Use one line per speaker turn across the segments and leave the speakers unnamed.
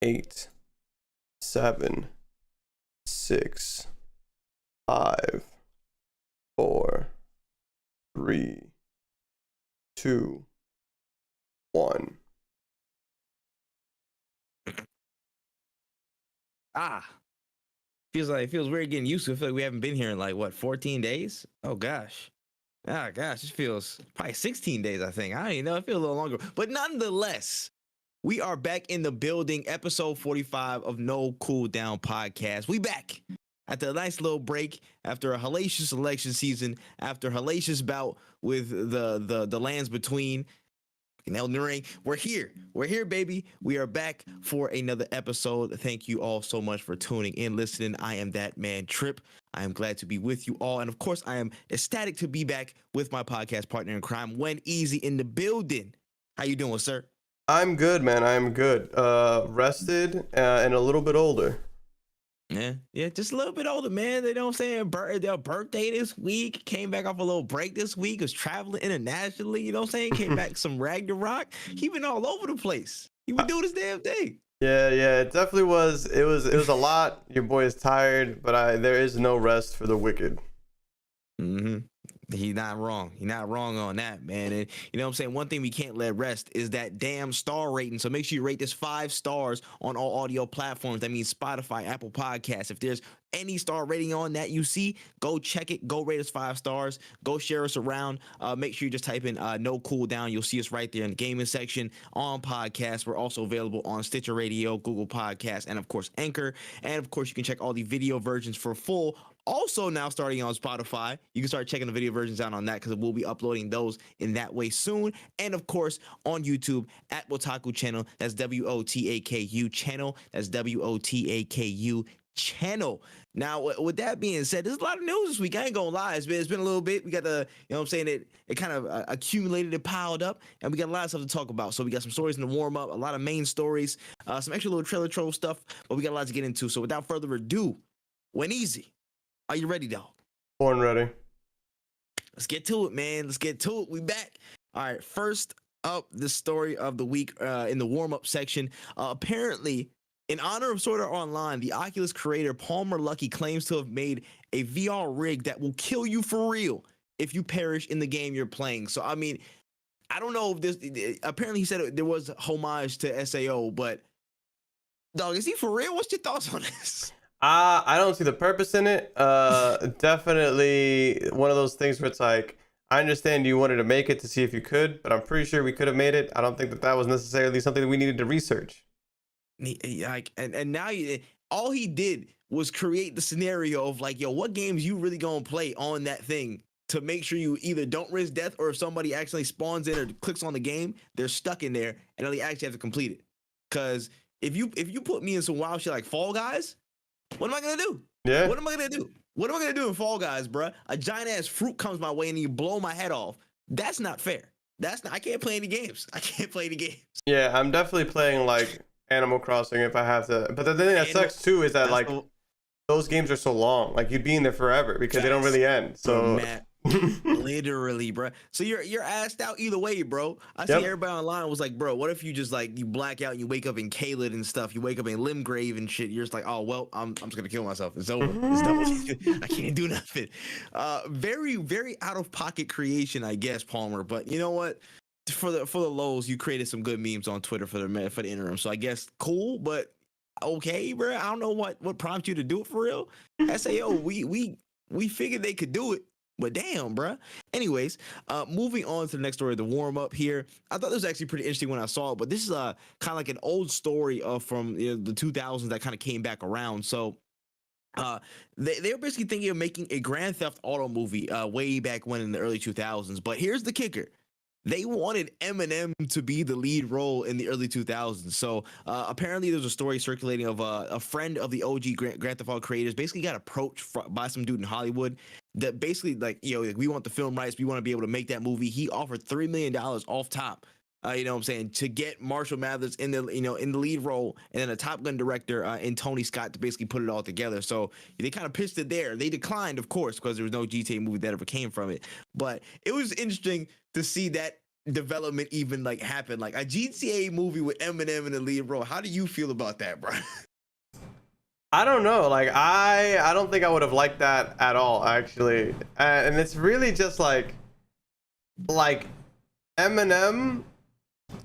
8, 7, 6, 5, 4, 3, 2, 1.
Feels weird getting used to it. I feel like we haven't been here in like what 14 days. Oh gosh. This feels probably 16 days, I think. I don't even know. It feels a little longer. But nonetheless, we are back in the building, episode 45 of No Cooldown Podcast. We back after a nice little break, after a hellacious election season, after a hellacious bout with the lands between and Elden Ring. We're here, baby. We are back for another episode. Thank you all so much for tuning in, listening. I am that man, Tripp. I am glad to be with you all. And of course, I am ecstatic to be back with my podcast partner in crime, When Easy, in the building. How you doing, sir?
I'm good, man. I'm good. Rested and a little bit older.
Yeah, just a little bit older, man. They know what I'm saying? Their birthday this week, came back off a little break this week, was traveling internationally, you know what I'm saying? Came back some Ragnarok. He been all over the place. He been doing this damn thing.
Yeah, it definitely was. It was a lot. Your boy is tired, but there is no rest for the wicked.
Mm-hmm. He's not wrong. He's not wrong on that, man. And you know what I'm saying? One thing we can't let rest is that damn star rating. So make sure you rate this 5 stars on all audio platforms. That means Spotify, Apple Podcasts. If there's any star rating on that you see, go check it. Go rate us 5 stars. Go share us around. Make sure you just type in No Cooldown. You'll see us right there in the gaming section on podcasts. We're also available on Stitcher Radio, Google Podcasts, and of course Anchor. And of course you can check all the video versions for full. Also now starting on Spotify, you can start checking the video versions out on that because we'll be uploading those in that way soon. And of course on YouTube at Wotaku channel. That's WOTAKU channel. That's WOTAKU channel. Now, with that being said, there's a lot of news this week. I ain't gonna lie, it's been a little bit. We got you know what I'm saying, it kind of accumulated and piled up, and we got a lot of stuff to talk about. So we got some stories in the warm up, a lot of main stories, some extra little trailer troll stuff, but we got a lot to get into. So without further ado, When Easy, are you ready, dog?
Born ready.
Let's get to it, man. Let's get to it. We back. All right, first up, the story of the week in the warm up section. Apparently, in honor of Sword Art Online, the Oculus creator Palmer Luckey claims to have made a VR rig that will kill you for real if you perish in the game you're playing. So, I mean, I don't know if this. Apparently, he said there was homage to SAO, but dog, is he for real? What's your thoughts on this?
I don't see the purpose in it. Definitely one of those things where it's like, I understand you wanted to make it to see if you could, but I'm pretty sure we could have made it. I don't think that was necessarily something that we needed to research.
Like, and now all he did was create the scenario of like, yo, what games you really gonna play on that thing to make sure you either don't risk death, or if somebody actually spawns in or clicks on the game, they're stuck in there and they actually have to complete it. Because if you put me in some wild shit like Fall Guys, what am I gonna do?
Yeah.
What am I gonna do? What am I gonna do in Fall Guys, bruh? A giant ass fruit comes my way and you blow my head off. That's not fair. I can't play any games.
Yeah, I'm definitely playing like Animal Crossing if I have to. But the thing that sucks too is that like those games are so long. Like you'd be in there forever because they don't really end. So
literally, bro. So you're assed out either way, bro. I see everybody online was like, bro, what if you just like you black out and you wake up in Caelid and stuff? You wake up in Limgrave and shit. You're just like, oh well, I'm just gonna kill myself. It's over. It's done. I can't do nothing. Very very out of pocket creation, I guess, Palmer. But you know what? For the lows, you created some good memes on Twitter for the interim. So I guess cool, but okay, bro. I don't know what prompted you to do it for real. SAO, we figured they could do it. But damn, bruh. Anyways, moving on to the next story, the warm up here. I thought this was actually pretty interesting when I saw it, but this is kind of like an old story from the 2000s that kind of came back around. So they were basically thinking of making a Grand Theft Auto movie way back when in the early 2000s. But here's the kicker. They wanted Eminem to be the lead role in the early 2000s. So apparently there's a story circulating of a friend of the OG Grand Theft Auto creators basically got approached by some dude in Hollywood that basically like, like, we want the film rights. We want to be able to make that movie. He offered $3 million off top. You know what I'm saying, to get Marshall Mathers in the in the lead role, and then a Top Gun director and Tony Scott to basically put it all together. So they kind of pitched it there. They declined, of course, because there was no GTA movie that ever came from it. But it was interesting to see that development even like happen? Like a GTA movie with Eminem in the lead role. How do you feel about that, bro?
I don't know. Like I don't think I would have liked that at all, actually. And it's really just like Eminem.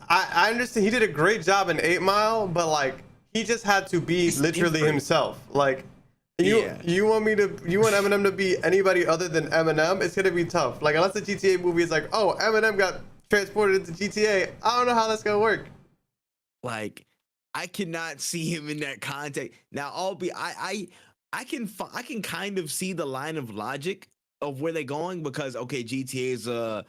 I understand he did a great job in 8 Mile, but like he just had to be literally himself. Like you want Eminem to be anybody other than Eminem? It's gonna be tough. Like unless the GTA movie is like, oh, Eminem got transported into GTA. I don't know how that's gonna work.
Like I cannot see him in that context. Now I can kind of see the line of logic of where they're going because okay, GTA is a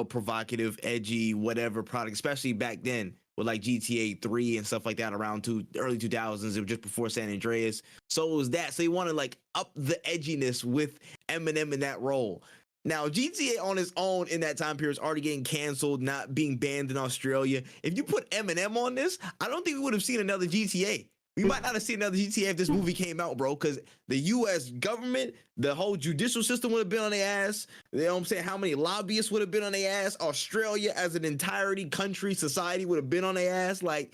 provocative, edgy, whatever product, especially back then with like GTA 3 and stuff like that around early 2000s. It was just before San Andreas. So it was that. So he wanted like up the edginess with Eminem in that role. Now, GTA on its own in that time period is already getting canceled, not being banned in Australia. If you put Eminem on this, I don't think we would have seen another GTA. We might not have seen another GTA if this movie came out, bro, because the U.S. government, the whole judicial system would have been on their ass. You know what I'm saying? How many lobbyists would have been on their ass? Australia as an entirety, country, society would have been on their ass. Like,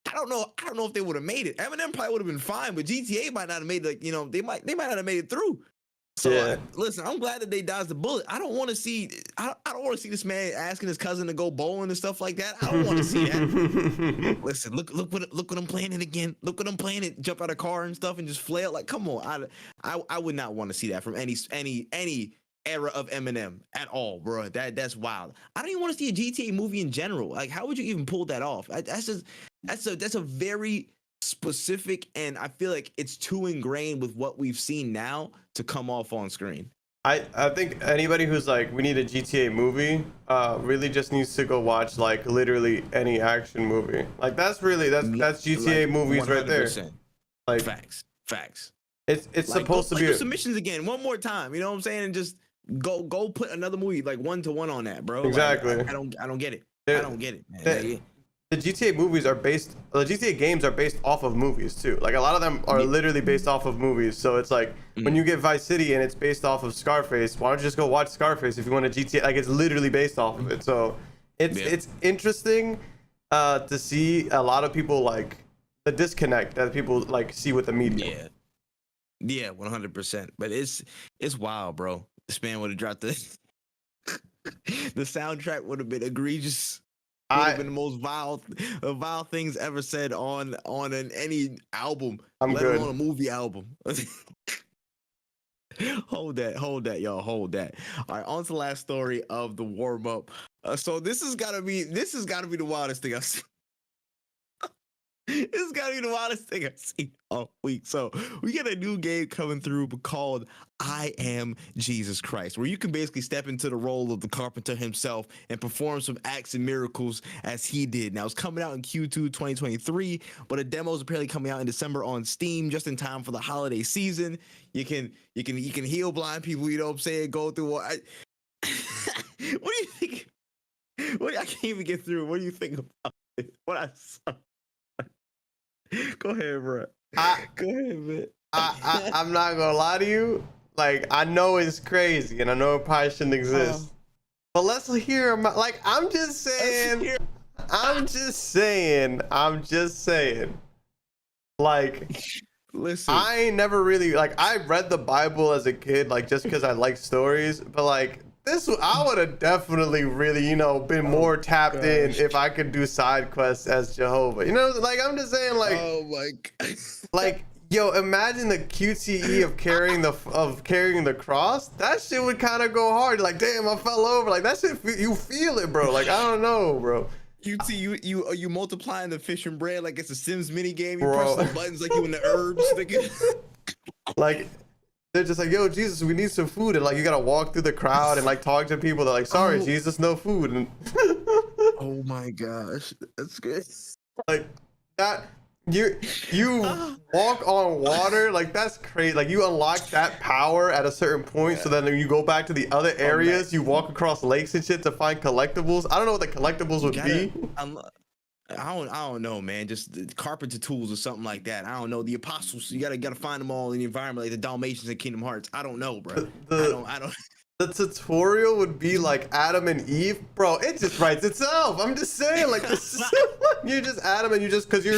I don't know if they would have made it. Eminem probably would have been fine, but GTA might not have made it. Like, they might not have made it through. So listen, I'm glad that they dodged the bullet. I don't want to see this man asking his cousin to go bowling and stuff like that. I don't want to see that. Listen, look what I'm playing it again. Look what I'm playing it. Jump out of car and stuff and just flail. Like, come on. I would not want to see that from any era of Eminem at all, bro. That's wild. I don't even want to see a GTA movie in general. Like, how would you even pull that off? That's a very specific, and I feel like it's too ingrained with what we've seen now to come off on screen.
I think anybody who's like, we need a GTA movie, really just needs to go watch like literally any action movie. Like that's GTA like, movies 100%. Right there. Like
facts.
It's like, supposed to be
submissions again one more time. You know what I'm saying? And just go put another movie like 1-to-1 on that, bro.
Exactly.
Like, I don't get it. I don't get it, man.
The GTA games are based off of movies too. Like a lot of them are literally based off of movies. So it's like when you get Vice City and it's based off of Scarface, why don't you just go watch Scarface if you want a GTA? Like it's literally based off of it. So it's interesting to see a lot of people like the disconnect that people like see with the media.
Yeah, 100%. But it's wild, bro. This man would have dropped the soundtrack would have been egregious. Would have been the most vile things ever said on any album, let alone a movie album. Hold that, y'all. Hold that. All right, on to the last story of the warm up. So this has got to be the wildest thing I've seen. This has got to be the wildest thing I've seen all week. So we get a new game coming through called I Am Jesus Christ, where you can basically step into the role of the carpenter himself and perform some acts and miracles as he did. Now it's coming out in Q2 2023, but a demo is apparently coming out in December on Steam, just in time for the holiday season. You can heal blind people. You know what I'm saying? Go through what? What do you think? I can't even get through. What do you think about it? What I saw? Go ahead, bro. Go ahead, man.
I'm not gonna lie to you. Like, I know it's crazy, and I know it probably shouldn't exist. But let's hear about. Like, I'm just saying. Like,
listen.
I ain't never really like. I read the Bible as a kid, like just because I like stories. But like this, I would have definitely really, been more tapped in if I could do side quests as Jehovah. Like I'm just saying, like,
oh my God.
Like, yo, imagine the QTE of carrying the cross. That shit would kind of go hard. Like, damn, I fell over. Like that shit, you feel it, bro. Like I don't know, bro.
You multiplying the fish and bread like it's a Sims mini game. You press the buttons like you in the herbs.
Like they're just like, yo, Jesus, we need some food, and like you gotta walk through the crowd and like talk to people. They're like, sorry, Jesus, no food. And
oh my gosh, that's good.
Like that. You walk on water, like that's crazy. Like you unlock that power at a certain point, so then when you go back to the other areas, you walk across lakes and shit to find collectibles. I don't know what the collectibles would be.
I don't know, man. Just carpenter tools or something like that. I don't know. The apostles, you gotta find them all in the environment, like the Dalmatians in Kingdom Hearts. I don't know, bro. I don't.
the tutorial would be like Adam and Eve, bro. It just writes itself. I'm just saying, like this. You're just Adam, and you just because you're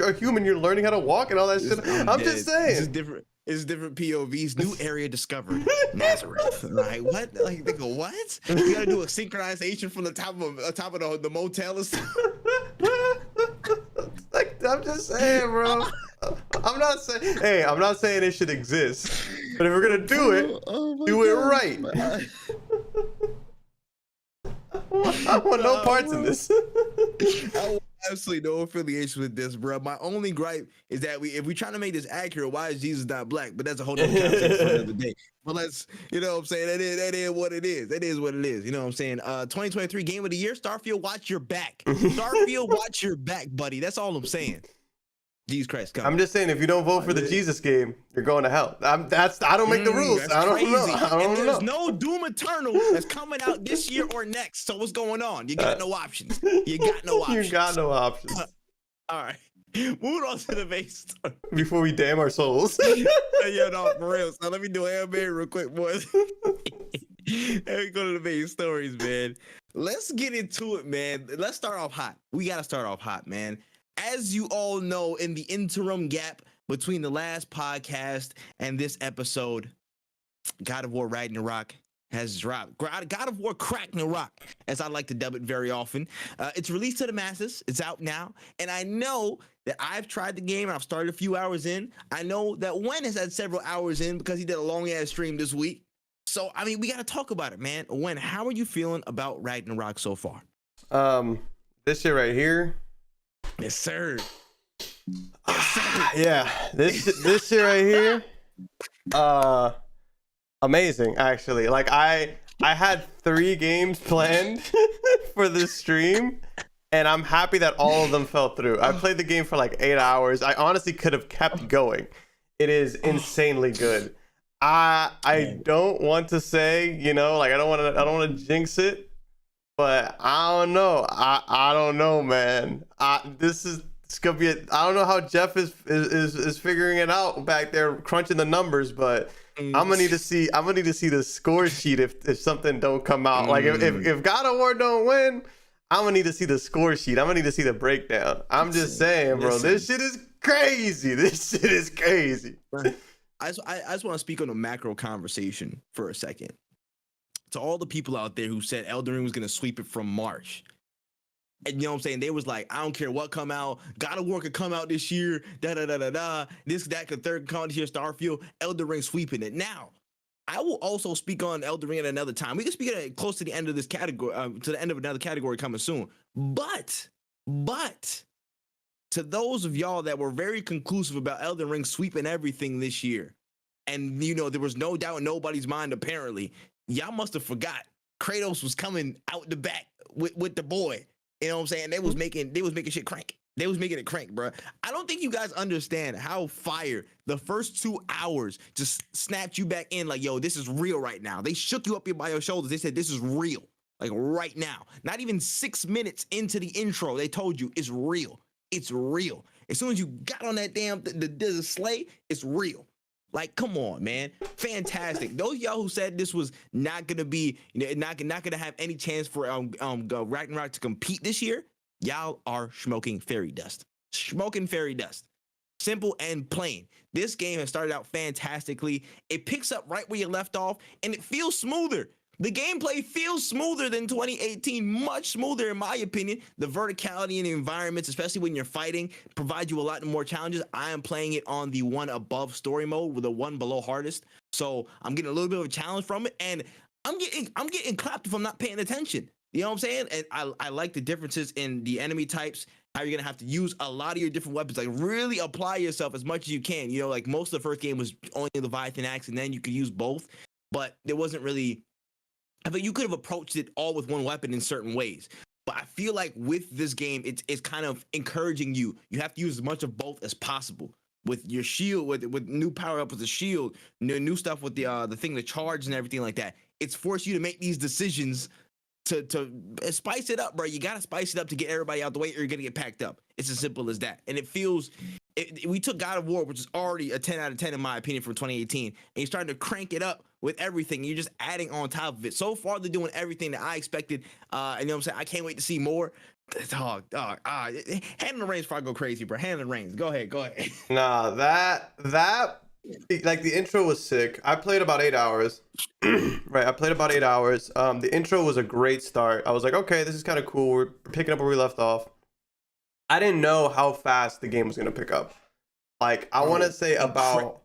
a human, you're learning how to walk and all that shit. I'm just saying.
This is different. It's different POVs. New area discovered. Nazareth. Like what? Like they go what? You gotta do a synchronization from the top of the motel and stuff.
Like I'm just saying, bro. I'm not saying it should exist, but if we're gonna do it, do it right. I want no parts in this.
I want absolutely no affiliation with this, bro. My only gripe is that if we trying to make this accurate, why is Jesus not black? But that's a whole nother conversation for another day. But let's, you know what I'm saying? That is what it is. That is what it is. You know what I'm saying? 2023 Game of the Year, Starfield, watch your back. Starfield, watch your back, buddy. That's all I'm saying. Jesus Christ, come.
I'm just saying, if you don't vote for the Jesus game, you're going to hell. I don't make the rules. I don't know.
There's no Doom Eternal that's coming out this year or next. So what's going on? You got no options. You got no options.
You got no options.
All right. Moving on to the main story.
Before we damn our souls.
Yeah, no, for real. So let me do Hail Mary real quick, boys. Let me go to the main stories, man. Let's get into it, man. Let's start off hot. We got to start off hot, man. As you all know, in the interim gap between the last podcast and this episode, God of War Ragnarok has dropped. God of War Ragnarok, as I like to dub it very often. It's released to the masses. It's out now. And I know that I've tried the game and I've started a few hours in. I know that Wen has had several hours in because he did a long-ass stream this week. So, I mean, we got to talk about it, man. Wen, how are you feeling about Ragnarok so far?
This shit right here.
Yes, sir.
Yeah, this shit right here, amazing actually. Like I had 3 games planned for this stream, and I'm happy that all of them fell through. I played the game for like 8 hours. I honestly could have kept going. It is insanely good. I don't want to say, you know, like I don't want to jinx it. But I don't know. I don't know, man. It's gonna be. I don't know how Jeff is figuring it out back there, crunching the numbers. But I'm gonna need to see. The score sheet if something don't come out. Like if God of War don't win, I'm gonna need to see the score sheet. I'm gonna need to see the breakdown. I'm just saying, bro. This shit is crazy.
I just want to speak on a macro conversation for a second. To all the people out there who said Elden Ring was going to sweep it from March. And you know what I'm saying? They was like, I don't care what come out. God of War could come out this year. This, that, could third come out this year. Starfield, Elden Ring sweeping it. Now, I will also speak on Elden Ring at another time. We can speak at close to the end of this category, to the end of another category coming soon. But, to those of y'all that were very conclusive about Elden Ring sweeping everything this year, and you know, there was no doubt in nobody's mind apparently, y'all must have forgot Kratos was coming out the back with the boy. You know what I'm saying? They was making shit crank. They was making it crank, bro. I don't think you guys understand how fire the first 2 hours just snapped you back in. Like, yo, this is real right now. They shook you up by your shoulders. They said, this is real. Like right now. Not even 6 minutes into the intro, they told you it's real. It's real. As soon as you got on that damn the sleigh, it's real. Like, come on, man. Fantastic. Those y'all who said this was not gonna be, you know, not gonna have any chance for Ragnarok to compete this year, y'all are smoking fairy dust. Smoking fairy dust. Simple and plain. This game has started out fantastically. It picks up right where you left off, and it feels smoother. The gameplay feels smoother than 2018, much smoother in my opinion. The verticality in the environments, especially when you're fighting, provide you a lot more challenges. I am playing it on the 1 above story mode with the 1 below hardest. So I'm getting a little bit of a challenge from it, and I'm getting clapped if I'm not paying attention. You know what I'm saying? And I like the differences in the enemy types, how you're gonna have to use a lot of your different weapons, like really apply yourself as much as you can. You know, like most of the first game was only the Leviathan axe, and then you could use both, but there wasn't really, I think you could have approached it all with 1 weapon in certain ways. But I feel like with this game, it's kind of encouraging you. You have to use as much of both as possible. With your shield, with new power up with the shield, new stuff with the thing to charge and everything like that. It's forced you to make these decisions to spice it up, bro. You gotta spice it up to get everybody out the way, or you're gonna get packed up. It's as simple as that. And it feels, we took God of War, which is already a 10 out of 10 in my opinion from 2018, and you're starting to crank it up with everything. You're just adding on top of it. So far, they're doing everything that I expected. And you know what I'm saying? I can't wait to see more. Hand in the reins before I go crazy, bro. Hand in the reins. Go ahead.
Nah, that like the intro was sick. I played about 8 hours. Right, I played about 8 hours. The intro was a great start. I was like, okay, this is kind of cool. We're picking up where we left off. I didn't know how fast the game was gonna pick up. Like, I want to say about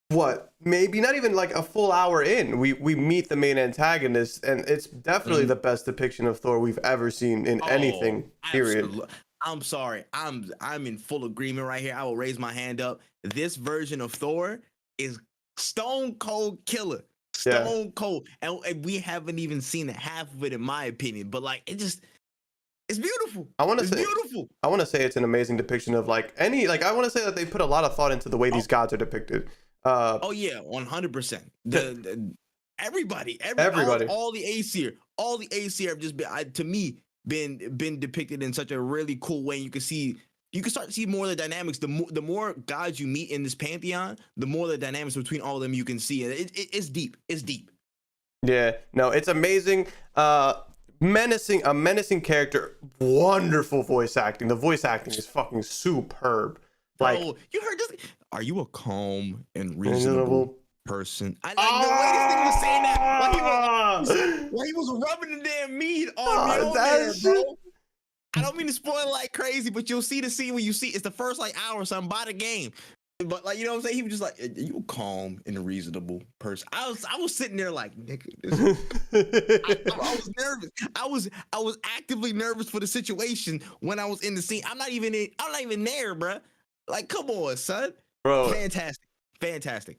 what, maybe not even like a full hour in, we meet the main antagonist, and it's definitely the best depiction of Thor we've ever seen in anything. Period.
Absolutely. I'm sorry. I'm in full agreement right here. I will raise my hand up. This version of Thor is stone cold killer. Stone cold. And we haven't even seen half of it, in my opinion. But like, it's beautiful.
I want to say
beautiful.
I want to say it's an amazing depiction of like I want to say that they put a lot of thought into the way these gods are depicted.
Oh yeah, 100%. Everybody, all the Aesir have just been, to me, been depicted in such a really cool way. You can start to see more of the dynamics. The more gods you meet in this pantheon, the more the dynamics between all of them you can see, and it's deep. It's deep.
Yeah, no, it's amazing. A menacing character. Wonderful voice acting. The voice acting is fucking superb. Like,
oh, you heard this? Are you a calm and reasonable person? I like the way this thing was saying that while he was rubbing the damn meat on me over there, bro. I don't mean to spoil like crazy, but you'll see the scene when you see it's the first like hour or something by the game. But like, you know what I'm saying? He was just like, "Are you a calm and reasonable person?" I was sitting there like, nigga, I was nervous. I was actively nervous for the situation when I was in the scene. I'm not even there, bro. Like, come on, son.
Bro,
fantastic.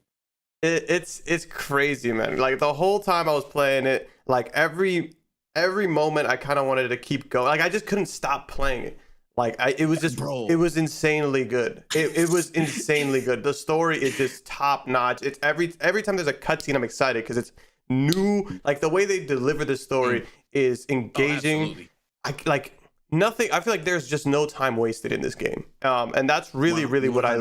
It's crazy, man. Like, the whole time I was playing it, like every moment I kind of wanted to keep going. Like, I just couldn't stop playing it. Like, it was just, bro, it was insanely good. It was insanely good. The story is just top notch. It's every time there's a cutscene, I'm excited because it's new. Like, the way they deliver the story is engaging. Nothing. I feel like there's just no time wasted in this game, and that's really what I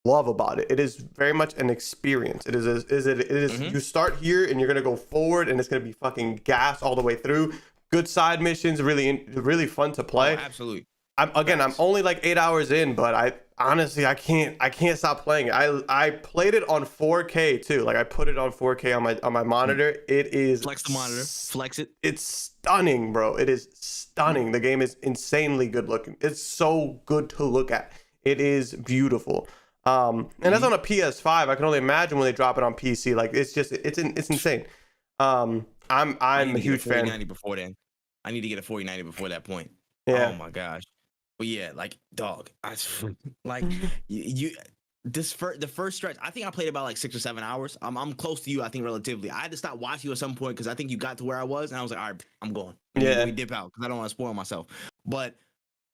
love about it. It is very much an experience. It is. You start here and you're gonna go forward, and it's gonna be fucking gas all the way through. Good side missions, really fun to play.
Oh, absolutely.
I'm only like 8 hours in, but I can't stop playing it. I played it on 4K too. Like, I put it on 4K on my monitor. It is
flex the monitor, flex it.
It's stunning, bro. It is stunning. The game is insanely good looking. It's so good to look at. It is beautiful. And that's on a PS5. I can only imagine when they drop it on PC. Like, it's insane. I'm a huge fan.
4090 before then. I need to get a 4090 before that point.
Yeah.
Oh my gosh. But yeah, like, dog, like the first stretch, I think I played about like 6 or 7 hours. I'm close to you, I think, relatively. I had to stop watching you at some point because I think you got to where I was, and I was like, all right, I'm going. Let me dip out because I don't want to spoil myself. But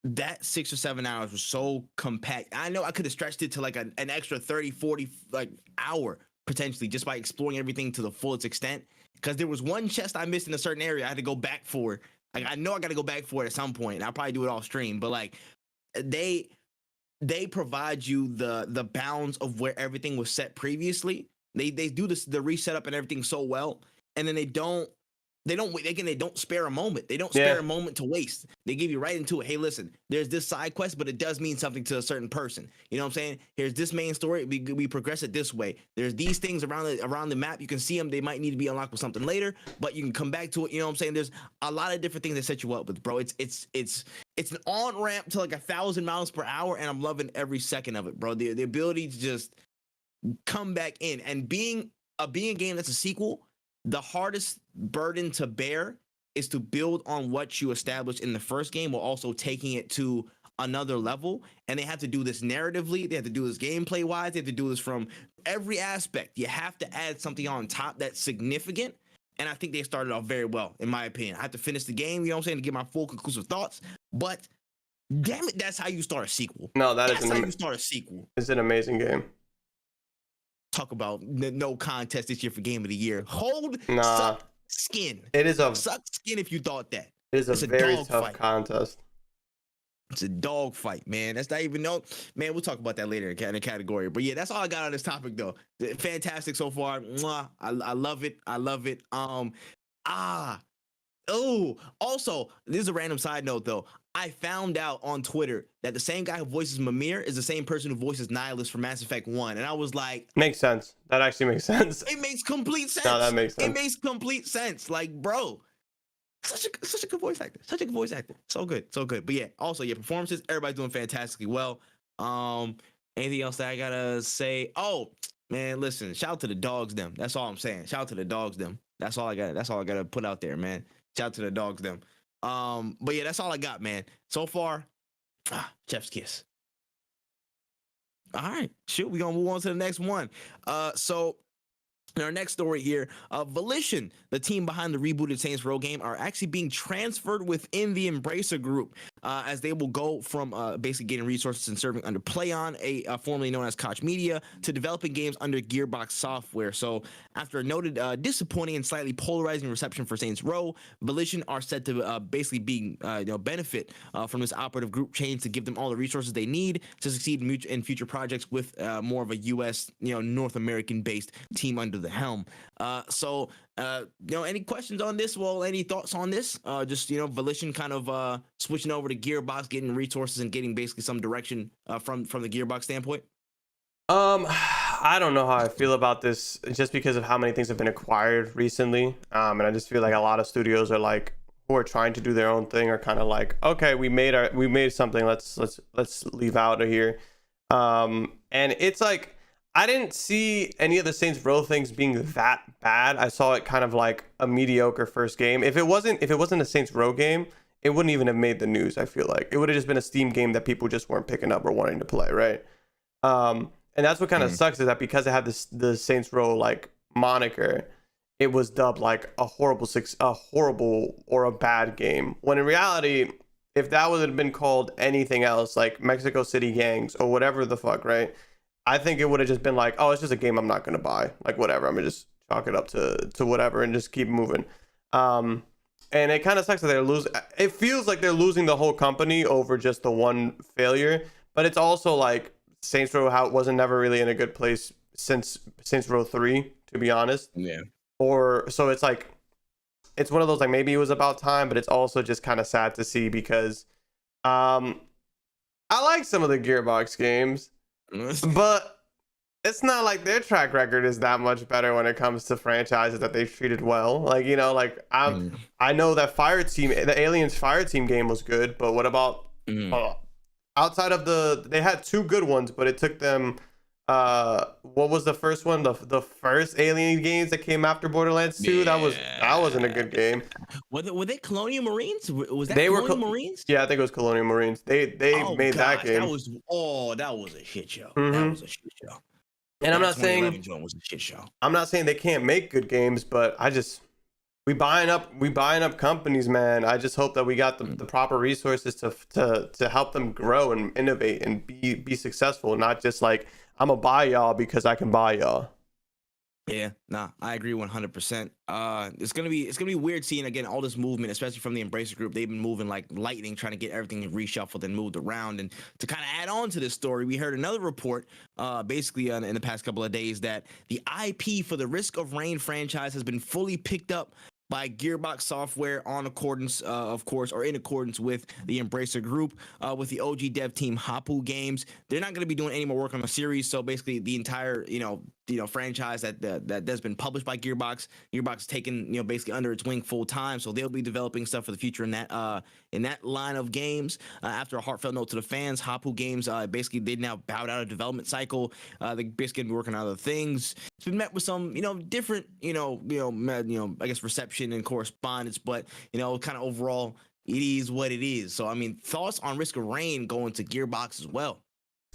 that 6 or 7 hours was so compact. I know I could have stretched it to like an extra 30, 40 like hour potentially just by exploring everything to the fullest extent. Because there was one chest I missed in a certain area I had to go back for. Like, I know I got to go back for it at some point. I'll probably do it off stream, but like, they provide you the bounds of where everything was set previously. They do the reset up and everything so well, and then they don't spare a moment. They don't spare a moment to waste. They give you right into it. Hey, listen, there's this side quest, but it does mean something to a certain person. You know what I'm saying? Here's this main story. We progress it this way. There's these things around the map. You can see them. They might need to be unlocked with something later, but you can come back to it. You know what I'm saying? There's a lot of different things that set you up with, bro. It's an on ramp to like 1,000 miles per hour, and I'm loving every second of it, bro. The ability to just come back in and being a game that's a sequel. The hardest burden to bear is to build on what you established in the first game while also taking it to another level. And they have to do this narratively. They have to do this gameplay wise. They have to do this from every aspect. You have to add something on top that's significant. And I think they started off very well, in my opinion. I have to finish the game, you know what I'm saying, to get my full conclusive thoughts. But damn it, that's how you start a sequel.
No, that's
how you start a sequel.
It's an amazing game.
Talk about no contest this year for game of the year. Suck skin.
It is
suck skin if you thought that.
It is a very tough contest.
It's a dog fight, man. That's not even no, man. We'll talk about that later in the category. But yeah, that's all I got on this topic though. Fantastic so far. Mwah. I love it. I love it. Ah. Oh, also, this is a random side note though. I found out on Twitter that the same guy who voices Mimir is the same person who voices Nihilus for Mass Effect 1. And I was like,
makes sense. That actually makes sense.
it makes complete sense.
No, that makes sense.
It makes complete sense. Like, bro, such a good voice actor. Such a good voice actor. So good. So good. But yeah, also, yeah, performances, everybody's doing fantastically well. Anything else that I gotta say? Oh, man, listen, shout out to the dogs, them. That's all I'm saying. Shout out to the dogs, them. That's all I got. That's all I gotta put out there, man. Shout out to the dogs, them. But yeah, that's all I got, man. So far, chef's kiss. All right, shoot, we're gonna move on to the next one. So in our next story here, Volition, the team behind the rebooted Saints Row game, are actually being transferred within the Embracer Group, as they will go from basically getting resources and serving under PlayOn, formerly known as Koch Media, to developing games under Gearbox Software. So after a noted disappointing and slightly polarizing reception for Saints Row, Volition are said to basically be benefit from this operative group change to give them all the resources they need to succeed in future projects with more of a U.S. North American based team under the helm. So any questions on this? Well, any thoughts on this? Just Volition kind of switching over to Gearbox, getting resources and getting basically some direction from the Gearbox standpoint.
I don't know how I feel about this just because of how many things have been acquired recently. And I just feel like a lot of studios are like, who are trying to do their own thing, are kind of like, okay, we made something, let's leave out of here. And it's like, I didn't see any of the Saints Row things being that bad. I saw it kind of like a mediocre first game. If it wasn't a Saints Row game, it wouldn't even have made the news. I feel like it would have just been a Steam game that people just weren't picking up or wanting to play, right? And that's what kind of sucks, is that because it had the Saints Row like moniker, it was dubbed like a horrible or a bad game. When in reality, if that would have been called anything else, like Mexico City Gangs or whatever the fuck, right? I think it would have just been like, oh, it's just a game I'm not going to buy. Like, whatever. I'm going to just chalk it up to whatever and just keep moving. And it kind of sucks that they're losing. It feels like they're losing the whole company over just the one failure. But it's also like Saints Row wasn't never really in a good place since Saints Row 3, to be honest.
Yeah.
So it's like, it's one of those, like, maybe it was about time, but it's also just kind of sad to see because I like some of the Gearbox games. But it's not like their track record is that much better when it comes to franchises that they've treated well. Like, I know that the Aliens Fire Team game was good, but what about outside of they had two good ones, but it took them what was the first one? The first Alien games that came after Borderlands 2, that wasn't a good game.
Were they Colonial Marines? Was that
Colonial
Marines?
Yeah, I think it was Colonial Marines. They made that game.
That was a shit show.
Mm-hmm.
That was a shit show.
And I'm not saying
was a shit show.
I'm not saying they can't make good games, but we buying up companies, man. I just hope that we got the proper resources to help them grow and innovate and be successful, not just like, I'm gonna buy y'all because I can buy y'all.
Yeah, nah, I agree 100%. It's gonna be weird seeing again all this movement, especially from the Embracer Group. They've been moving like lightning, trying to get everything reshuffled and moved around. And to kind of add on to this story, we heard another report, basically in the past couple of days, that the IP for the Risk of Rain franchise has been fully picked up by Gearbox Software in accordance with the Embracer Group, with the OG dev team Hapu Games. They're not going to be doing any more work on the series, so basically the entire franchise that's been published by Gearbox is taken basically under its wing full time. So they'll be developing stuff for the future in that line of games. After a heartfelt note to the fans, Hapu Games basically they now bowed out of development cycle. They basically been working on other things. It's been met with some different I guess reception and correspondence, but kind of overall it is what it is. So I mean, thoughts on Risk of Rain going to Gearbox as well?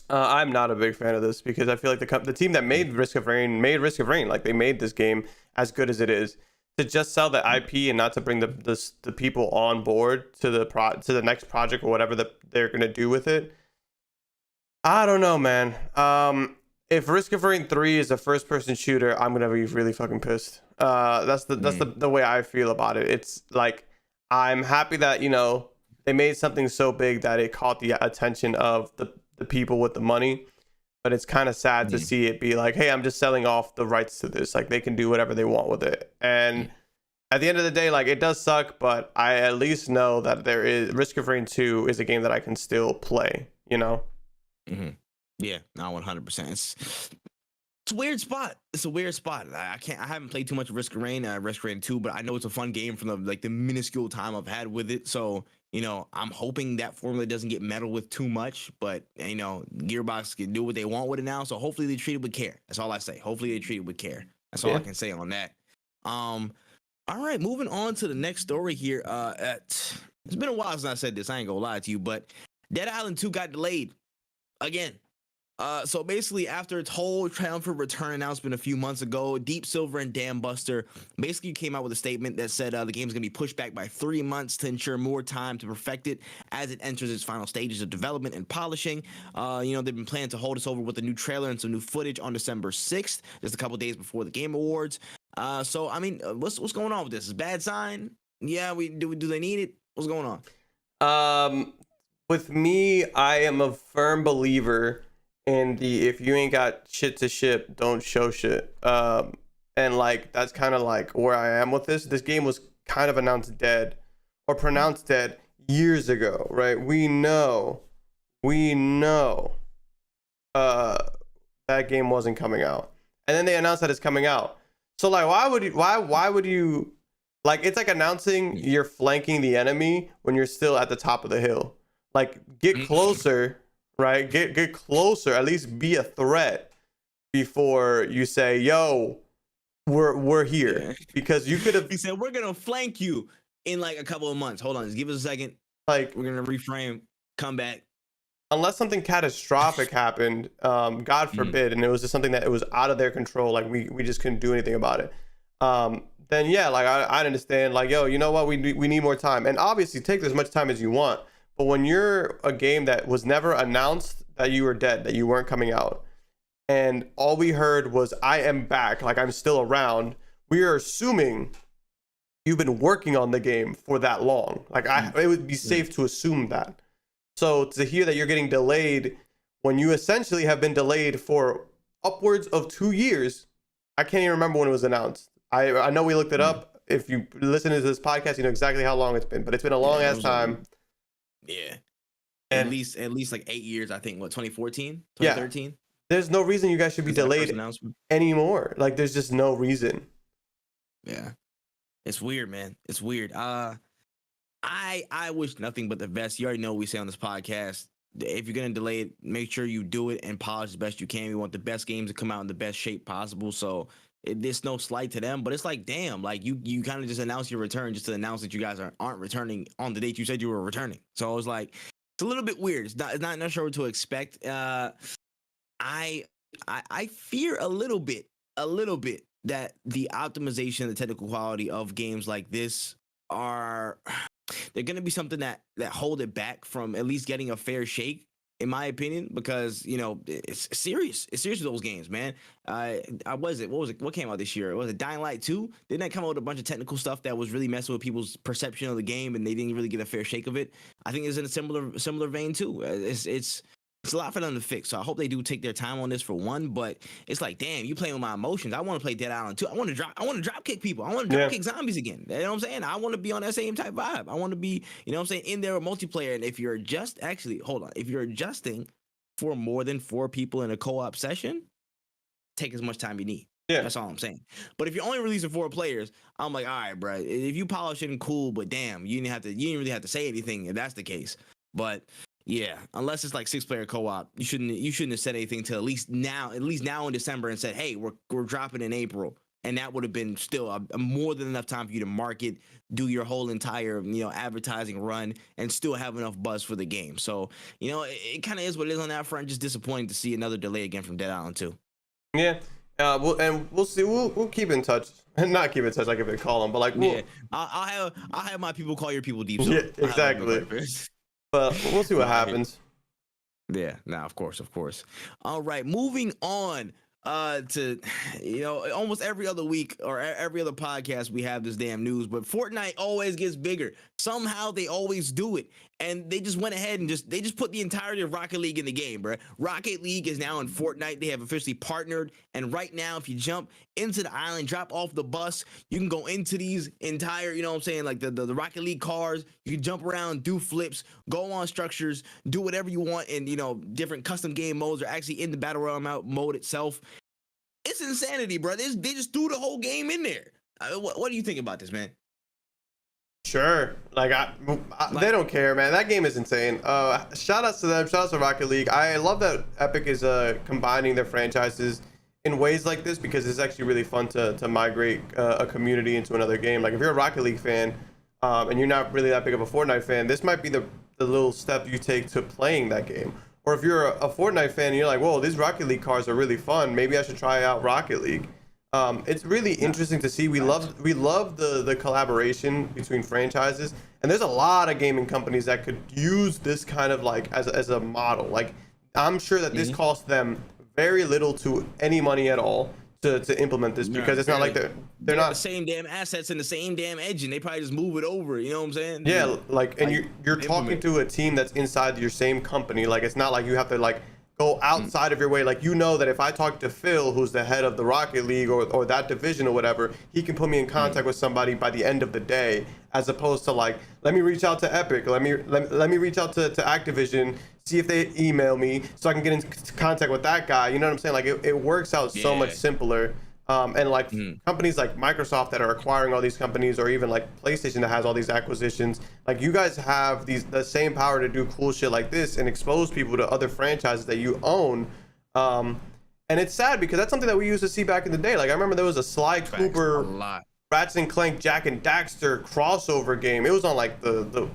I'm not a big fan of this because I feel like the team that made Risk of Rain. Like, they made this game as good as it is. To just sell the IP and not to bring the people on board to the next project or whatever that they're gonna do with it. I don't know, man. If Risk of Rain 3 is a first-person shooter, I'm gonna be really fucking pissed. That's the way I feel about it. It's like, I'm happy that they made something so big that it caught the attention of the people with the money. But it's kind of sad to see it be like, hey, I'm just selling off the rights to this. Like, they can do whatever they want with it. And at the end of the day, like, it does suck, but I at least know that there is Risk of Rain 2 is a game that I can still play, you know?
Yeah, no, 100%. It's a weird spot. It's a weird spot. I haven't played too much Risk of Rain 2, but I know it's a fun game from the minuscule time I've had with it. So, I'm hoping that formula doesn't get meddled with too much, but Gearbox can do what they want with it now. So hopefully they treat it with care. That's all I say. Hopefully they treat it with care. That's all I can say on that. All right, moving on to the next story here. It's been a while since I said this. I ain't gonna lie to you, but Dead Island 2 got delayed again. So basically, after its whole triumphant return announcement a few months ago, Deep Silver and Dam Buster basically came out with a statement that said the game's going to be pushed back by 3 months to ensure more time to perfect it as it enters its final stages of development and polishing. They've been planning to hold us over with a new trailer and some new footage on December 6th, just a couple days before the Game Awards. What's going on with this? Is it a bad sign? Yeah, do they need it? What's going on?
With me, I am a firm believer in the if you ain't got shit to ship, don't show shit. And like that's kind of like where I am with this. This game was kind of announced dead or pronounced dead years ago, right? We know that game wasn't coming out. And then they announced that it's coming out. So like why would you like it's like announcing you're flanking the enemy when you're still at the top of the hill. Like get closer. Right, get closer. At least be a threat before you say, "Yo, we're here." Because you could have.
He said, "We're gonna flank you in like a couple of months." Hold on, just give us a second.
Like
we're gonna reframe, come back.
Unless something catastrophic happened, God forbid, and it was just something that it was out of their control. Like we just couldn't do anything about it. Then yeah, like I understand. Like yo, you know what? We need more time, and obviously take as much time as you want. But when you're a game that was never announced that you were dead, that you weren't coming out, and all we heard was I am back, like I'm still around, we are assuming you've been working on the game for that long. Like it would be safe to assume that. So to hear that you're getting delayed when you essentially have been delayed for upwards of 2 years, I can't even remember when it was announced. I know we looked it up. If you listen to this podcast, you know exactly how long it's been, but it's been a long ass time.
Yeah. At least like 8 years, I think. What, 2014? 2013?
Yeah. There's no reason you guys should be delayed anymore. Like there's just no reason.
Yeah. It's weird, man. It's weird. I wish nothing but the best. You already know what we say on this podcast. If you're gonna delay it, make sure you do it and polish as best you can. We want the best games to come out in the best shape possible. So there's no slight to them, but it's like, damn, like you kind of just announced your return just to announce that you guys aren't returning on the date you said you were returning. So I was like, it's a little bit weird. It's not sure what to expect. I fear a little bit that the optimization, the technical quality of games like this they're going to be something that hold it back from at least getting a fair shake, in my opinion, because it's serious. It's serious with those games, man. What came out this year? Was it Dying Light 2? Didn't that come out with a bunch of technical stuff that was really messing with people's perception of the game, and they didn't really get a fair shake of it? I think it's in a similar vein too. It's a lot for them to fix, so I hope they do take their time on this for one. But it's like, damn, you playing with my emotions. I want to play Dead Island 2. I want to drop kick people. I want to drop kick zombies again. You know what I'm saying? I want to be on that same type vibe. I want to be, in there with multiplayer. And if you're if you're adjusting for more than 4 people in a co-op session, take as much time you need. Yeah, that's all I'm saying. But if you're only releasing 4 players, I'm like, all right, bro. If you polish it, cool. But damn, you didn't really have to say anything if that's the case. But yeah, unless it's like 6-player co-op, you shouldn't have said anything till at least now in December and said, hey, we're dropping in April, and that would have been still a more than enough time for you to market, do your whole entire advertising run, and still have enough buzz for the game. So it kind of is what it is on that front. Just disappointing to see another delay again from Dead Island 2.
Yeah, we'll see. We'll keep in touch. Not keep in touch like if they call them, but like
I'll have my people call your people deep.
Yeah, exactly. But we'll see what happens.
Yeah, of course. All right, moving on to almost every other week or every other podcast we have this damn news, but Fortnite always gets bigger. Somehow they always do it. and they just went ahead and they just put the entirety of Rocket League in the game, bro. Rocket League is now in Fortnite. They have officially partnered, and right now, if you jump into the island, drop off the bus, you can go into these entire, you know what I'm saying, like the Rocket League cars. You can jump around, do flips, go on structures, do whatever you want in, you know, different custom game modes, or actually in the Battle Royale mode itself. It's insanity, bro. They just threw the whole game in there. What do you think about this, man?
Sure. Like, they don't care, man. That game is insane. Shout outs to them. Shout outs to Rocket League. I love that Epic is combining their franchises in ways like this, because it's actually really fun to migrate a community into another game. Like, if you're a Rocket League fan and you're not really that big of a Fortnite fan, this might be the little step you take to playing that game. Or if you're a Fortnite fan and you're like, whoa, these Rocket League cars are really fun, maybe I should try out Rocket League. It's really interesting to see. We love the collaboration between franchises, and there's a lot of gaming companies that could use this kind of like as a model. Like, I'm sure that this costs them very little to any money at all to implement this, because it's not like they're not
the same damn assets and the same damn engine. They probably just move it over. You know what I'm saying?
Yeah, like, and you're talking to a team that's inside your same company. Like, it's not like you have to like go outside of your way. Like, you know that if I talk to Phil, who's the head of the Rocket League or that division or whatever, he can put me in contact with somebody by the end of the day, as opposed to like, let me reach out to Epic, let me reach out to Activision, see if they email me so I can get in contact with that guy. You know what I'm saying? Like, it works out so much simpler. And like companies like Microsoft that are acquiring all these companies, or even like PlayStation that has all these acquisitions, like, you guys have the same power to do cool shit like this and expose people to other franchises that you own. And it's sad, because that's something that we used to see back in the day. Like, I remember there was a Sly Cooper, Ratchet and Clank, Jack and Daxter crossover game. It was on like the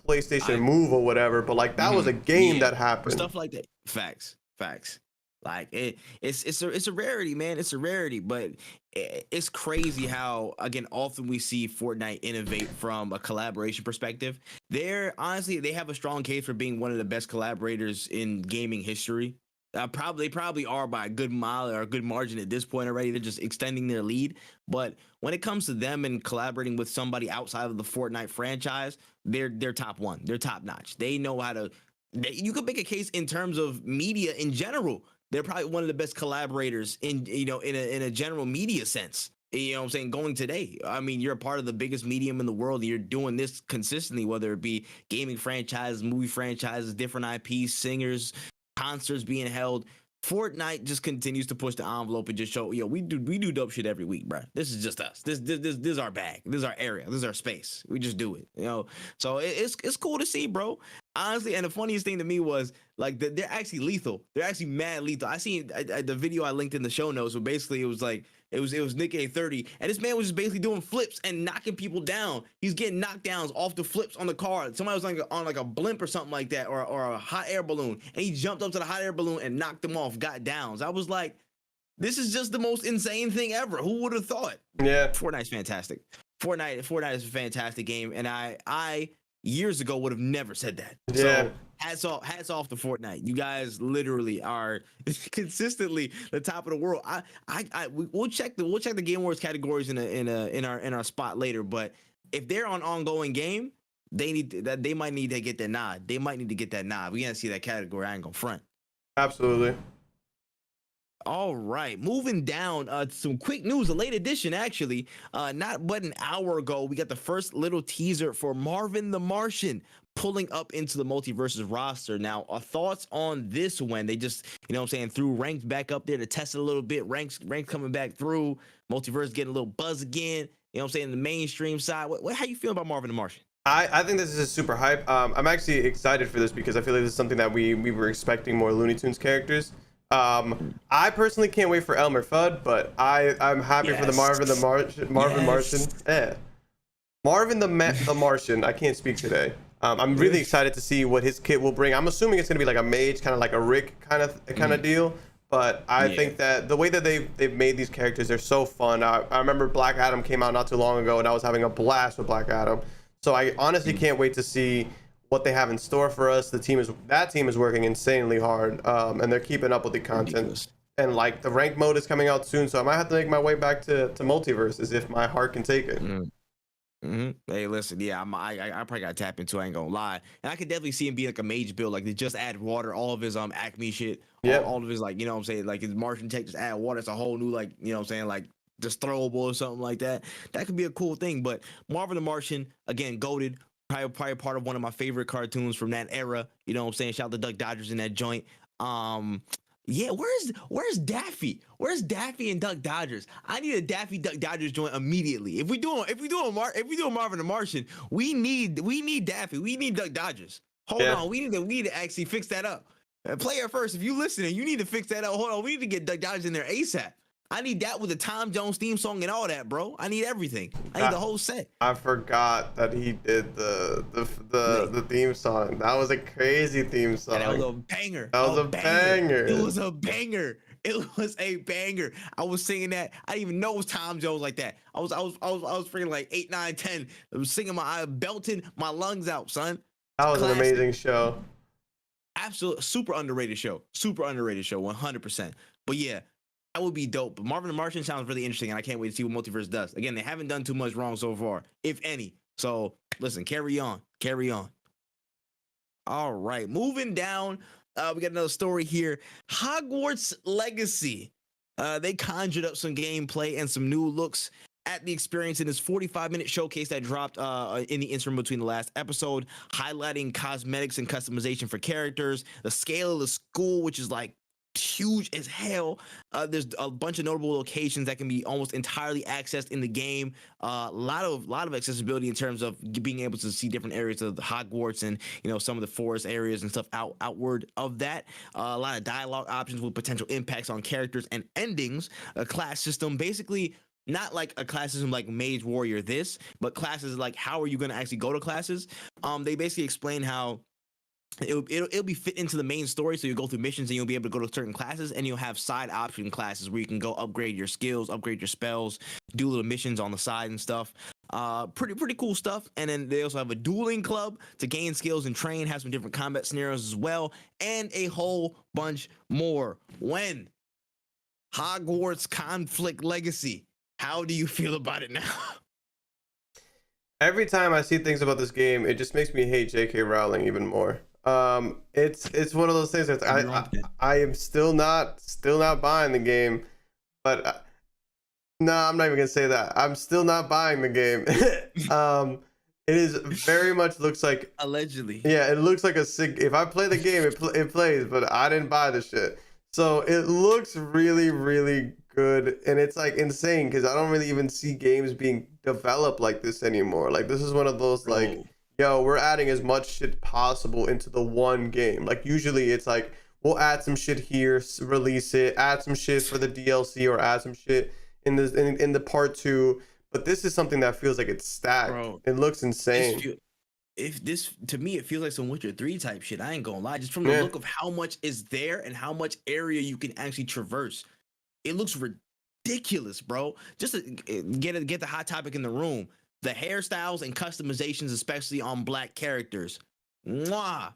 PlayStation Move or whatever, but like, that was a game that happened.
Stuff like that. Facts. Like, it's a rarity, man. It's a rarity, but it's crazy how, again, often we see Fortnite innovate from a collaboration perspective. They have a strong case for being one of the best collaborators in gaming history. They probably are by a good mile or a good margin at this point already. They're just extending their lead. But when it comes to them and collaborating with somebody outside of the Fortnite franchise, they're top one. They're top notch. They know how to. You could make a case in terms of media in general. They're probably one of the best collaborators in a general media sense. You know what I'm saying? Going today. I mean, you're a part of the biggest medium in the world, and you're doing this consistently, whether it be gaming franchises, movie franchises, different IPs, singers, concerts being held. Fortnite just continues to push the envelope and just show, we do dope shit every week, bro. This is just us. This is our bag. This is our area. This is our space. We just do it, So it's cool to see, bro. Honestly, and the funniest thing to me was like they're actually lethal. They're actually mad lethal. I seen the video I linked in the show notes. So basically, it was like it was Nick A30, and this man was just basically doing flips and knocking people down. He's getting knockdowns off the flips on the car. Somebody was like on like a blimp or something like that, or a hot air balloon, and he jumped up to the hot air balloon and knocked them off. Got downs. I was like, this is just the most insane thing ever. Who would have thought?
Yeah,
Fortnite's fantastic. Fortnite is a fantastic game, and I years ago would have never said that.
Yeah.
So hats off to Fortnite. You guys literally are consistently the top of the world. We'll check the Game Awards categories in our spot later. But if they're on ongoing game, they might need to get that nod. They might need to get that nod. We gotta see that category. I ain't gonna front.
Absolutely.
All right, moving down to some quick news, a late edition actually. Not but an hour ago, we got the first little teaser for Marvin the Martian pulling up into the Multiverses roster. Now, our thoughts on this one? They just, threw ranked back up there to test it a little bit. Ranks coming back through. Multiverse getting a little buzz again. The mainstream side. How you feel about Marvin the Martian?
I think this is super hype. I'm actually excited for this because I feel like this is something that we were expecting more Looney Tunes characters. I personally can't wait for Elmer Fudd, but I'm happy for the Marvin Martian. Yeah. Marvin the Martian. I can't speak today. I'm really excited to see what his kit will bring. I'm assuming it's gonna be like a mage, kind of like a Rick kind of deal. But I think that the way that they've made these characters, they're so fun. I remember Black Adam came out not too long ago, and I was having a blast with Black Adam. So I honestly can't wait to see what they have in store for us. That team is working insanely hard, and they're keeping up with the content. Ridiculous. And like the ranked mode is coming out soon, so I might have to make my way back to Multiverses if my heart can take it.
Hey, listen, yeah, I probably got to tap into. I ain't gonna lie, and I could definitely see him being like a mage build. Like they just add water, all of his Acme shit, all
Yep.
of his like you know what I'm saying, like his Martian tech just add water. It's a whole new like you know what I'm saying, like just throwable or something like that. That could be a cool thing. But Marvin the Martian again, goated. Probably part of one of my favorite cartoons from that era. You know what I'm saying? Shout out to Duck Dodgers in that joint. Um, yeah, where's Daffy? Where's Daffy and Duck Dodgers? I need a Daffy Duck Dodgers joint immediately. If we doing Marvin the Martian, we need Daffy. We need Duck Dodgers. Hold
Yeah.
on, we need to actually fix that up. Player first, if you listening, you need to fix that up. Hold on, we need to get Duck Dodgers in there ASAP. I need that with the Tom Jones theme song and all that, bro. I need everything. I need the whole set.
I forgot that he did the theme song. That was a crazy theme song.
That was a banger.
That was a banger.
It was a banger. It was a banger. I was singing that. I didn't even know it was Tom Jones like that. I was freaking like 8, 9, 10. I was singing belting my lungs out, son.
That was
Classic.
an amazing show.
Absolute super underrated show. Super underrated show, 100%. But yeah, that would be dope. But Marvin the Martian sounds really interesting, and I can't wait to see what Multiverse does. Again, they haven't done too much wrong so far, if any. So listen, carry on. All right, moving down. We got another story here. Hogwarts Legacy. They conjured up some gameplay and some new looks at the experience in this 45-minute showcase that dropped in the interim between the last episode, highlighting cosmetics and customization for characters, the scale of the school, which is like huge as hell. There's a bunch of notable locations that can be almost entirely accessed in the game. A lot of accessibility in terms of being able to see different areas of the Hogwarts and some of the forest areas and stuff outward of that. A lot of dialogue options with potential impacts on characters and endings. A class system, basically not like a class system like Mage Warrior but classes like how are you going to actually go to classes. They basically explain how it'll be fit into the main story, so you'll go through missions and you'll be able to go to certain classes, and you'll have side option classes where you can go upgrade your skills, upgrade your spells, do little missions on the side and stuff. Pretty cool stuff. And then they also have a dueling club to gain skills and train, have some different combat scenarios as well, and a whole bunch more. When Hogwarts Conflict Legacy, how do you feel about it now?
Every time I see things about this game, it just makes me hate J.K. Rowling even more. It's one of those things that I am still not buying the game, but no, I'm not even gonna say that. I'm still not buying the game. It is very much looks like
allegedly.
Yeah, it looks like a sick. If I play the game, it plays, but I didn't buy the shit. So it looks really, really good, and it's like insane because I don't really even see games being developed like this anymore. Like this is one of those like. Yo, we're adding as much shit possible into the one game. Like usually it's like we'll add some shit here, release it, add some shit for the DLC, or add some shit in the part 2. But this is something that feels like it's stacked. Bro, it looks insane.
If this to me, it feels like some Witcher 3 type shit. I ain't gonna lie, just from the look of how much is there and how much area you can actually traverse. It looks ridiculous, bro. Just to get the hot topic in the room. The hairstyles and customizations, especially on black characters. Mwah.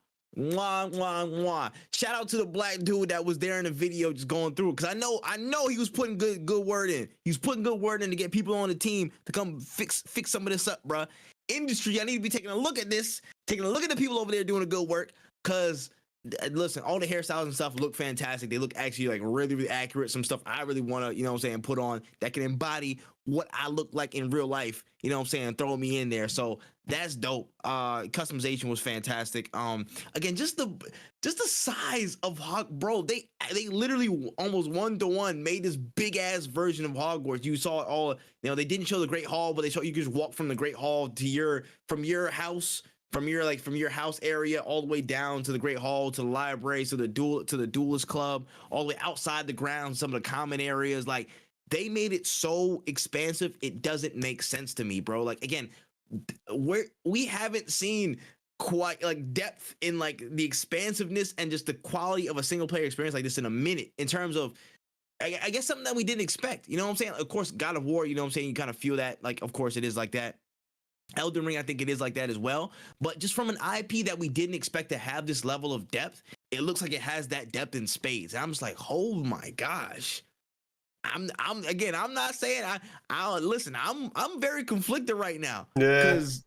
Shout out to the black dude that was there in the video just going through. Because I know he was putting good word in. He was putting good word in to get people on the team to come fix some of this up, bro. Industry, I need to be taking a look at this. Taking a look at the people over there doing the good work. Because listen, all the hairstyles and stuff look fantastic. They look actually like really, really accurate. Some stuff I really want to, put on that can embody what I look like in real life, throw me in there. So that's dope. Customization was fantastic. Again, just the size of bro, they literally almost 1-to-1 made this big ass version of Hogwarts. You saw it all, they didn't show the Great Hall, but they showed you could just walk from the Great Hall to from your house area all the way down to the Great Hall, to the library, to the duelist club, all the way outside the grounds, some of the common areas. Like, they made it so expansive, it doesn't make sense to me, bro. Like, again, we haven't seen quite like depth in like the expansiveness and just the quality of a single player experience like this in a minute, in terms of I guess something that we didn't expect. You know what I'm saying? Of course, God of War, you know what I'm saying? You kind of feel that, like, of course it is like that. Elden Ring, I think it is like that as well. But just from an IP that we didn't expect to have this level of depth, it looks like it has that depth in spades. And I'm just like, oh my gosh. I'm not saying I listen. I'm very conflicted right now
Yeah.
because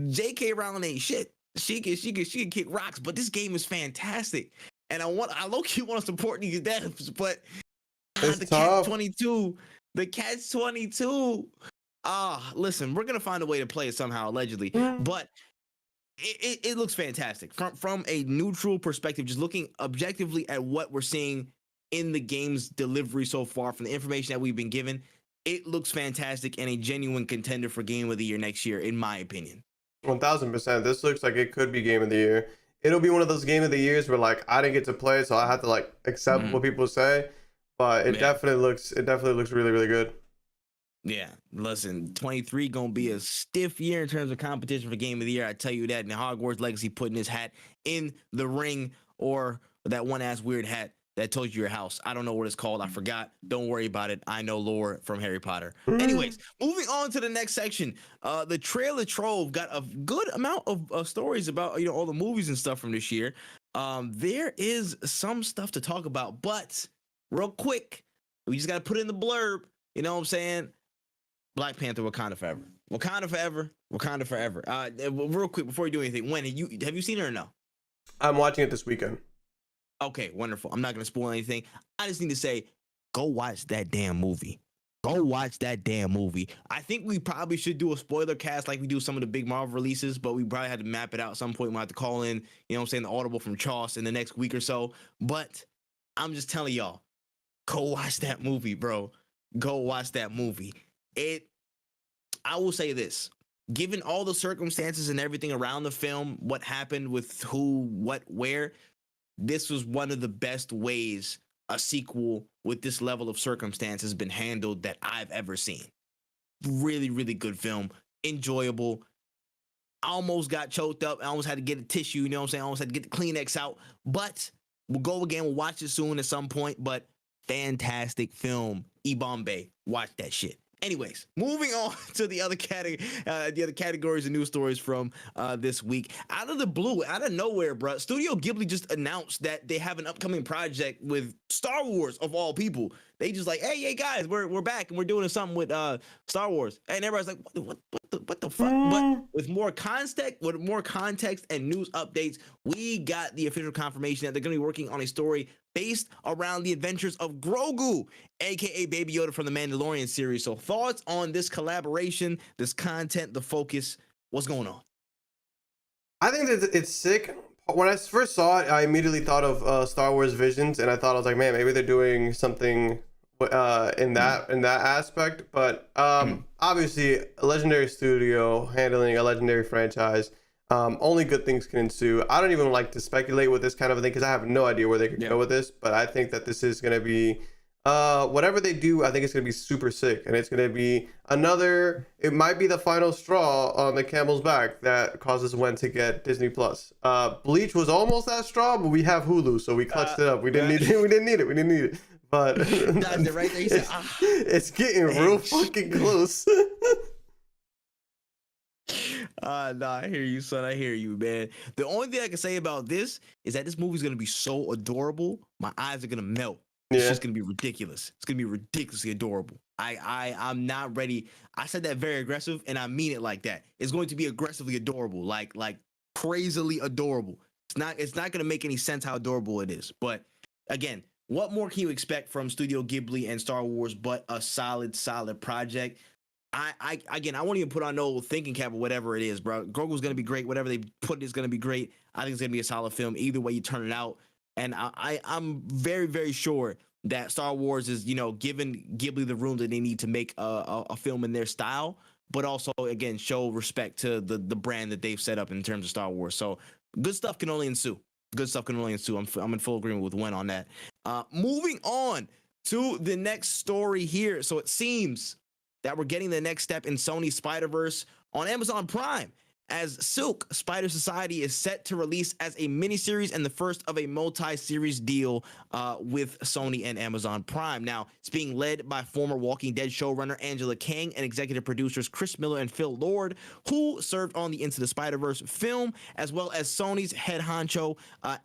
J.K. Rowling ain't shit. She can kick rocks, but this game is fantastic, and I low key want to support these devs, but
It's
the catch
tough.
22, the catch 22. Listen, we're gonna find a way to play it somehow, allegedly, but it looks fantastic from a neutral perspective, just looking objectively at what we're seeing in the game's delivery so far from the information that we've been given. It looks fantastic and a genuine contender for game of the year next year, in my opinion.
1000%. This looks like it could be game of the year. It'll be one of those game of the years where like I didn't get to play, so I have to like accept what people say. But it definitely looks really, really good.
Yeah, listen, 23 gonna be a stiff year in terms of competition for game of the year. I tell you that. And Hogwarts Legacy putting his hat in the ring, or that one ass weird hat that told you your house. I don't know what it's called. I forgot. Don't worry about it. I know lore from Harry Potter. Anyways, moving on to the next section. The trailer trove got a good amount of stories about all the movies and stuff from this year. There is some stuff to talk about, but real quick, we just gotta put in the blurb. You know what I'm saying? Black Panther, Wakanda Forever. Wakanda Forever. Wakanda Forever. Real quick before you do anything, when have you seen it or no?
I'm watching it this weekend.
Okay, wonderful. I'm not gonna spoil anything. I just need to say, go watch that damn movie. Go watch that damn movie. I think we probably should do a spoiler cast like we do some of the big Marvel releases, but we probably had to map it out at some point. We'll have to call in, the Audible from Choss in the next week or so. But I'm just telling y'all, go watch that movie, bro. Go watch that movie. I will say this, given all the circumstances and everything around the film, what happened with who, what, where, this was one of the best ways a sequel with this level of circumstance has been handled that I've ever seen. Really, really good film. Enjoyable. I almost got choked up. I almost had to get a tissue, you know what I'm saying? I almost had to get the Kleenex out. But we'll go again. We'll watch it soon at some point. But fantastic film. E-Bombay. Watch that shit. Anyways, moving on to the other categories and news stories from this week. Out of the blue, out of nowhere, bro, Studio Ghibli just announced that they have an upcoming project with Star Wars, of all people. They just like, hey guys, we're back and we're doing something with Star Wars, and everybody's like, what the fuck? But with more context and news updates, we got the official confirmation that they're gonna be working on a story based around the adventures of Grogu, aka Baby Yoda from the Mandalorian series. So thoughts on this collaboration, this content, the focus, what's going on?
I think that it's sick. When I first saw it, I immediately thought of Star Wars Visions, and I thought, I was like, man, maybe they're doing something in that aspect. But obviously, a legendary studio handling a legendary franchise, only good things can ensue. I don't even like to speculate with this kind of a thing because I have no idea where they could go with this. But I think that this is going to be whatever they do. I think it's going to be super sick, and it's going to be it might be the final straw on the camel's back that causes Wen to get Disney Plus. Bleach was almost that straw, but we have Hulu, so we clutched it up. We didn't need it. But
right there, said,
it's getting real fucking close.
No, I hear you, son. I hear you, man. The only thing I can say about this is that this movie's gonna be so adorable, my eyes are gonna melt. It's just gonna be ridiculous. It's gonna be ridiculously adorable. I'm not ready. I said that very aggressive, and I mean it like that. It's going to be aggressively adorable, like crazily adorable. It's not gonna make any sense how adorable it is. But again, what more can you expect from Studio Ghibli and Star Wars but a solid project? I won't even put on no thinking cap or whatever it is, bro. Grogu's gonna be great. Whatever they put is gonna be great. I think it's gonna be a solid film. Either way you turn it out, and I'm very, very sure that Star Wars is giving Ghibli the room that they need to make a film in their style, but also again show respect to the brand that they've set up in terms of Star Wars. So good stuff can only ensue. I'm in full agreement with Wen on that. Moving on to the next story here. So it seems that we're getting the next step in Sony's Spider-Verse on Amazon Prime. as Silk Spider Society is set to release as a miniseries and the first of a multi-series deal with Sony and Amazon Prime. Now, it's being led by former Walking Dead showrunner Angela Kang and executive producers Chris Miller and Phil Lord, who served on the Into the Spider-Verse film, as well as Sony's head honcho,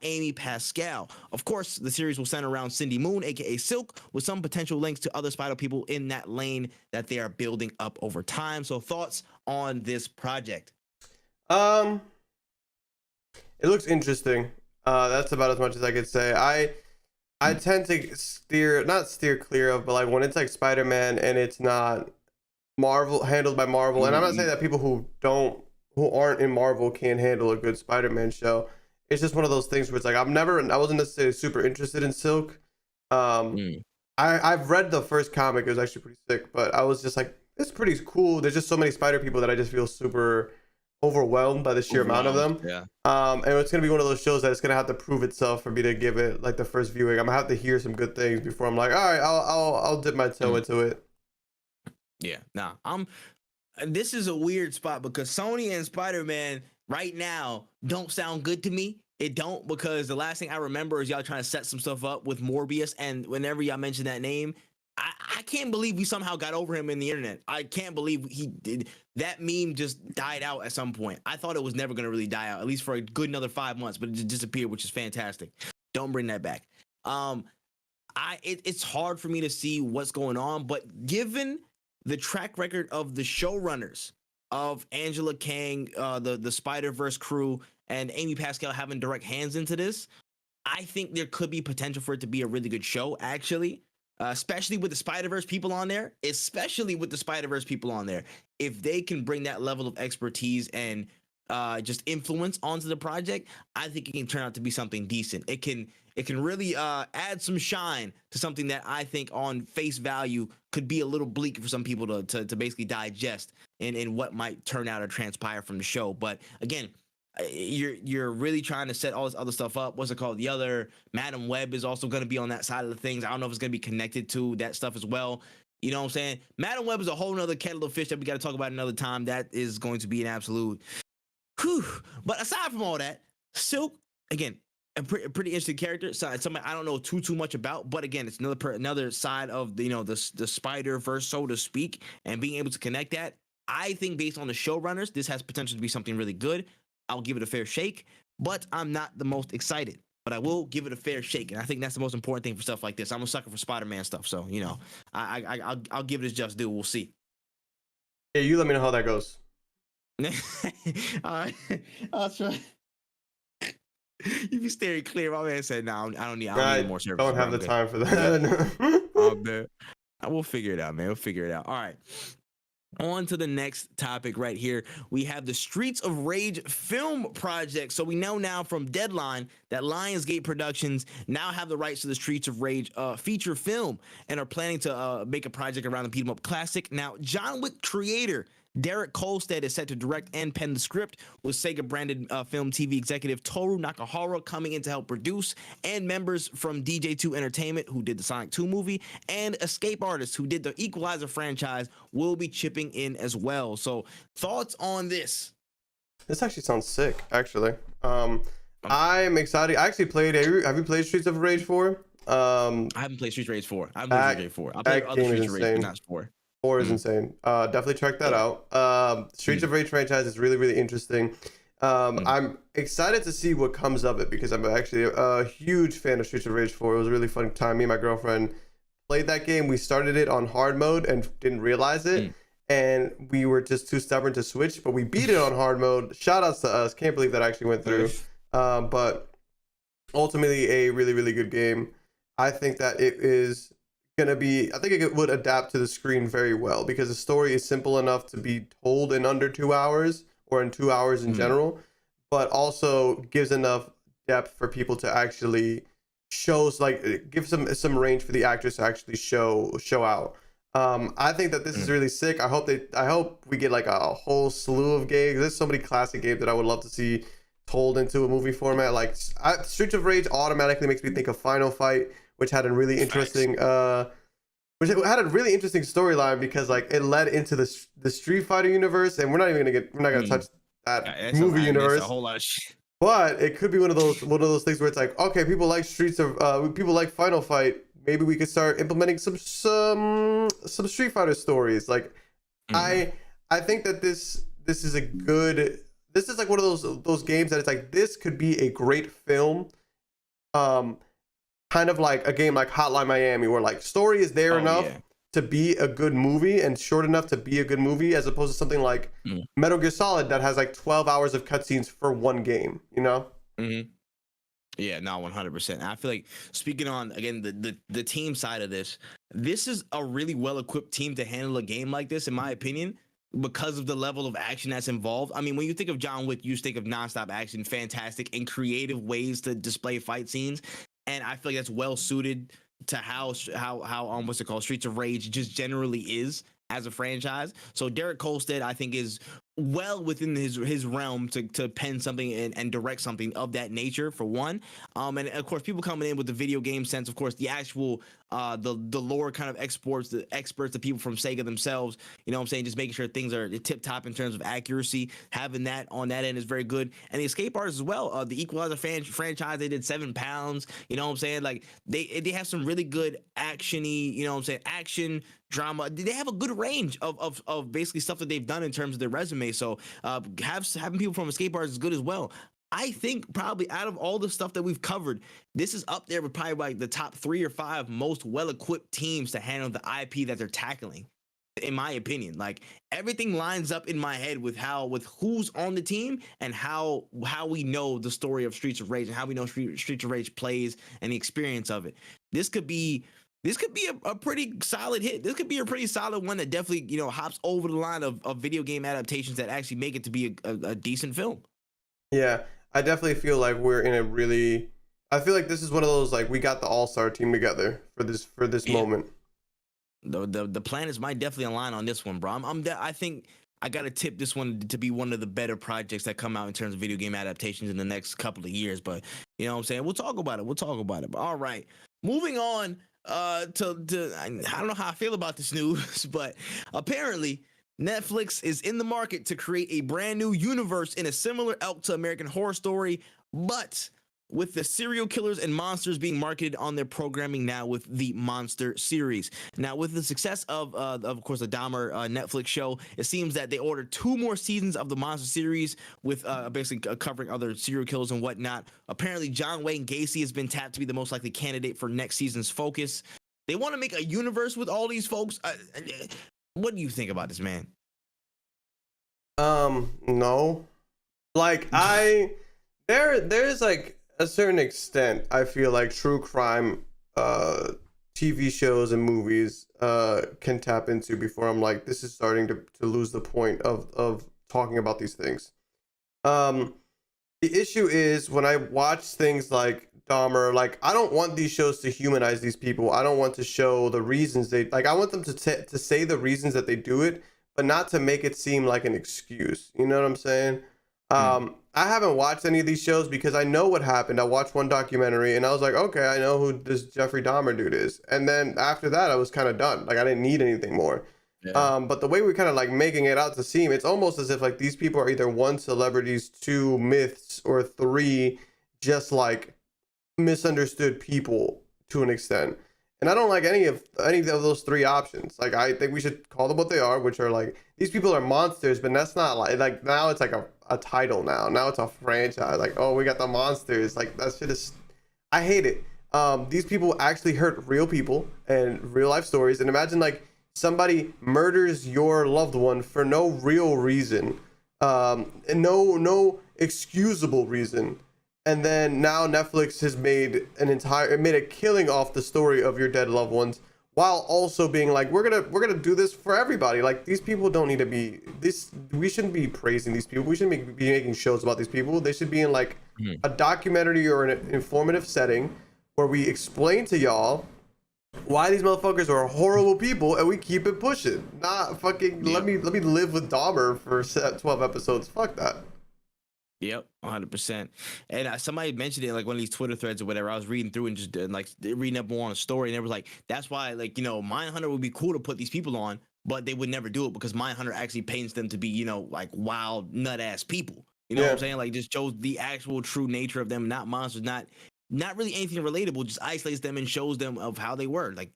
Amy Pascal. Of course, the series will center around Cindy Moon, aka Silk, with some potential links to other Spider people in that lane that they are building up over time. So, thoughts on this project?
It looks interesting. That's about as much as I could say. I tend to not steer clear of, but like when it's like Spider-Man and it's not Marvel handled by Marvel, and I'm not saying that people who aren't in Marvel can't handle a good Spider-Man show. It's just one of those things where it's like I wasn't necessarily super interested in Silk. I've read the first comic. It was actually pretty sick, but I was just like, it's pretty cool. There's just so many Spider people that I just feel super overwhelmed by the sheer amount of them.
Yeah.
And it's gonna be one of those shows that it's gonna have to prove itself for me to give it like the first viewing. I'm gonna have to hear some good things before I'm like, all right, I'll dip my toe into it.
Yeah. Nah. This is a weird spot because Sony and Spider-Man right now don't sound good to me. It don't, because the last thing I remember is y'all trying to set some stuff up with Morbius, and whenever y'all mention that name, I can't believe we somehow got over him in the internet. I can't believe he did. That meme just died out at some point. I thought it was never going to really die out, at least for a good another 5 months, but it just disappeared, which is fantastic. Don't bring that back. It's hard for me to see what's going on, but given the track record of the showrunners of Angela Kang, the Spider-Verse crew, and Amy Pascal having direct hands into this, I think there could be potential for it to be a really good show, actually. Especially with the Spider-Verse people on there, if they can bring that level of expertise and just influence onto the project, I think it can turn out to be something decent. It can really add some shine to something that I think on face value could be a little bleak for some people to basically digest in what might turn out or transpire from the show. But again, you're really trying to set all this other stuff up. What's it called? The other Madam Web is also going to be on that side of the things. I don't know if it's going to be connected to that stuff as well. You know what I'm saying? Madam Web is a whole nother kettle of fish that we got to talk about another time. That is going to be an absolute whew. But aside from all that, Silk, again, a pretty interesting character. So it's something I don't know too much about, but again, it's another side of the the Spider-Verse, so to speak, and being able to connect that. I think based on the showrunners, this has potential to be something really good. I'll give it a fair shake, but I'm not the most excited. But I will give it a fair shake, and I think that's the most important thing for stuff like this. I'm a sucker for Spider-Man stuff, so I'll give it its just due. We'll see.
Yeah, you let me know how that goes.
All right, I'll try. You be staring clear. My man said, "No, I don't need more service.
Don't have the time for that."
Oh, man. We'll figure it out, man. We'll figure it out. All right. On to the next topic right here. We have the Streets of Rage film project. So we know now from Deadline that Lionsgate Productions now have the rights to the Streets of Rage feature film and are planning to make a project around the beat 'em up classic. Now, John Wick creator Derek Kolstad is set to direct and pen the script, with Sega-branded film TV executive Toru Nakahara coming in to help produce, and members from DJ2 Entertainment, who did the Sonic 2 movie, and Escape Artists, who did the Equalizer franchise, will be chipping in as well. So, thoughts on this?
This actually sounds sick, actually. I'm excited. I actually played. Have you played Streets of Rage 4?
I haven't played Streets of Rage 4. I haven't played Streets of Rage 4. I played other Streets of Rage, but not 4.
4 is insane. Definitely check that out. Streets of Rage franchise is really, really interesting. I'm excited to see what comes of it, because I'm actually a huge fan of Streets of Rage 4. It was a really fun time. Me and my girlfriend played that game. We started it on hard mode and didn't realize it. And we were just too stubborn to switch, but we beat it on hard mode. Shout outs to us. Can't believe that actually went through. But ultimately a really, really good game. I think that it is gonna be, I think it would adapt to the screen very well, because the story is simple enough to be told in under 2 hours, or in 2 hours in general, but also gives enough depth for people to actually give some range for the actors to actually show out. I think that this is really sick. I hope we get like a whole slew of games. There's so many classic games that I would love to see told into a movie format. Like Streets of Rage automatically makes me think of Final Fight, which had a really interesting storyline, because like it led into the Street Fighter universe, and we're not gonna touch that
That's a
movie
lot. That's a
universe.
whole lot of shit.
But it could be one of those things where it's like, okay, people like people like Final Fight. Maybe we could start implementing some Street Fighter stories. Like,
Mm.
I think that this is a good. This is like one of those games that it's like this could be a great film. Um, Kind of like a game like Hotline Miami, where like story is there
Oh
enough
yeah.
to be a good movie and short enough to be a good movie, as opposed to something like
Mm.
Metal Gear Solid that has like 12 hours of cutscenes for one game. You know?
Hmm. Yeah, no, 100%. I feel like speaking on again the team side of this, this is a really well equipped team to handle a game like this, in my opinion, because of the level of action that's involved. I mean, when you think of John Wick, you just think of nonstop action, fantastic and creative ways to display fight scenes, and I feel like that's well suited to how what's it called, Streets of Rage just generally is as a franchise. So Derek Kolstad, I think, is well within his realm to pen something and direct something of that nature, for one. And of course, people coming in with the video game sense, of course, the actual the lore kind of experts, the people from Sega themselves, you know what I'm saying, just making sure things are tip top in terms of accuracy. Having that on that end is very good. And the escape artists as well, the Equalizer franchise, they did 7 pounds, you know what I'm saying, like they have some really good actiony, you know what I'm saying, action drama. They have a good range of basically stuff that they've done in terms of their resume. So having people from escape artists is good as well. I think probably out of all the stuff that we've covered, this is up there with probably like the top 3 or 5 most well-equipped teams to handle the IP that they're tackling, in my opinion. Like, everything lines up in my head with who's on the team and how we know the story of Streets of Rage and how we know Streets of Rage plays and the experience of it. This could be a pretty solid hit. This could be a pretty solid one that definitely, you know, hops over the line of video game adaptations that actually make it to be a decent film.
Yeah, I definitely feel like we're in a really. I feel like this is one of those like we got the all-star team together for this
Yeah.
moment.
The planets might definitely align on this one, bro. I think I gotta tip this one to be one of the better projects that come out in terms of video game adaptations in the next couple of years. But you know what I'm saying? We'll talk about it. But all right, moving on. I don't know how I feel about this news, but apparently Netflix is in the market to create a brand new universe in a similar ilk to American Horror Story, but with the serial killers and monsters being marketed on their programming now with the Monster series. Now, with the success of course, the Dahmer Netflix show, it seems that they ordered 2 more seasons of the Monster series with basically covering other serial killers and whatnot. Apparently, John Wayne Gacy has been tapped to be the most likely candidate for next season's focus. They want to make a universe with all these folks. What do you think about this, man?
No, like there's like a certain extent I feel like true crime TV shows and movies can tap into before I'm like, this is starting to lose the point of talking about these things. The issue is when I watch things like Dahmer, like I don't want these shows to humanize these people. I don't want to show the reasons they like. I want them to say the reasons that they do it, but not to make it seem like an excuse. You know what I'm saying? I haven't watched any of these shows because I know what happened. I watched one documentary and I was like, okay, I know who this Jeffrey Dahmer dude is. And then after that, I was kind of done. Like I didn't need anything more.
Yeah.
But the way we're kind of like making it out to seem, it's almost as if like these people are either 1, celebrities, 2, myths, or 3, just like misunderstood people to an extent. And I don't like any of those 3 options. Like I think we should call them what they are, which are like these people are monsters, but that's not like now it's like a title now. Now it's a franchise. Like, oh, we got the monsters. Like that shit is, I hate it. These people actually hurt real people and real life stories. And imagine like somebody murders your loved one for no real reason, and no excusable reason. And then now Netflix has made a killing off the story of your dead loved ones, while also being like, we're gonna do this for everybody. Like these people don't need to be this. We shouldn't be praising these people. We shouldn't be making shows about these people. They should be in like a documentary or an informative setting where we explain to y'all why these motherfuckers are horrible people, and we keep it pushing. Not fucking let me live with Dahmer for 12 episodes. Fuck that.
Yep, 100%. And somebody mentioned it in like one of these Twitter threads or whatever. I was reading through and just like reading up more on a story, and it was like, that's why, like, you know, Mindhunter would be cool to put these people on, but they would never do it because Mindhunter actually paints them to be, you know, like wild nut ass people. You know what I'm saying? Like, just shows the actual true nature of them, not monsters, not really anything relatable. Just isolates them and shows them of how they were, like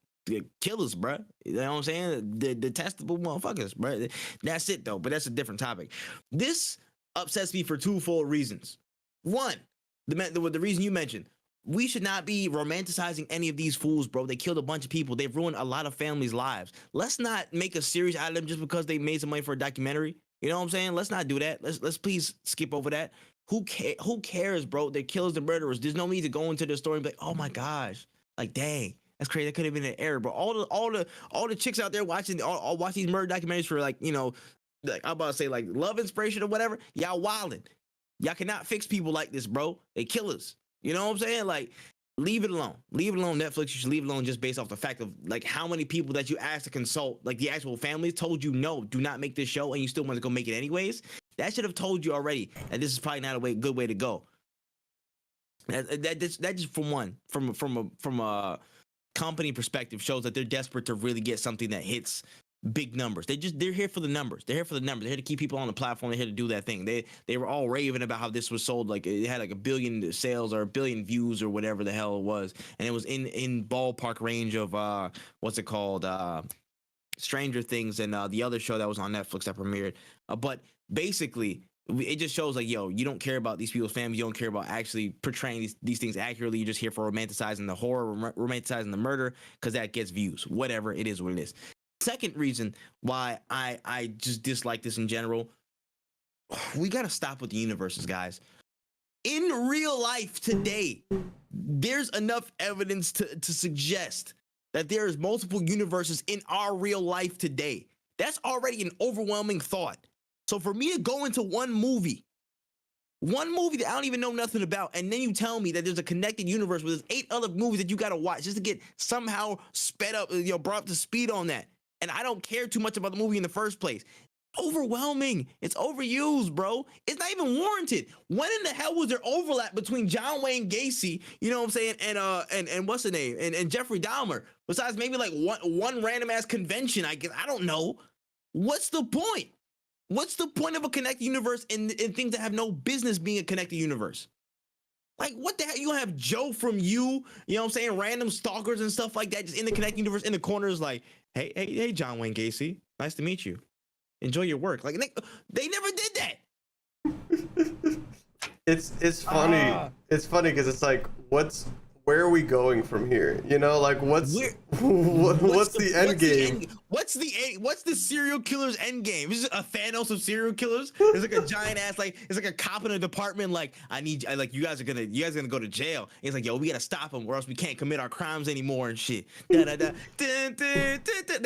killers, bruh. You know what I'm saying? The detestable motherfuckers, bruh. That's it though. But that's a different topic. This upsets me for twofold reasons. One, the reason you mentioned. We should not be romanticizing any of these fools, bro. They killed a bunch of people. They've ruined a lot of families' lives. Let's not make a series out of them just because they made some money for a documentary. You know what I'm saying? Let's not do that. Let's please skip over that. Who cares, bro? They're killers and murderers. There's no need to go into the story and be like, oh my gosh, like dang, that's crazy. That could have been an error. But all the chicks out there watching watch these murder documentaries for, like, you know, like I'm about to say, like, love inspiration or whatever. Y'all wildin'. Y'all cannot fix people like this, bro. They killers. You know what I'm saying? Like, leave it alone. Leave it alone. Netflix, you should leave it alone just based off the fact of, like, how many people that you asked to consult, like the actual families, told you no, do not make this show, and you still want to go make it anyways. That should have told you already that this is probably not a good way to go. That just from a company perspective shows that they're desperate to really get something that hits big numbers. They're here for the numbers. They're here to keep people on the platform. They're here to do that thing. They were all raving about how this was sold, like it had like 1 billion sales or 1 billion views or whatever the hell it was, and it was in ballpark range of what's it called, Stranger Things, and the other show that was on Netflix that premiered. But basically, it just shows, like, yo, you don't care about these people's families. You don't care about actually portraying these things accurately. You're just here for romanticizing the horror, romanticizing the murder, because that gets views. Whatever, it is what it is. Second reason why I just dislike this in general, we got to stop with the universes, guys. In real life today, there's enough evidence to suggest that there is multiple universes in our real life today. That's already an overwhelming thought. So for me to go into one movie that I don't even know nothing about, and then you tell me that there's a connected universe where there's 8 other movies that you got to watch just to get somehow sped up, you know, brought up to speed on that, and I don't care too much about the movie in the first place. Overwhelming. It's overused, bro. It's not even warranted. When in the hell was there overlap between John Wayne Gacy, you know what I'm saying, and what's the name, and Jeffrey Dahmer? Besides maybe like one random ass convention, I guess. I don't know. What's the point? What's the point of a connected universe in things that have no business being a connected universe? Like, what the hell? You have Joe from You know what I'm saying? Random stalkers and stuff like that just in the connected universe in the corners, like, hey, John Wayne Gacy, nice to meet you. Enjoy your work. Like, they never did that.
It's funny. It's funny because it's like, where are we going from here? You know, like what's the end game?
What's the serial killer's end game? Is it a Thanos of serial killers? It's like a giant ass, like, it's like a cop in a department, like, you guys are gonna go to jail. And it's like, yo, we gotta stop them or else we can't commit our crimes anymore and shit. They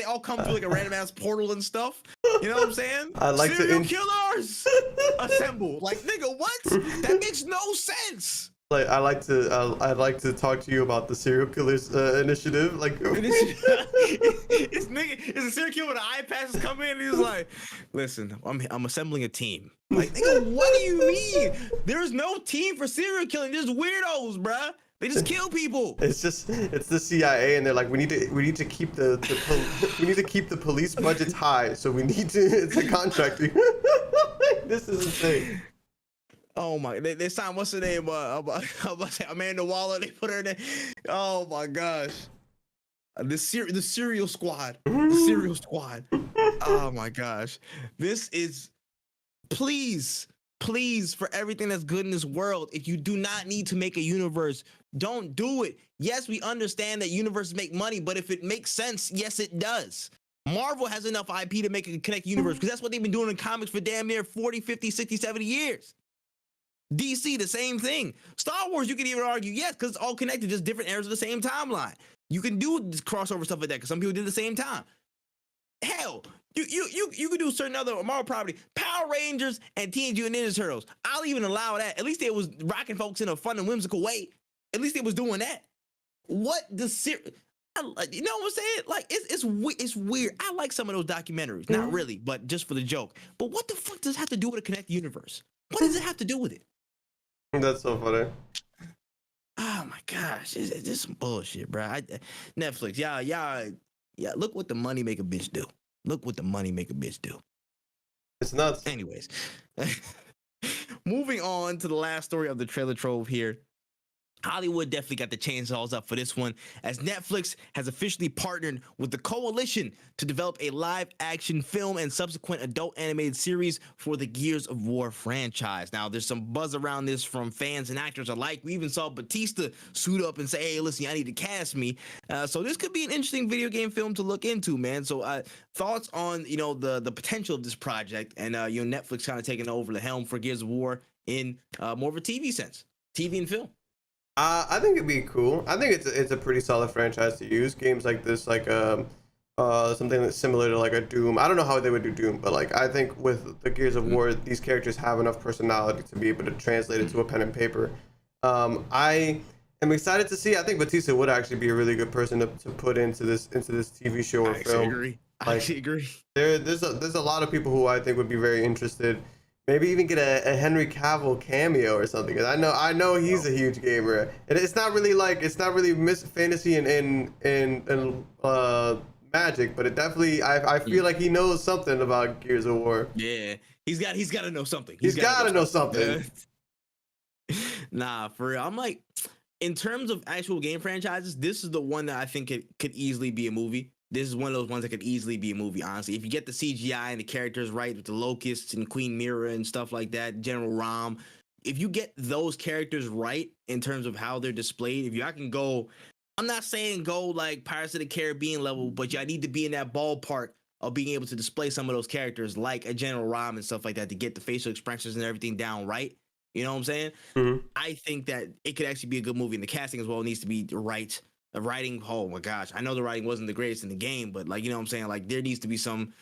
all come through like a random ass portal and stuff. You know what I'm saying?
I like
serial killers assemble. Like, nigga, what? That makes no sense.
Like, I'd like to talk to you about the serial killers initiative. Like,
it's a serial killer with an eye patch is coming in and he's like, listen, I'm assembling a team. Like, nigga, what do you mean? There's no team for serial killing. There's weirdos, bruh. They just kill people.
It's the CIA, and they're like, we need to keep the police budgets high, so it's a contract. This is insane.
Oh my! They signed, what's her name? I'm about to say Amanda Waller. They put her in there. Oh my gosh! The Serial Squad. The Serial Squad. Oh my gosh! This is, please, for everything that's good in this world. If you do not need to make a universe, don't do it. Yes, we understand that universes make money, but if it makes sense, yes, it does. Marvel has enough IP to make a connected universe because that's what they've been doing in comics for damn near 40, 50, 60, 70 years. DC, the same thing. Star Wars, you can even argue, yes, because it's all connected, just different eras of the same timeline. You can do this crossover stuff like that because some people did it at the same time. Hell, you could do certain other Marvel property, Power Rangers and Teenage Mutant Ninja Turtles. I'll even allow that. At least they was rocking folks in a fun and whimsical way. At least they was doing that. What the you know what I'm saying? Like, it's weird. I like some of those documentaries, not really, but just for the joke. But what the fuck does it have to do with a connected universe? What does it have to do with it?
That's so funny.
Oh my gosh, it's just some bullshit, bro. Netflix, yeah. Look what the money make a bitch do. Look what the money make a bitch do.
It's nuts.
Anyways, moving on to the last story of the trailer trove here. Hollywood definitely got the chainsaws up for this one, as Netflix has officially partnered with the Coalition to develop a live-action film and subsequent adult animated series for the Gears of War franchise. Now, there's some buzz around this from fans and actors alike. We even saw Batista suit up and say, "Hey, listen, I need to cast me." So this could be an interesting video game film to look into, man. So thoughts on the potential of this project, and Netflix kind of taking over the helm for Gears of War in more of a TV sense, TV and film.
I think it'd be cool. I think it's a pretty solid franchise to use. Games like this, like something that's similar to like a Doom. I don't know how they would do Doom, but like I think with the Gears of War, these characters have enough personality to be able to translate it to a pen and paper. I am excited to see. I think Batista would actually be a really good person to put into this TV show or film.
I actually agree.
There's a lot of people who I think would be very interested. Maybe even get a Henry Cavill cameo or something. Cause I know he's a huge gamer. It's not really fantasy and magic, but it definitely I feel like he knows something about Gears of War.
Yeah, he's got to know something.
He's got to know something.
Nah, for real. I'm like, in terms of actual game franchises, this is the one that I think it could easily be a movie. This is one of those ones that could easily be a movie, honestly. If you get the CGI and the characters right with the Locusts and Queen Mira and stuff like that, General Rom, if you get those characters right in terms of how they're displayed, if y'all can go, I'm not saying go like Pirates of the Caribbean level, but y'all need to be in that ballpark of being able to display some of those characters like a General Rom and stuff like that to get the facial expressions and everything down right. You know what I'm saying?
Mm-hmm.
I think that it could actually be a good movie, and the casting as well needs to be right. The writing, oh my gosh, I know the writing wasn't the greatest in the game, but like, you know what I'm saying? Like there needs to be some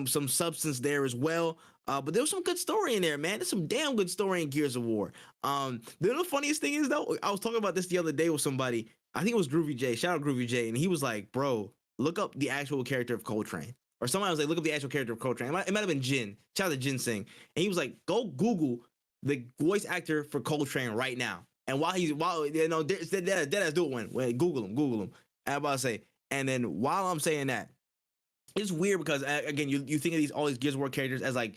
substance there as well. But there was some good story in there, man. There's some damn good story in Gears of War. The funniest thing is though, I was talking about this the other day with somebody. I think it was Groovy J. Shout out Groovy J. And he was like, bro, look up the actual character of Coltrane. Or somebody was like, look up the actual character of Coltrane. It might have been Jin. Shout out to Jin Singh. And he was like, go Google the voice actor for Coltrane right now. And while do it when Google him. I'm about to say, and then while I'm saying that, it's weird because again, you think of all these Gears of War characters as like,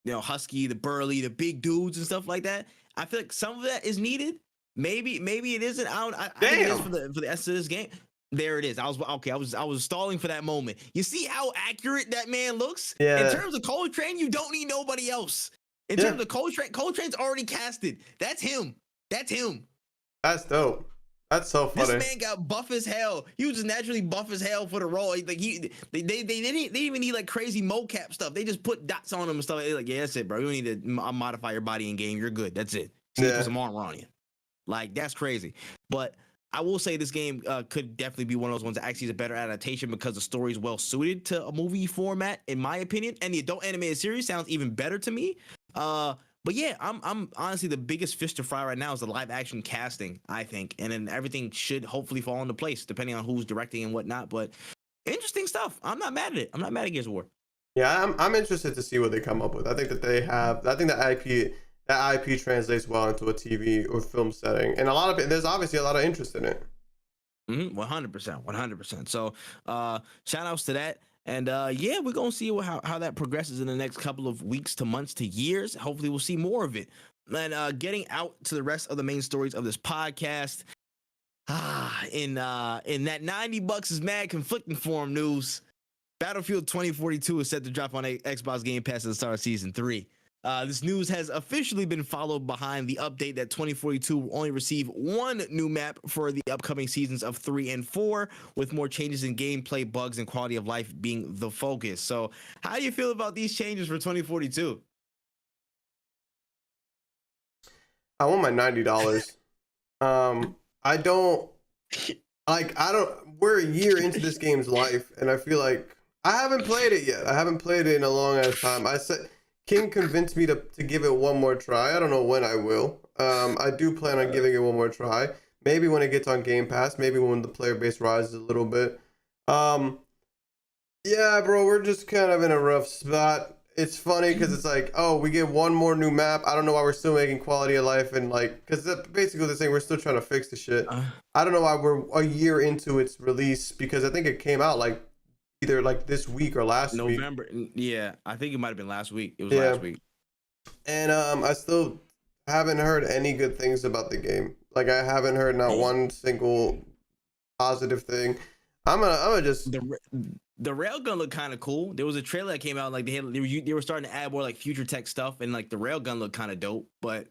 Husky, the burly, the big dudes and stuff like that. I feel like some of that is needed. Maybe it isn't. I think it is for the essence of this game. There it is. I was stalling for that moment. You see how accurate that man looks?
Yeah.
In terms of Coltrane, you don't need nobody else. In terms of Coltrane's already casted. That's him.
That's dope. That's so funny.
This man got buff as hell. He was just naturally buff as hell for the role. Like they didn't even need like crazy mocap stuff. They just put dots on him and stuff. They're like, yeah, that's it, bro. You don't need to modify your body in game. You're good. That's it. Just put some armor on you. Like that's crazy. But I will say this game could definitely be one of those ones that actually is a better adaptation because the story is well suited to a movie format, in my opinion. And the adult animated series sounds even better to me. But yeah, I'm honestly the biggest fish to fry right now is the live action casting, I think, and then everything should hopefully fall into place depending on who's directing and whatnot. But interesting stuff. I'm not mad at it. I'm not mad at Gears of War.
Yeah, I'm interested to see what they come up with. I think that IP translates well into a TV or film setting, and there's obviously a lot of interest in it.
100%. So shout outs to that. And yeah, we're going to see how that progresses in the next couple of weeks to months to years. Hopefully we'll see more of it. And getting out to the rest of the main stories of this podcast. In that $90 is mad conflicting form news. Battlefield 2042 is set to drop on Xbox Game Pass at the start of Season 3. This news has officially been followed behind the update that 2042 will only receive one new map for the upcoming seasons of 3 and 4, with more changes in gameplay, bugs, and quality of life being the focus. So, how do you feel about these changes for 2042?
I want my $90. We're a year into this game's life, and I feel like I haven't played it yet. I haven't played it in a long ass time. King convinced me to give it one more try. I don't know when I will. I do plan on giving it one more try. Maybe when it gets on Game Pass. Maybe when the player base rises a little bit. Yeah, bro, we're just kind of in a rough spot. It's funny because it's like, oh, we get one more new map. I don't know why we're still making quality of life and like, because basically the thing, we're still trying to fix the shit. I don't know why we're a year into its release, because I think it came out like either like this week or last week.
November. Yeah, I think it might have been last week. It was
Yeah.
last week.
And I still haven't heard any good things about the game. Like I haven't heard not one single positive thing. I'm gonna just
the railgun looked kind of cool. There was a trailer that came out, like they were starting to add more like future tech stuff, and like the railgun looked kind of dope. But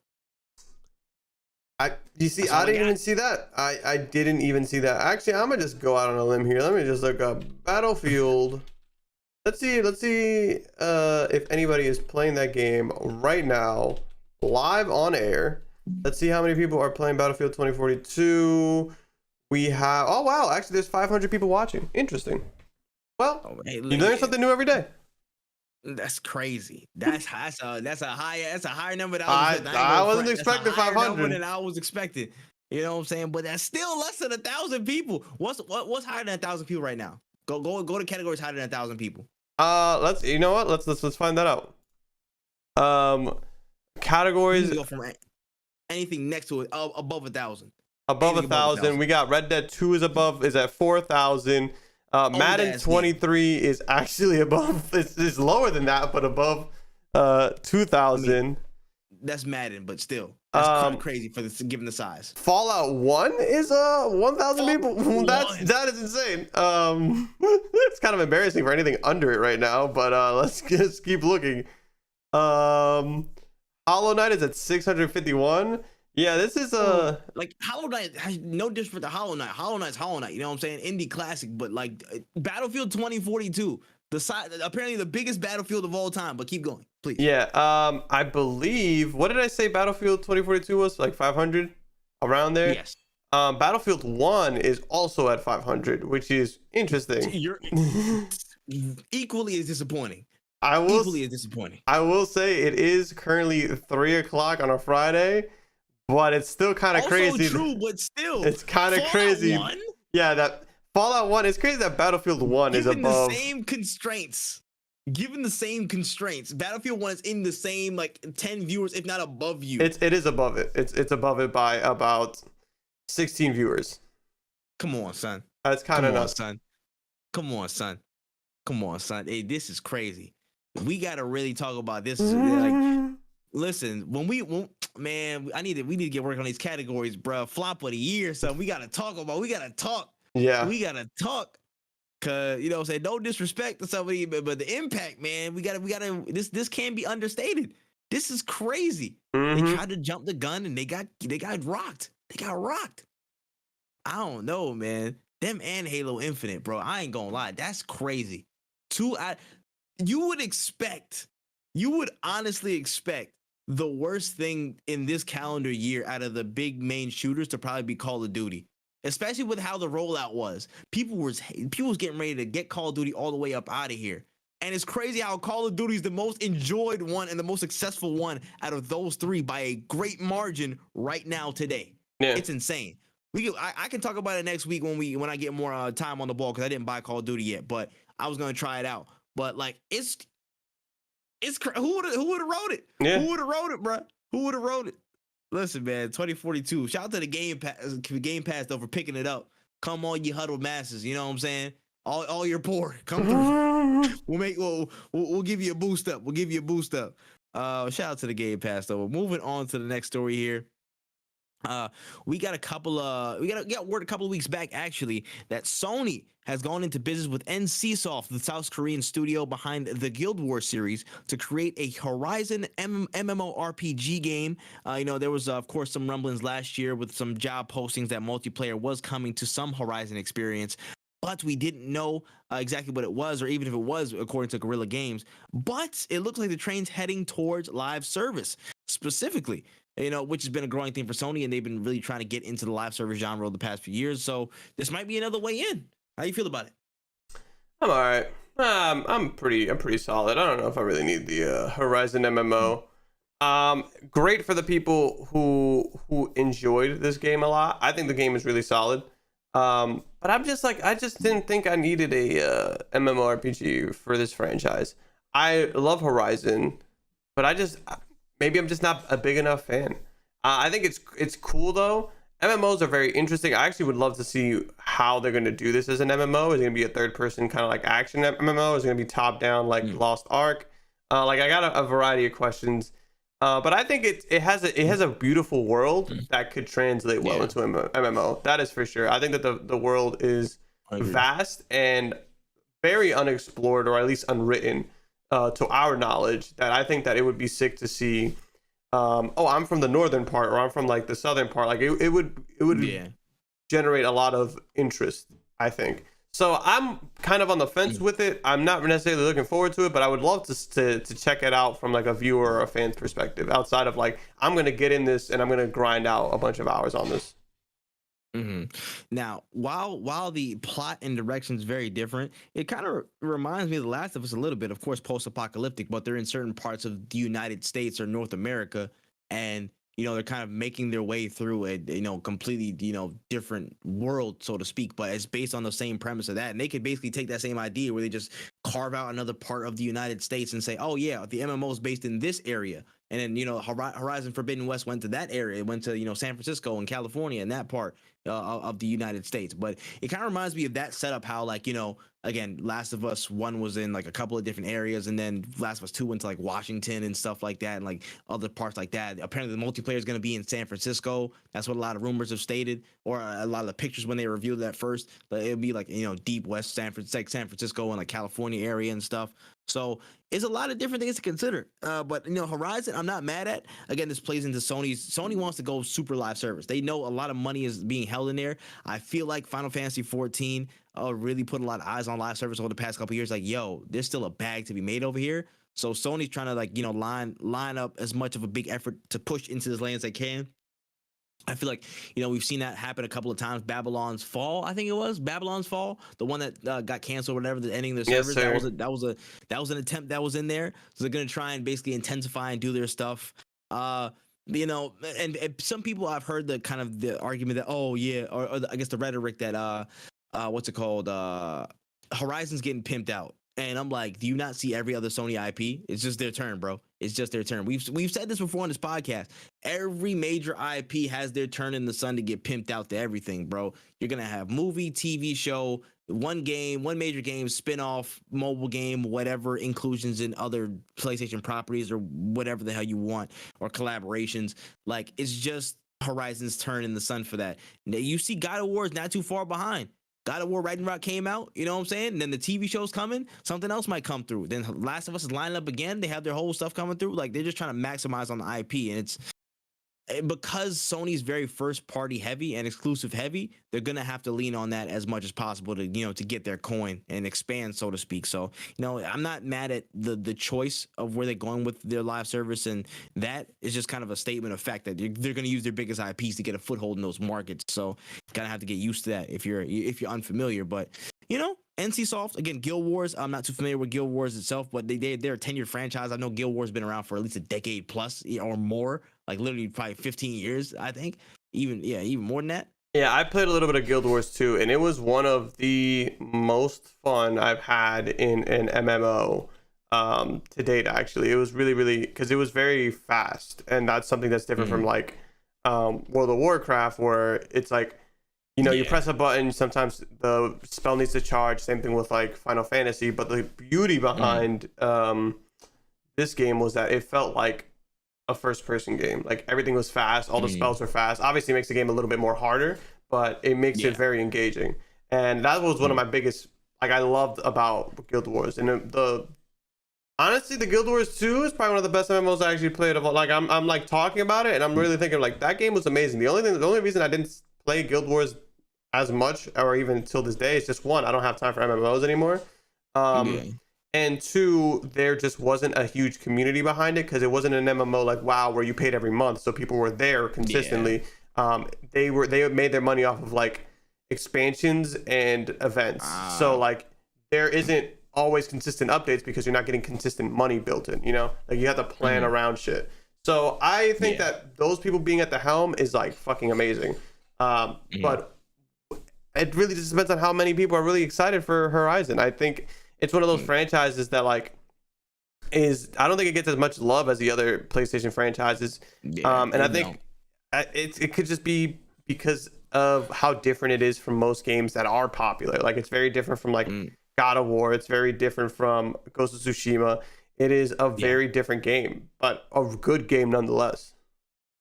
I didn't even see that. I didn't even see that. Actually, I'm gonna just go out on a limb here. Let me just look up Battlefield. Let's see if anybody is playing that game right now, live on air. Let's see how many people are playing Battlefield 2042. We have, oh wow, actually there's 500 people watching. Interesting. Well, you learn something new every day.
That's crazy. That's a higher number than
I wasn't expecting 500
than I was expecting. You know what I'm saying? But that's still less than 1,000 people. What's higher than 1,000 people right now? Go to categories higher than 1,000 people.
Let's find that out. Categories,
go from anything next to it above 1,000.
Above 1,000. We got Red Dead 2 is at 4,000. Madden 23 is actually above. It's lower than that, but above 2,000. I mean,
that's Madden, but still, that's kind of crazy for this, given the size.
Fallout 1 is 1,000 people. That is insane. It's kind of embarrassing for anything under it right now, but let's just keep looking. Hollow Knight is at 651. Yeah, this is
like Hollow Knight has no disrespect to Hollow Knight. Hollow Knight's Hollow Knight, you know what I'm saying? Indie classic, but like Battlefield 2042, apparently the biggest Battlefield of all time. But keep going, please.
Yeah, I believe, what did I say Battlefield 2042 was? Like 500 around there?
Yes.
Battlefield 1 is also at 500, which is interesting.
You're equally as disappointing.
I will say it is currently 3 o'clock on a Friday. But it's still kind of crazy.
True, but still,
it's kind of crazy.
1?
Yeah, that Fallout 1. It's crazy that Battlefield 1 is above.
Given the same constraints, Battlefield 1 is in the same like 10 viewers, if not above you.
It is above it. It's above it by about 16 viewers.
Come on, son.
That's kind of nuts,
son. Come on, son. Hey, this is crazy. We gotta really talk about this. Like, listen, we need to get work on these categories, bro. Flop of the year, so we gotta talk.
Yeah,
we gotta talk. Cause you know what I'm saying, no disrespect to somebody, but the impact, man, we gotta this can't be understated. This is crazy. They tried to jump the gun and they got rocked. I don't know, man. Them and Halo Infinite, bro. I ain't gonna lie, that's crazy. You would honestly expect the worst thing in this calendar year out of the big main shooters to probably be Call of Duty, especially with how the rollout was. People was getting ready to get Call of Duty all the way up out of here. And it's crazy how Call of Duty is the most enjoyed one and the most successful one out of those three by a great margin right now today. Yeah. It's insane. I can talk about it next week when I get more time on the ball, because I didn't buy Call of Duty yet, but I was gonna try it out. But like it's who would have wrote it? Yeah. Who would have wrote it, bro? Who would have wrote it? Listen, man, 2042. Shout out to the Game Pass though for picking it up. Come on, you huddled masses. You know what I'm saying? All your poor, come through. We'll give you a boost up. Shout out to the Game Pass though. Moving on to the next story here. We got word a couple of weeks back actually that Sony has gone into business with NCSoft, the South Korean studio behind the Guild Wars series, to create a Horizon MMORPG game. There was of course some rumblings last year with some job postings that multiplayer was coming to some Horizon experience, but we didn't know exactly what it was, or even if it was, according to Guerrilla Games. But it looks like the train's heading towards live service specifically, which has been a growing thing for Sony, and they've been really trying to get into the live service genre the past few years. So this might be another way in. How you feel about it?
I'm all right. I'm pretty solid. I don't know if I really need the Horizon MMO. Great for the people who enjoyed this game a lot. I think the game is really solid. But I just didn't think I needed a MMORPG for this franchise. I love Horizon, but maybe I'm just not a big enough fan. I think it's cool though, MMOs are very interesting. I actually would love to see how they're going to do this as an MMO. Is it going to be a third person kind of like action MMO? Is it going to be top down like Lost Ark? Like I got a variety of questions. But I think it has a beautiful world that could translate well into MMO. That is for sure. I think that the world is vast and very unexplored, or at least unwritten to our knowledge. That I think that it would be sick to see. I'm from the northern part, or I'm from like the southern part. Like it would generate a lot of interest, I think. So I'm kind of on the fence with it. I'm not necessarily looking forward to it, but I would love to check it out from like a viewer or a fan's perspective, outside of like, I'm going to get in this and I'm going to grind out a bunch of hours on this.
Now, while the plot and direction is very different, it kind of reminds me of The Last of Us a little bit. Of course, post-apocalyptic, but they're in certain parts of the United States or North America, and they're kind of making their way through a completely different world, so to speak. But it's based on the same premise of that, and they could basically take that same idea where they just carve out another part of the United States and say, oh yeah, the MMO is based in this area. And then, Horizon Forbidden West went to that area. It went to, San Francisco and California and that part of the United States. But it kind of reminds me of that setup, how like, again, Last of Us 1 was in like a couple of different areas, and then Last of Us 2 went to like Washington and stuff like that, and like other parts like that. Apparently the multiplayer is going to be in San Francisco. That's what a lot of rumors have stated, or a lot of the pictures when they revealed that first. But it'll be like, deep West San Francisco and like California area and stuff. So it's a lot of different things to consider. But Horizon, I'm not mad at. Again, this plays into Sony wants to go super live service. They know a lot of money is being held in there. I feel like Final Fantasy 14 really put a lot of eyes on live service over the past couple of years. Like, yo, there's still a bag to be made over here. So Sony's trying to like, line up as much of a big effort to push into this lane as they can. I feel like, we've seen that happen a couple of times. Babylon's Fall, I think it was Babylon's Fall, the one that got canceled or whatever, the ending of the servers. That was an attempt that was in there. So they're going to try and basically intensify and do their stuff. And some people, I've heard the kind of the argument that, I guess the rhetoric that, what's it called? Horizon's getting pimped out. And I'm like, do you not see every other Sony IP? It's just their turn, bro. It's just their turn. We've said this before on this podcast. Every major IP has their turn in the sun to get pimped out to everything, bro. You're going to have movie, TV show, one major game, spin-off, mobile game, whatever, inclusions in other PlayStation properties or whatever the hell you want, or collaborations. Like, it's just Horizon's turn in the sun for that. Now, you see God of War is not too far behind. God of War Ragnarok came out, you know what I'm saying? And then the TV show's coming, something else might come through. Then Last of Us is lining up again. They have their whole stuff coming through. Like, they're just trying to maximize on the IP. And it's because Sony's very first party heavy and exclusive heavy, they're going to have to lean on that as much as possible to, to get their coin and expand, so to speak. So, I'm not mad at the choice of where they're going with their live service. And that is just kind of a statement of fact that they're going to use their biggest IPs to get a foothold in those markets. So kind of have to get used to that if you're unfamiliar. But, NCSoft, again, Guild Wars, I'm not too familiar with Guild Wars itself, but they're a 10-year franchise. I know Guild Wars has been around for at least a decade plus or more, like literally probably 15 years, I think. Even more than that.
Yeah, I played a little bit of Guild Wars too, and it was one of the most fun I've had in an MMO to date, actually. It was really, really, because it was very fast, and that's something that's different from like World of Warcraft, where it's like, you press a button, sometimes the spell needs to charge. Same thing with like Final Fantasy. But the beauty behind this game was that it felt like a first-person game. Like, everything was fast. All the spells were fast. Obviously, it makes the game a little bit more harder, but it makes it very engaging. And that was one of my biggest, like, I loved about Guild Wars. And honestly, the Guild Wars 2 is probably one of the best MMOs I actually played. Like, I'm like talking about it, and I'm really thinking like that game was amazing. The only reason I didn't play Guild Wars as much, or even till this day, is just one, I don't have time for MMOs anymore. And two, there just wasn't a huge community behind it, because it wasn't an MMO like WoW where you paid every month, so people were there consistently. They made their money off of like expansions and events. So like there isn't always consistent updates because you're not getting consistent money built in, like you have to plan around shit. So I think that those people being at the helm is like fucking amazing. But it really just depends on how many people are really excited for Horizon. I think it's one of those franchises that like I don't think it gets as much love as the other PlayStation franchises. And I think it could just be because of how different it is from most games that are popular. Like it's very different from like God of War. It's very different from Ghost of Tsushima. It is a very different game, but a good game nonetheless.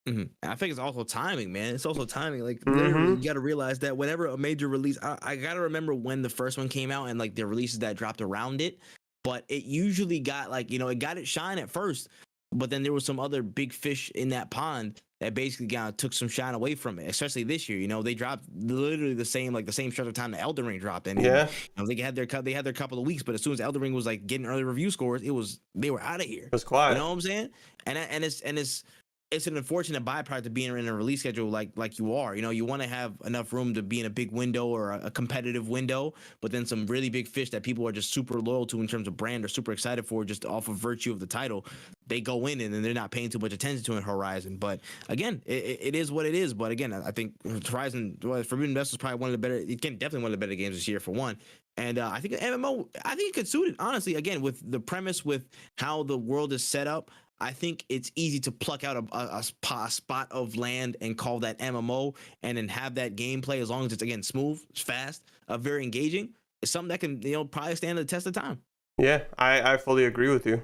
I think it's also timing, man. It's also timing. Like literally, you got to realize that whenever a major release, I got to remember when the first one came out and like the releases that dropped around it. But it usually got like, you know, it got its shine at first, but then there was some other big fish in that pond that basically kind of took some shine away from it. Especially this year, you know, they dropped literally the same stretch of time that Elden Ring dropped, and
Yeah,
you know, they had their couple of weeks, but as soon as Elden Ring was like getting early review scores, they were out of here.
it was quiet.
You know what I'm saying? And it's an unfortunate byproduct of being in a release schedule like you are. You know, you want to have enough room to be in a big window or a competitive window, but then some really big fish that people are just super loyal to in terms of brand or super excited for just off of virtue of the title, they go in and then they're not paying too much attention to in Horizon. But again, it is what it is. But again, I think Horizon Forbidden West was probably definitely one of the better games this year for one. And I think MMO, I think it could suit it, honestly, again, with the premise, with how the world is set up. I think it's easy to pluck out a spot of land and call that MMO, and then have that gameplay, as long as it's, again, smooth, fast, very engaging. It's something that can, you know, probably stand the test of time.
Yeah, I fully agree with you.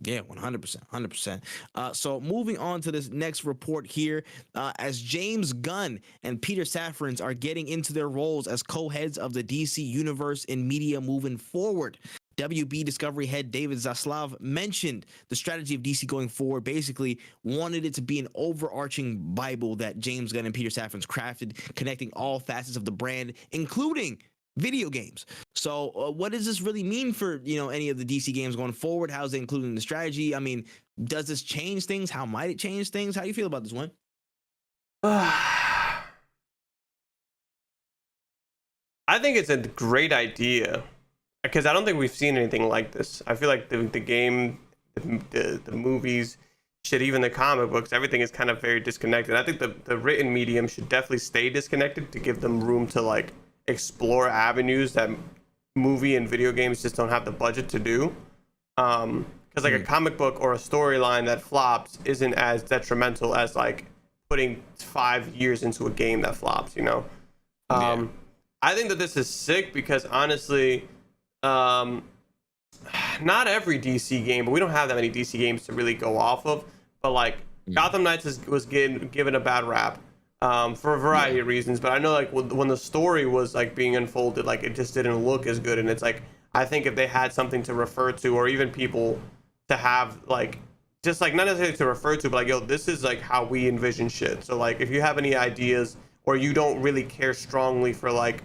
Yeah, 100%. So moving on to this next report here, as James Gunn and Peter Safran are getting into their roles as co-heads of the DC universe in media moving forward. WB Discovery head David Zaslav mentioned the strategy of DC going forward, basically wanted it to be an overarching Bible that James Gunn and Peter Safran crafted, connecting all facets of the brand, including video games. So what does this really mean for, you know, any of the DC games going forward? How's it included in the strategy? I mean, does this change things? How might it change things? How do you feel about this one?
I think it's a great idea, because I don't think we've seen anything like this. I feel like the game, the movies, shit, even the comic books, everything is kind of very disconnected. I think the written medium should definitely stay disconnected to give them room to like explore avenues that movie and video games just don't have the budget to do. Because like a comic book or a storyline that flops isn't as detrimental as like putting 5 years into a game that flops, you know? I think that this is sick because honestly, not every DC game, but we don't have that many DC games to really go off of. But like Gotham Knights was given a bad rap for a variety of reasons. But I know like when the story was like being unfolded, like it just didn't look as good. And it's like, I think if they had something to refer to, or even people to have like, just like not necessarily to refer to, but like, yo, this is like how we envision shit. So like if you have any ideas, or you don't really care strongly for like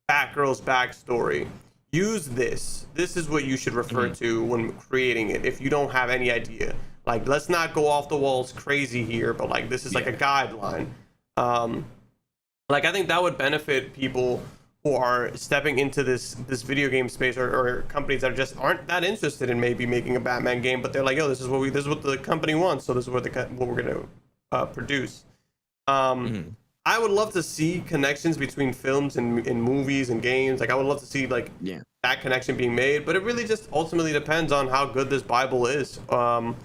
Batgirl's backstory, use this. This is what you should refer to when creating it. If you don't have any idea, like, let's not go off the walls crazy here, but like this is like a guideline. Like I think that would benefit people who are stepping into this video game space, or companies that just aren't that interested in maybe making a Batman game, but they're like, yo, this is what the company wants, so this is what we're gonna produce. I would love to see connections between films and movies and games. Like I would love to see like that connection being made, but it really just ultimately depends on how good this Bible is, and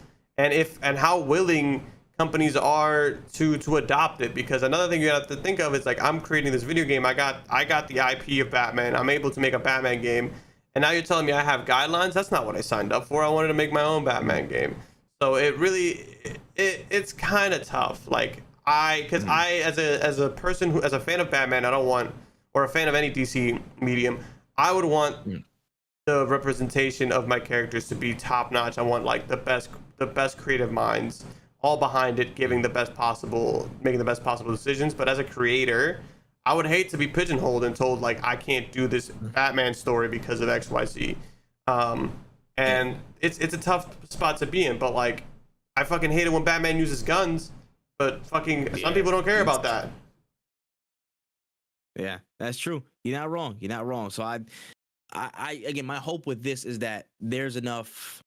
how willing companies are to adopt it. Because another thing you have to think of is like, I'm creating this video game. I got the IP of Batman. I'm able to make a Batman game, and now you're telling me I have guidelines. That's not what I signed up for. I wanted to make my own Batman game. So it really it's kind of tough. Like because I as a person who, as a fan of Batman, I don't want, or a fan of any DC medium, I would want the representation of my characters to be top notch. I want like the best creative minds all behind it, making the best possible decisions. But as a creator, I would hate to be pigeonholed and told like I can't do this Batman story because of XYZ. And it's a tough spot to be in. But like, I fucking hate it when Batman uses guns. But fucking some people don't care about that.
Yeah, that's true. You're not wrong. So I again, my hope with this is that there's enough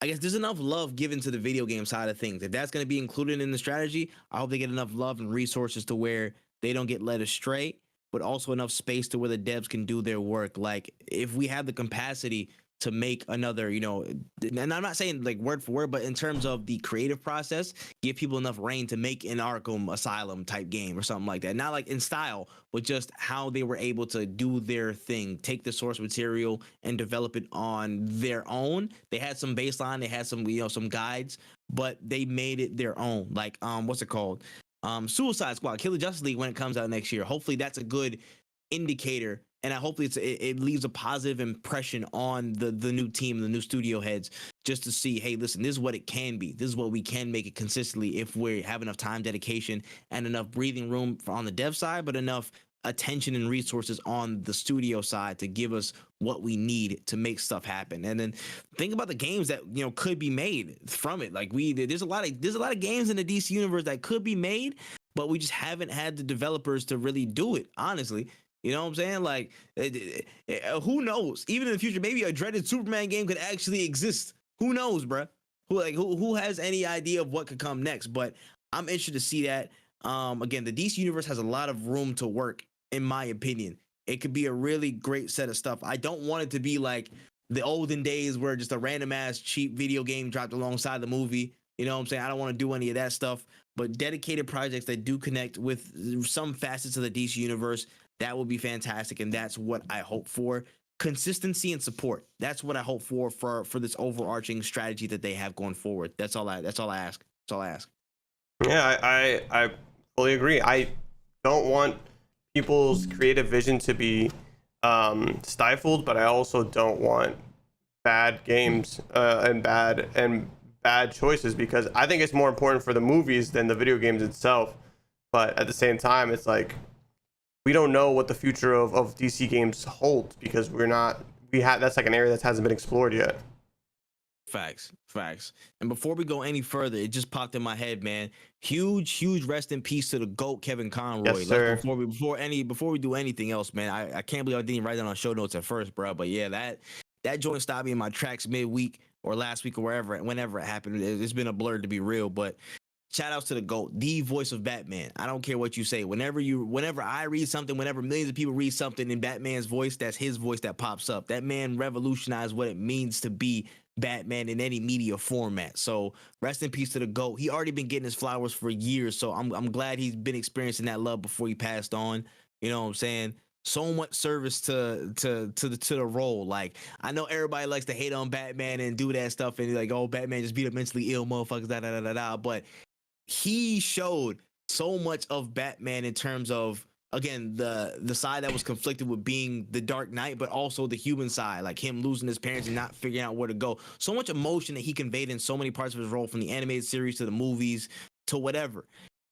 love given to the video game side of things. If that's going to be included in the strategy, I hope they get enough love and resources to where they don't get led astray. but also enough space to where the devs can do their work. Like if we have the capacity to make another, and I'm not saying like word for word, but in terms of the creative process, give people enough reign to make an Arkham Asylum type game or something like that. Not like in style, but just how they were able to do their thing, take the source material and develop it on their own. They had some baseline, they had some, some guides, but they made it their own. Like, what's it called? Suicide Squad, Killer Justice League when it comes out next year. Hopefully that's a good indicator, and hopefully it leaves a positive impression on the new team, the new studio heads, just to see, hey, listen, this is what it can be. This is what we can make it consistently if we have enough time, dedication, and enough breathing room on the dev side, but enough attention and resources on the studio side to give us what we need to make stuff happen. And then think about the games that could be made from it. Like there's a lot of games in the DC universe that could be made, but we just haven't had the developers to really do it, honestly. You know what I'm saying? Like, who knows? Even in the future, maybe a dreaded Superman game could actually exist. Who knows, bruh? Who has any idea of what could come next? But I'm interested to see that. Again, the DC universe has a lot of room to work, in my opinion. It could be a really great set of stuff. I don't want it to be like the olden days where just a random ass cheap video game dropped alongside the movie. You know what I'm saying? I don't want to do any of that stuff. But dedicated projects that do connect with some facets of the DC universe, that will be fantastic, and that's what I hope for. Consistency and support. That's what I hope for this overarching strategy that they have going forward. That's all I ask.
Yeah, I fully agree. I don't want people's creative vision to be stifled, but I also don't want bad games and bad choices, because I think it's more important for the movies than the video games itself. But at the same time, it's like, we don't know what the future of DC games holds, because that's like an area that hasn't been explored yet.
Facts. And before we go any further, it just popped in my head, man. Huge rest in peace to the GOAT, Kevin Conroy.
Yes, sir.
Before we do anything else, man, I can't believe I didn't write that on show notes at first, bro. But yeah, that joint stopped me in my tracks midweek or last week or whenever it happened. It's been a blur, to be real, but shout outs to the GOAT, the voice of Batman. I don't care what you say. Whenever I read something, whenever millions of people read something in Batman's voice, that's his voice that pops up. That man revolutionized what it means to be Batman in any media format. So rest in peace to the GOAT. He already been getting his flowers for years, so I'm glad he's been experiencing that love before he passed on. You know what I'm saying? So much service to the role. Like, I know everybody likes to hate on Batman and do that stuff, and like, oh, Batman just beat up mentally ill motherfuckers, but he showed so much of Batman in terms of, again, the side that was conflicted with being the Dark Knight, but also the human side, like him losing his parents and not figuring out where to go. So much emotion that he conveyed in so many parts of his role, from the animated series to the movies to whatever.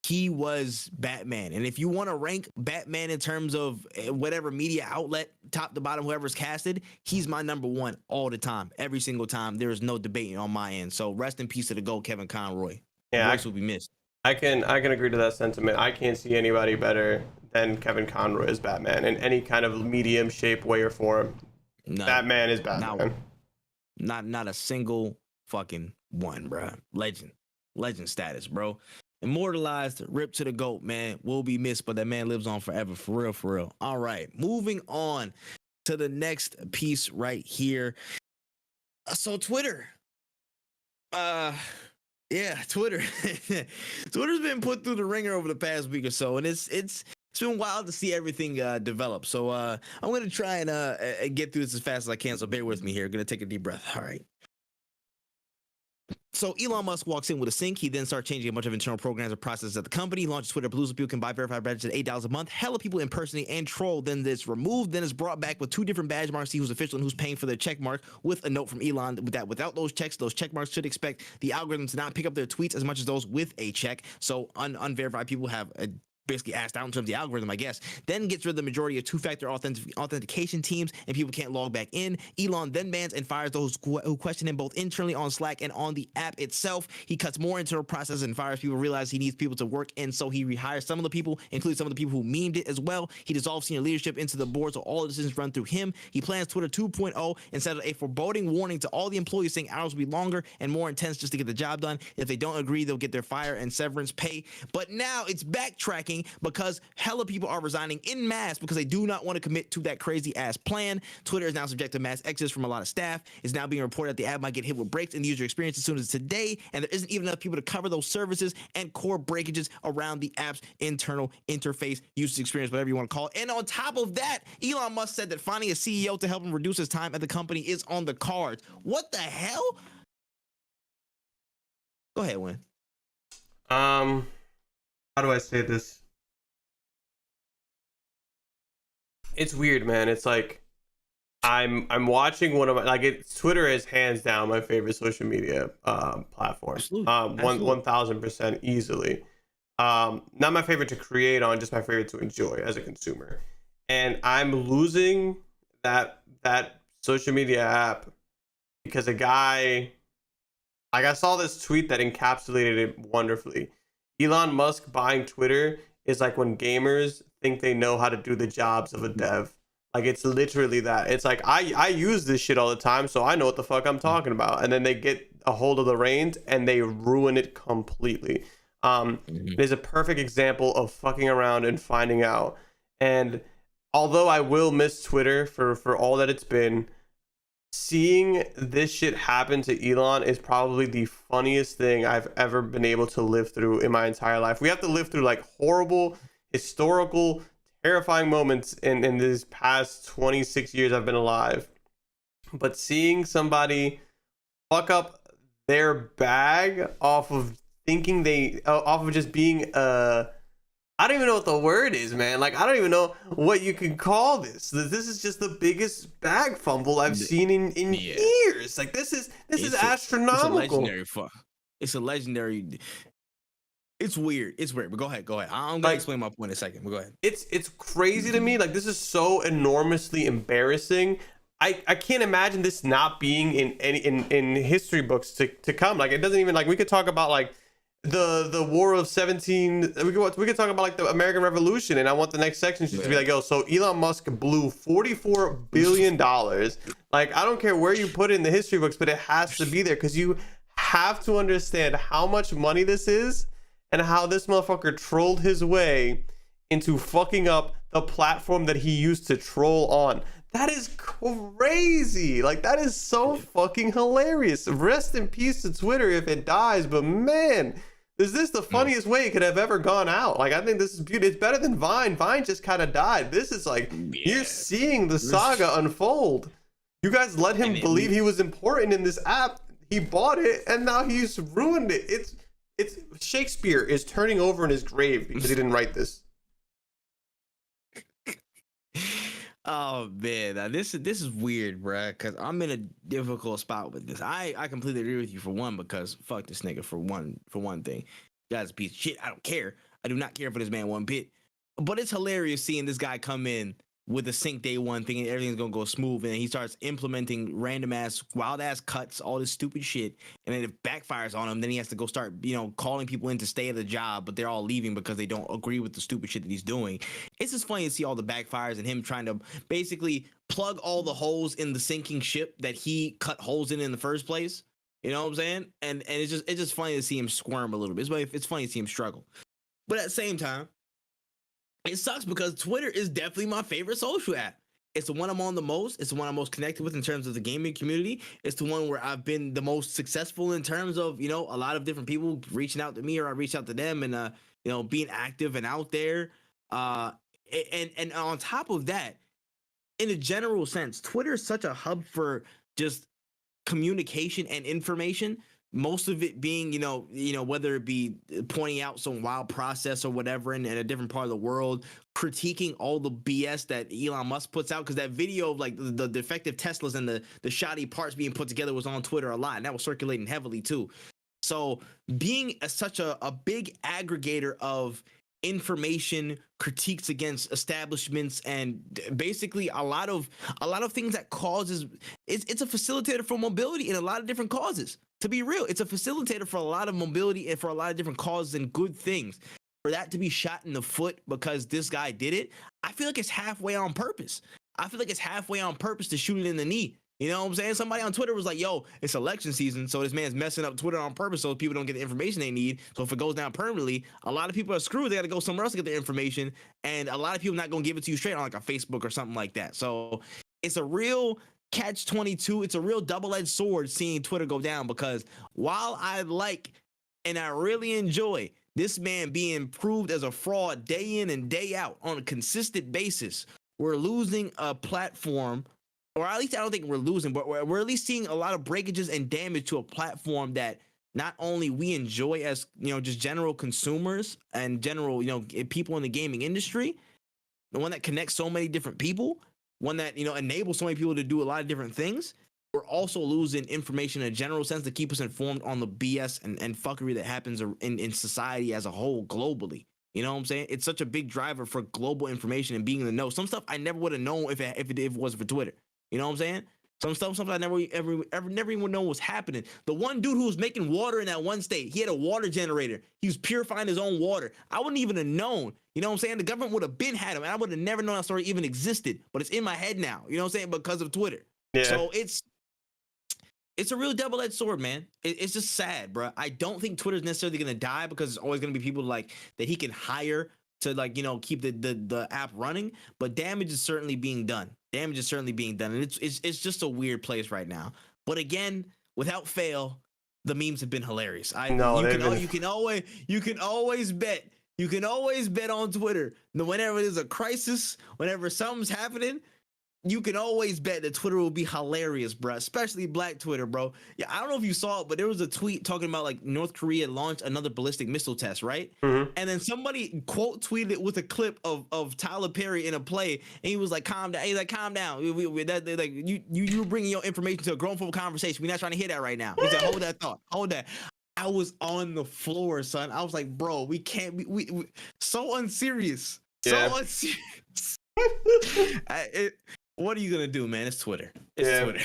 He was Batman. And if you want to rank Batman in terms of whatever media outlet, top to bottom, whoever's casted, he's my number one all the time. Every single time. There is no debate on my end. So rest in peace to the GOAT, Kevin Conroy.
Yeah,
Voice will be missed.
I can agree to that sentiment. I can't see anybody better than Kevin Conroy as Batman in any kind of medium, shape, way, or form. Batman is Batman.
Not a single fucking one, bro. Legend status, bro. Immortalized, ripped to the GOAT, man. Will be missed, but that man lives on forever, for real. All right, moving on to the next piece right here. So Twitter. Yeah, Twitter. Twitter's been put through the ringer over the past week or so, and it's been wild to see everything develop. So I'm gonna try and get through this as fast as I can. So bear with me here. I'm gonna take a deep breath. All right. So Elon Musk walks in with a sink. He then starts changing a bunch of internal programs and processes at the company. He launches Twitter Blues. People can buy verified badges at $8 a month. Hella people impersonate and troll. Then it's removed. Then it's brought back with 2 different badge marks. See who's official and who's paying for their check mark, with a note from Elon that without those check marks should expect the algorithm to not pick up their tweets as much as those with a check. So unverified people have basically asked out in terms of the algorithm, I guess. Then gets rid of the majority of 2-factor authentication teams, and people can't log back in. Elon then bans and fires those who question him both internally on Slack and on the app itself. He cuts more internal processes and fires people, realize he needs people to work, and so he rehires some of the people, including some of the people who memed it as well. He dissolves senior leadership into the board, so all the decisions run through him. He plans Twitter 2.0 and set a foreboding warning to all the employees, saying hours will be longer and more intense just to get the job done. If they don't agree, they'll get their fire and severance pay. But now it's backtracking shocking because hella people are resigning in mass because they do not want to commit to that crazy ass plan. Twitter is now subject to mass exodus from a lot of staff. It's now being reported that the app might get hit with breaks in the user experience as soon as today, and there isn't even enough people to cover those services and core breakages around the app's internal interface, user experience, whatever you want to call it. And on top of that, Elon Musk said that finding a CEO to help him reduce his time at the company is on the cards. What the hell? Go ahead, Win.
How do I say this? It's weird, man. It's like I'm watching one of my Twitter is hands down my favorite social media platform.
Absolutely.
1000% easily. Not my favorite to create on, just my favorite to enjoy as a consumer. And I'm losing that social media app because a guy, like, I saw this tweet that encapsulated it wonderfully. Elon Musk buying Twitter is like when gamers think they know how to do the jobs of a dev. Like, it's literally that. It's like, I use this shit all the time, so I know what the fuck I'm talking about. And then they get a hold of the reins and they ruin it completely. There's a perfect example of fucking around and finding out. And although I will miss Twitter for all that it's been, seeing this shit happen to Elon is probably the funniest thing I've ever been able to live through in my entire life. We have to live through like horrible, historical, terrifying moments in this past 26 years I've been alive. But seeing somebody fuck up their bag off of just being I don't even know what the word is, man. Like, I don't even know what you can call this. This is just the biggest bag fumble I've seen in years. Like, this is astronomical.
It's a legendary fuck. It's a legendary. It's weird. It's weird. But go ahead. I'm gonna explain my point in a second. But go ahead.
It's crazy to me. Like, this is so enormously embarrassing. I can't imagine this not being in history books to come. Like, it doesn't even, like, we could talk about like the War of 17. We could talk about like the American Revolution, and I want the next section just to be like, yo, so Elon Musk blew $44 billion. Like, I don't care where you put it in the history books, but it has to be there because you have to understand how much money this is and how this motherfucker trolled his way into fucking up the platform that he used to troll on. That is crazy. Like, that is so fucking hilarious. Rest in peace to Twitter if it dies, but man, is this the funniest way it could have ever gone out? Like, I think this is beautiful. It's better than Vine. Vine just kind of died. This is like, you're seeing the saga unfold. You guys let him believe he was important in this app. He bought it, and now he's ruined it. It's Shakespeare is turning over in his grave because he didn't write this.
Oh man, now this is weird, bruh, because I'm in a difficult spot with this. I completely agree with you for one, because fuck this nigga for one thing. Guy's a piece of shit. I don't care. I do not care for this man one bit. But it's hilarious seeing this guy come in with a sync day one thinking everything's gonna go smooth, and then he starts implementing random ass, wild ass cuts, all this stupid shit, and then it backfires on him. Then he has to go start, calling people in to stay at the job, but they're all leaving because they don't agree with the stupid shit that he's doing. It's just funny to see all the backfires and him trying to basically plug all the holes in the sinking ship that he cut holes in the first place. You know what I'm saying? And it's just funny to see him squirm a little bit. It's funny to see him struggle, but at the same time, it sucks because Twitter is definitely my favorite social app. It's the one I'm on the most. It's the one I'm most connected with in terms of the gaming community. It's the one where I've been the most successful in terms of, a lot of different people reaching out to me or I reach out to them and, being active and out there. And on top of that, in a general sense, Twitter is such a hub for just communication and information. Most of it being, whether it be pointing out some wild process or whatever in a different part of the world, critiquing all the BS that Elon Musk puts out, because that video of like the defective Teslas and the shoddy parts being put together was on Twitter a lot, and that was circulating heavily too. So being such a big aggregator of information, critiques against establishments, and basically a lot of things that causes it's a facilitator for mobility in a lot of different causes. To be real, it's a facilitator for a lot of mobility and for a lot of different causes and good things. For that to be shot in the foot because this guy did it, I feel like it's halfway on purpose. I feel like it's halfway on purpose to shoot it in the knee You know what I'm saying? Somebody on Twitter was like, yo, it's election season, so this man's messing up Twitter on purpose so people don't get the information they need. So if it goes down permanently, a lot of people are screwed. They got to go somewhere else to get the information. And a lot of people not going to give it to you straight on like a Facebook or something like that. So it's a real catch-22. It's a real double-edged sword seeing Twitter go down, because while I like and I really enjoy this man being proved as a fraud day in and day out on a consistent basis, we're losing a platform. Or at least I don't think we're losing, but we're at least seeing a lot of breakages and damage to a platform that not only we enjoy as, just general consumers and general, people in the gaming industry, the one that connects so many different people, one that, enables so many people to do a lot of different things. We're also losing information in a general sense to keep us informed on the BS and fuckery that happens in society as a whole globally. You know what I'm saying? It's such a big driver for global information and being in the know. Some stuff I never would have known if it wasn't for Twitter. You know what I'm saying? Some stuff I never even know was happening. The one dude who was making water in that one state, he had a water generator. He was purifying his own water. I wouldn't even have known. You know what I'm saying? The government would have been had him, and I would have never known that story even existed. But it's in my head now. You know what I'm saying? Because of Twitter. Yeah. So it's a real double-edged sword, man. It's just sad, bro. I don't think Twitter's necessarily gonna die, because there's always gonna be people like that he can hire to keep the app running. But damage is certainly being done. And it's just a weird place right now. But again, without fail, the memes have been hilarious. You can always bet on Twitter. Whenever there's a crisis, whenever something's happening, you can always bet that Twitter will be hilarious, bro. Especially Black Twitter, bro. Yeah, I don't know if you saw it, but there was a tweet talking about like North Korea launched another ballistic missile test, right? Mm-hmm. And then somebody quote tweeted it with a clip of Tyler Perry in a play, and he was like, "Calm down." He's like, "Calm down. You're bringing your information to a grown folk conversation. We're not trying to hear that right now." He said, "Hold that thought. Hold that." I was on the floor, son. I was like, "Bro, we can't be we so unserious, so unserious." What are you gonna do, man? It's Twitter. Twitter.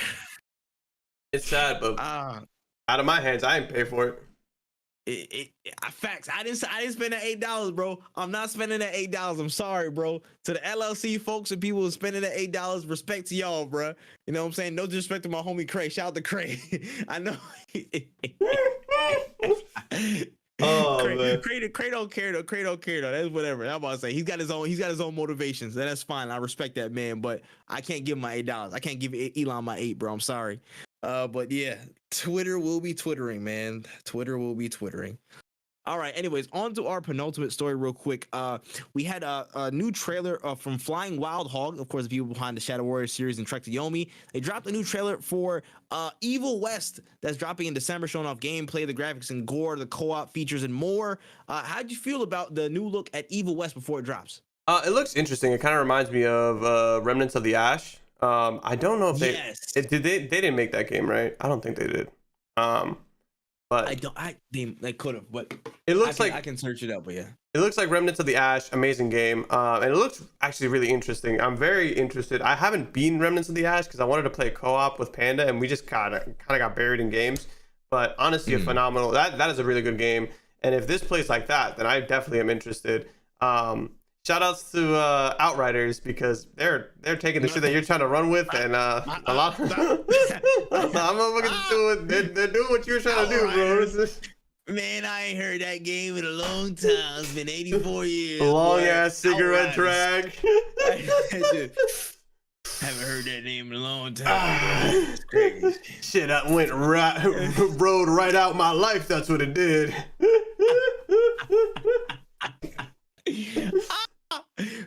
It's sad, but out of my hands, I didn't pay for it.
Facts. I didn't spend that $8, bro. I'm not spending that $8. I'm sorry, bro. To the LLC folks and people who spending that $8, respect to y'all, bro. You know what I'm saying? No disrespect to my homie Cray. Shout out to Cray. I know. Cray don't care though. Cray don't care though. That's whatever. I'm about to say he's got his own motivations. And that's fine. I respect that, man. But I can't give him my $8. I can't give Elon my $8, bro. I'm sorry. But yeah, Twitter will be twittering, man. Twitter will be twittering. All right. Anyways, on to our penultimate story real quick. We had a new trailer from Flying Wild Hog, of course, the people behind the Shadow Warrior series and Trek to Yomi. They dropped a new trailer for Evil West that's dropping in December, showing off gameplay, the graphics and gore, the co-op features, and more. How'd you feel about the new look at Evil West before it drops?
It looks interesting. It kind of reminds me of Remnants of the Ash. I don't know if they didn't make that game, right? I don't think they did. But
they could have, but
it looks like
I can search it up, but yeah.
It looks like Remnants of the Ash, amazing game. And it looks actually really interesting. I'm very interested. I haven't beaten Remnants of the Ash because I wanted to play co-op with Panda, and we just kind of got buried in games. But honestly, a phenomenal that is a really good game. And if this plays like that, then I definitely am interested. Shout outs to Outriders, because they're taking the shit that you're trying to run with, and a lot of they're doing what you're trying to do, bro.
Man, I ain't heard that game in a long time. It's been 84 years.
Long ass cigarette track.
Haven't heard that name in a long time. It's crazy.
Shit, I went rode right out my life. That's what it did.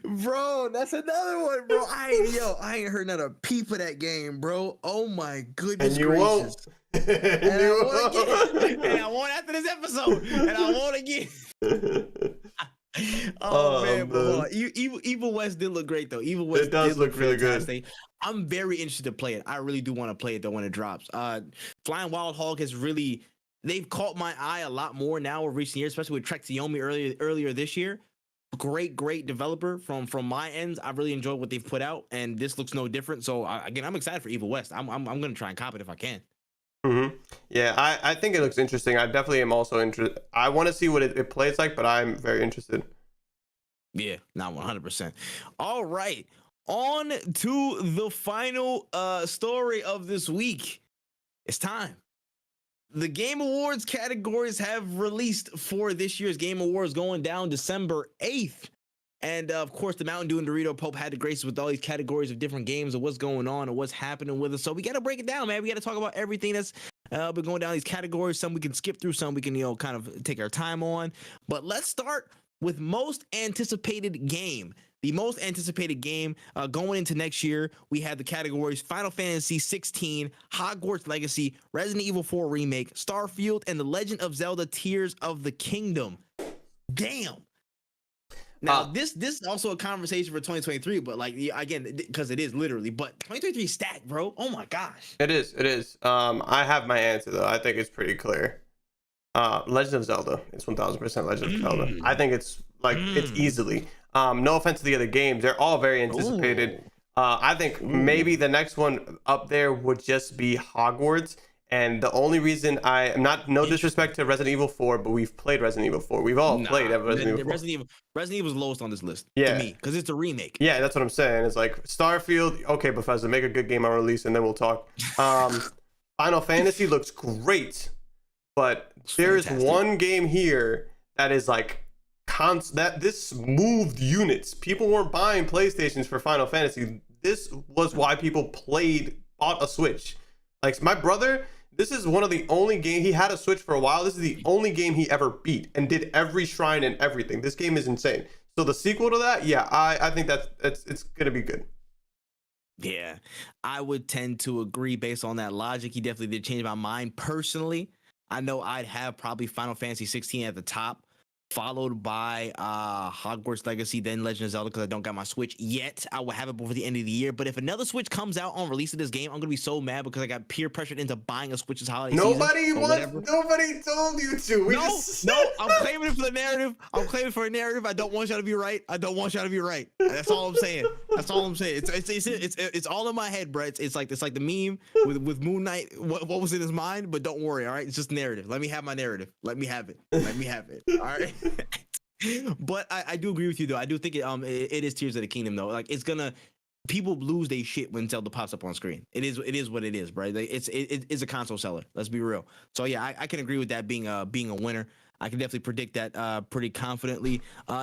Bro, that's another one, bro. I ain't heard not a peep of that game, bro. Oh my goodness gracious. And I won't after this episode. And I won't again. Man, bro. Evil West did look great though. Evil West
does look really good.
I'm very interested to play it. I really do want to play it though when it drops. Flying Wild Hog has really, they've caught my eye a lot more now over recent years, especially with Trek to Yomi earlier this year. Great developer from my ends. I really enjoyed what they've put out, and this looks no different. So again, I'm excited for Evil West. I'm gonna try and cop it if I can.
Mm-hmm. Yeah, I think it looks interesting. I definitely am also interested. I want to see what it plays like, but I'm very interested.
Yeah, not 100%. All right. On to the final story of this week. It's time. The Game Awards categories have released for this year's Game Awards going down December 8th. And of course, the Mountain Dew and Dorito Pope had to grace us with all these categories of different games and what's going on and what's happening with us. So we got to break it down, man. We got to talk about everything that's been going down these categories. Some we can skip through, some we can, kind of take our time on. But let's start with most anticipated game. The most anticipated game going into next year, we have the categories Final Fantasy 16, Hogwarts Legacy, Resident Evil 4 Remake, Starfield, and The Legend of Zelda Tears of the Kingdom. Damn. Now, this is also a conversation for 2023, but like, again, because it is literally, but 2023 stacked, bro. Oh my gosh.
It is. I have my answer though. I think it's pretty clear. Legend of Zelda. It's 1000% Legend of Zelda. I think it's like it's easily. No offense to the other games, they're all very anticipated. I think maybe the next one up there would just be Hogwarts. And the only reason no disrespect to Resident Evil 4, but we've played Resident Evil 4. We've all played Resident Evil 4.
Resident Evil's lowest on this list
to
me because it's a remake.
Yeah, that's what I'm saying. It's like Starfield. Okay, Bethesda, make a good game on release, and then we'll talk. Final Fantasy looks great, but there's one game here that is like that this moved units. People weren't buying PlayStations for Final Fantasy. This was why people bought a Switch. Like my brother, this is one of the only games, he had a Switch for a while. This is the only game he ever beat and did every shrine and everything. This game is insane. So the sequel to that, yeah, I think it's gonna be good.
Yeah, I would tend to agree based on that logic. He definitely did change my mind personally. I know I'd have probably Final Fantasy 16 at the top, followed by Hogwarts Legacy, then Legend of Zelda, because I don't got my Switch yet. I will have it before the end of the year. But if another Switch comes out on release of this game, I'm gonna be so mad because I got peer pressured into buying a Switch this holiday season.
Nobody told you to.
No, I'm claiming it for the narrative. I'm claiming for a narrative. I don't want y'all to be right. That's all I'm saying. It's all in my head, bro. It's like the meme with Moon Knight. What was in his mind? But don't worry, all right. It's just narrative. Let me have my narrative. Let me have it. All right. But I do agree with you though. I do think it is Tears of the Kingdom though. Like people lose their shit when Zelda pops up on screen. It is what it is, right? Like, it's a console seller. Let's be real. So yeah, I can agree with that being a winner. I can definitely predict that pretty confidently.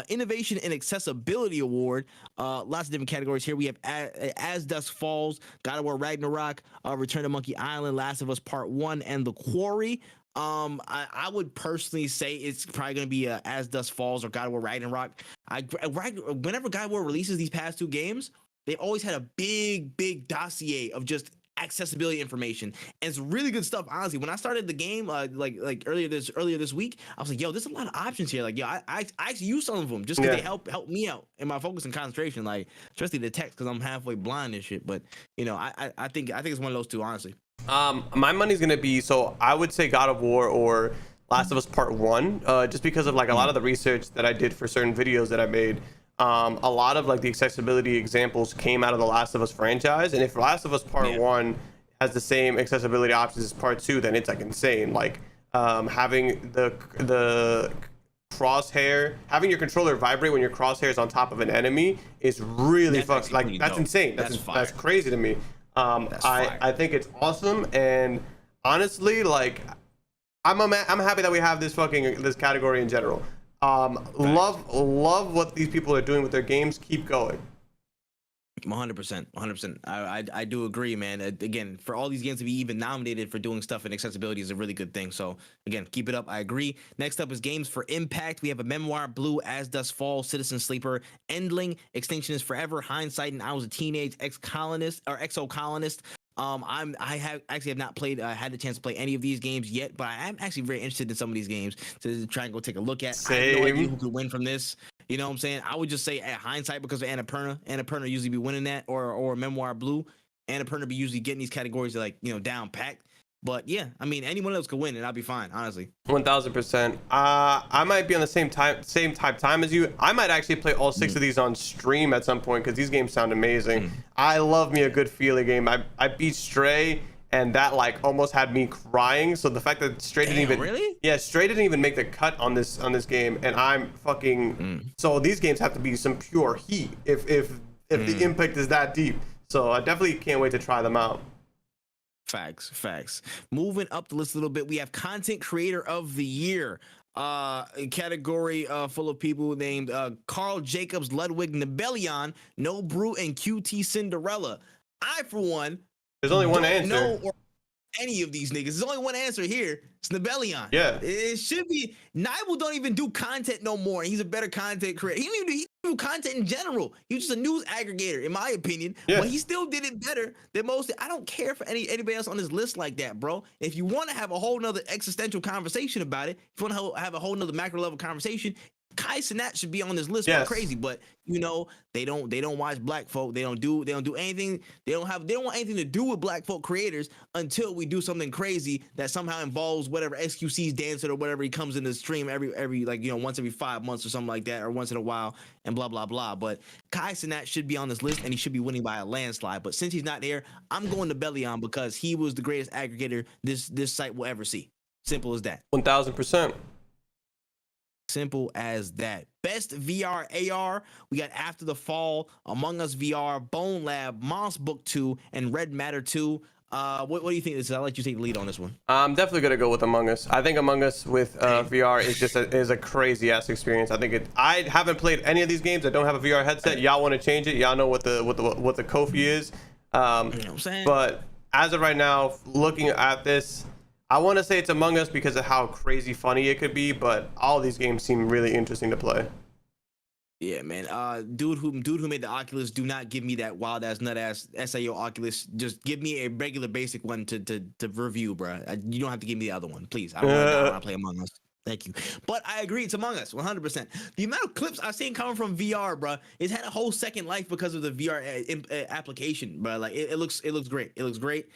Innovation and Accessibility Award. Lots of different categories here. We have As Dusk Falls, God of War Ragnarok, Return to Monkey Island, Last of Us Part 1, and The Quarry. I would personally say it's probably going to be As Dusk Falls or God of War Ragnarok. Whenever God of War releases these past two games, they've always had a big dossier of just accessibility information, and it's really good stuff. Honestly, when I started the game, like earlier this week, I was like, yo, there's a lot of options here. Like, yo, I actually use some of them just because they help me out in my focus and concentration. Like, especially the text because I'm halfway blind and shit. But I think it's one of those two, honestly.
My money's gonna be, so I would say God of War or Last of Us Part 1, just because of like a lot of the research that I did for certain videos that I made. A lot of like the accessibility examples came out of the Last of Us franchise, and if Last of Us Part 1 has the same accessibility options as Part 2, then it's like insane. Like having the crosshair, having your controller vibrate when your crosshair is on top of an enemy is really fucking like that's insane. That's crazy to me. I think it's awesome, and honestly, like I'm happy that we have this category in general. Love what these people are doing with their games. Keep going.
100%. I do agree, man. Again, for all these games to be even nominated for doing stuff in accessibility is a really good thing. So again, keep it up. I agree. Next up is games for impact. We have a Memoir, Blue, As Dusk Falls, Citizen Sleeper, Endling, Extinction is Forever, Hindsight, and I Was a Teenage Exo-colonist. I have not had the chance to play any of these games yet, but I am actually very interested in some of these games to try and go take a look at.
Same.
I have no idea who could win from this. You know what I'm saying? I would just say at Hindsight because of Annapurna. Annapurna usually be winning that, or Memoir Blue. Annapurna be usually getting these categories like down packed. But yeah, I mean anyone else could win and I'll be fine, honestly.
1000%. I might be on the same type time as you. I might actually play all 6 of these on stream at some point because these games sound amazing. I love me a good feeling game. I beat Stray, and that like almost had me crying. So the fact that Stray didn't even make the cut on this game, and I'm fucking so these games have to be some pure heat if if the impact is that deep. So I definitely can't wait to try them out.
Facts. Moving up the list a little bit, we have content creator of the year. A category full of people named Carl Jacobs, Ludwig Nebelion, No Brew, and QT Cinderella. I, for one,
there's only one answer.
Know or any of these niggas. There's only one answer here. It's Nebelion.
Yeah.
It should be. Nibel don't even do content no more. He's a better content creator. He don't even do content in general. He's just a news aggregator, in my opinion. Yeah. But he still did it better than most. I don't care for anybody else on this list like that, bro. If you want to have a whole nother existential conversation about it, if you want to have a whole nother macro level conversation, Kai Cenat should be on this list. Yes. Crazy, but you know they don't watch black folk. They don't do anything. They don't want anything to do with black folk creators until we do something crazy that somehow involves whatever XQC's dancer or whatever. He comes in the stream every like, you know, once every 5 months or something like that, or once in a while, and blah blah blah. But Kai Cenat should be on this list, and he should be winning by a landslide. But since he's not there, I'm going to Nebelion because he was the greatest aggregator this site will ever see. Simple as that.
1000%.
Simple as that. Best VR AR, we got After the Fall, Among Us VR, Bone Lab, Moss Book 2, and Red Matter 2. What do you think? I'll let you take the lead on this one.
I'm definitely gonna go with Among Us. I think Among Us with VR is just a crazy ass experience. I haven't played any of these games. I don't have a VR headset. Y'all want to change it? Y'all know what the Kofi is.
You know what I'm saying?
But as of right now, looking at this, I want to say it's Among Us because of how crazy funny it could be, but all these games seem really interesting to play.
Yeah, man. Dude who made the Oculus, do not give me that wild ass nut ass SAO Oculus. Just give me a regular basic one to review, bro. You don't have to give me the other one, please. I don't want to play Among Us. Thank you. But I agree, it's Among Us, 100%. The amount of clips I've seen coming from VR, bro, it's had a whole second life because of the VR application, bro. Like it looks great. It looks great.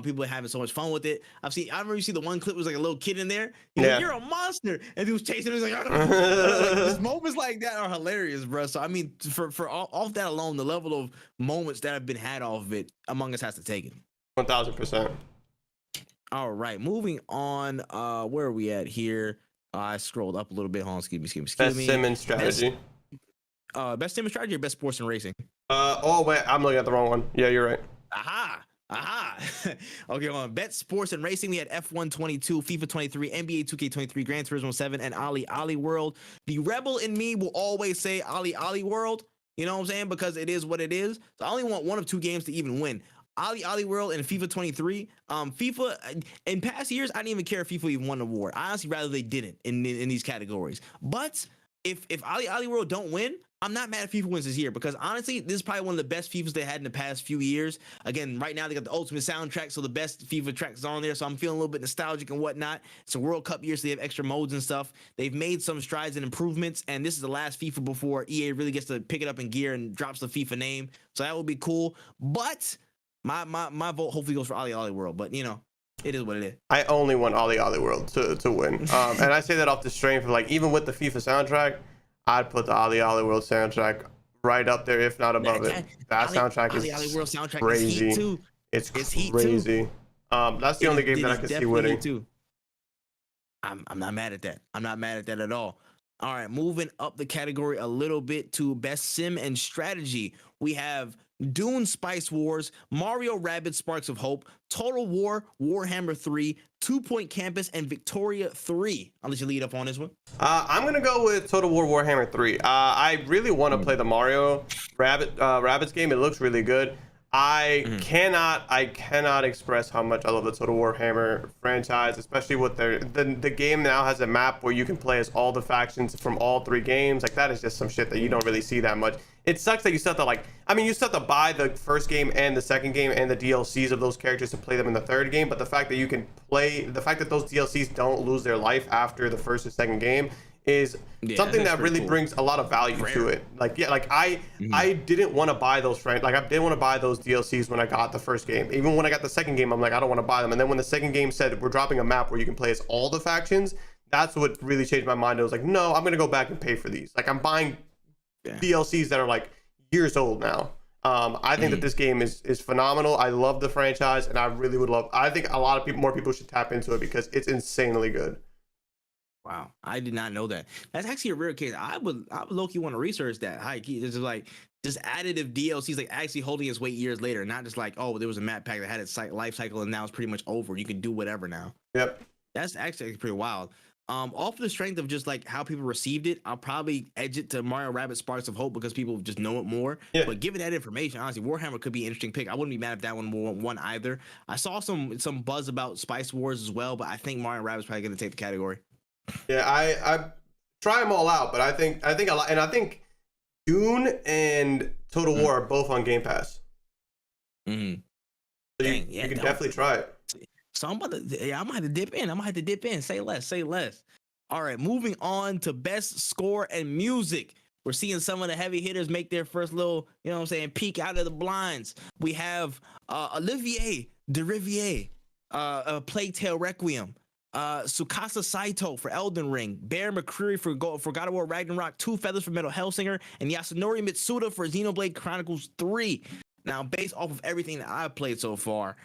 People are having so much fun with it. I remember you see the one clip was like a little kid in there. Like, you're a monster, and he was chasing him. He's like, just moments like that are hilarious, bro. So I mean, for off that alone, the level of moments that have been had off of it, Among Us has to take it.
1000%.
All right, moving on. Where are we at here? I scrolled up a little bit. Hold on, excuse me.
Best sim and strategy.
Best sim and strategy or best sports and racing?
Oh wait, I'm looking at the wrong one. Yeah, you're right.
Aha. Okay, on Bet Sports and Racing, we had F1 22, FIFA 23, NBA 2K23, Gran Turismo 7, and Ali World. The rebel in me will always say Ali World, you know what I'm saying? Because it is what it is. So I only want one of two games to even win. Ali World and FIFA 23. FIFA, in past years, I didn't even care if FIFA even won an award. I honestly rather they didn't in these categories. But if Ali World don't win, I'm not mad if FIFA wins this year, because honestly, this is probably one of the best FIFAs they had in the past few years. Again, right now they got the ultimate soundtrack, so the best FIFA tracks on there. So I'm feeling a little bit nostalgic and whatnot. It's a World Cup year, so they have extra modes and stuff. They've made some strides and improvements, and this is the last FIFA before EA really gets to pick it up in gear and drops the FIFA name. So that would be cool. But my vote hopefully goes for Ali World. But you know, it is what it is.
I only want Ali World to win. And I say that off the strength of, like, even with the FIFA soundtrack, I'd put the Ali World soundtrack right up there, if not above it. That soundtrack is Ali World soundtrack crazy. Is heat too. It's crazy. That's the only game that I can see winning. Too.
I'm not mad at that. I'm not mad at that at all. All right, moving up the category a little bit to best sim and strategy. We have Dune Spice Wars, Mario Rabbids Sparks of Hope, Total War, Warhammer 3, 2 Point Campus, and Victoria 3. I'll let you lead up on this one.
I'm going to go with Total War Warhammer 3. I really want to play the Mario Rabbids game. It looks really good. I cannot express how much I love the Total Warhammer franchise, especially with the game now has a map where you can play as all the factions from all three games. Like, that is just some shit that you don't really see that much. It sucks that you still have to, you still have to buy the first game and the second game and the DLCs of those characters to play them in the third game, but the fact that you can play, the fact that those DLCs don't lose their life after the first or second game is something that really brings a lot of value to it. I didn't want to buy those I didn't want to buy those DLCs when I got the first game. Even when I got the second game, I'm like, I don't want to buy them. And then when the second game said we're dropping a map where you can play as all the factions, that's what really changed my mind. I was like, no, I'm gonna go back and pay for these. Like, I'm buying DLCs that are like years old now. I think that this game is phenomenal. I love the franchise, and I really would love. I think a lot of more people should tap into it because it's insanely good.
Wow, I did not know that. That's actually a rare case. I would low-key want to research that. High key, this is like just additive DLCs, like actually holding its weight years later, not just like, oh, there was a map pack that had its life cycle and now it's pretty much over. You can do whatever now.
Yep.
That's actually pretty wild. Off the strength of just like how people received it, I'll probably edge it to Mario Rabbit Sparks of Hope because people just know it more.
Yeah.
But given that information, honestly, Warhammer could be an interesting pick. I wouldn't be mad if that one won either. I saw some buzz about Spice Wars as well, but I think Mario Rabbit's probably going to take the category.
Yeah, I try them all out, but I think a lot, and I think Dune and Total War are both on Game Pass.
Mm-hmm.
So you can definitely try it.
So I'm about to, yeah, I'm gonna have to dip in. Say less. All right, moving on to best score and music. We're seeing some of the heavy hitters make their first little, you know what I'm saying, peek out of the blinds. We have Olivier Derivier, Plague Tale Requiem, Tsukasa Saito for Elden Ring, Bear McCreary for God of War Ragnarok, 2 Feathers for Metal Hellsinger, and Yasunori Mitsuda for Xenoblade Chronicles 3. Now, based off of everything that I've played so far,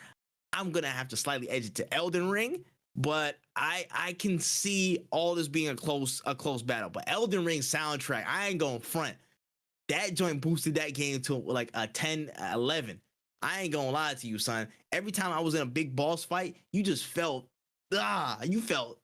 I'm gonna have to slightly edge it to Elden Ring, but I can see all this being a close battle. But Elden Ring soundtrack, I ain't gonna front. That joint boosted that game to like a 10, 11. I ain't gonna lie to you, son. Every time I was in a big boss fight, you just felt you felt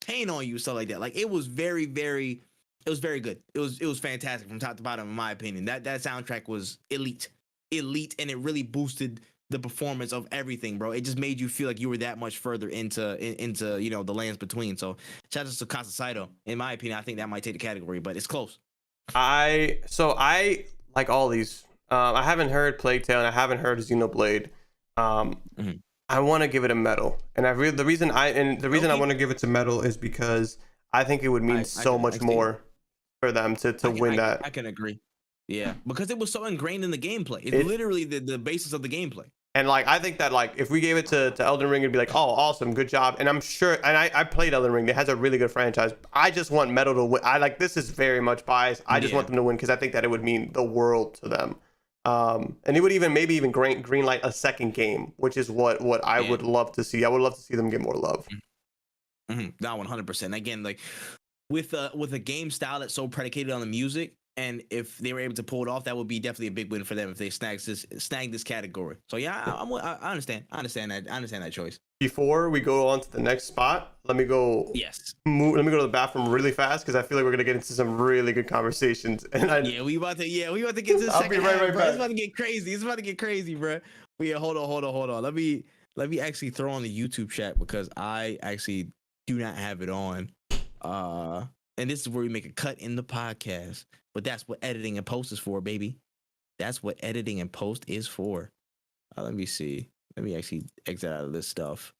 pain on you, stuff like that. Like it was very, very, it was very good. It was fantastic from top to bottom, in my opinion. That soundtrack was elite, and it really boosted the performance of everything, bro. It just made you feel like you were that much further into you know, the lands between. So shout out to Tsukasa Saito. In my opinion, I think that might take the category, but it's close.
I like all these. I haven't heard Plague Tale and I haven't heard Xenoblade. I want to give it a medal, and the reason I want to give it to medal is because I think it would mean so much more for them to win that.
I can agree. Yeah, because it was so ingrained in the gameplay. It's literally the basis of the gameplay.
And like I think that like if we gave it to Elden Ring, it'd be like, oh, awesome, good job. And I'm sure, and I played Elden Ring. It has a really good franchise. I just want Metal to win. This is very much biased. I just want them to win because I think that it would mean the world to them. And it would maybe even greenlight a second game, which is what I would love to see. I would love to see them get more love.
Mm-hmm. That 100%. Again, like with a game style that's so predicated on the music. And if they were able to pull it off, that would be definitely a big win for them if they snag this category. So yeah, I understand. I understand that choice.
Before we go on to the next spot, let me go.
Yes.
Let me go to the bathroom really fast because I feel like we're gonna get into some really good conversations. And
we about to get to the
I'll
second
be right
half, bro.
back.
It's about to get crazy, bro. But yeah, hold on. Let me actually throw on the YouTube chat because I actually do not have it on. And this is where we make a cut in the podcast. But that's what editing and post is for, baby. That's what editing and post is for. Let me see. Let me actually exit out of this stuff.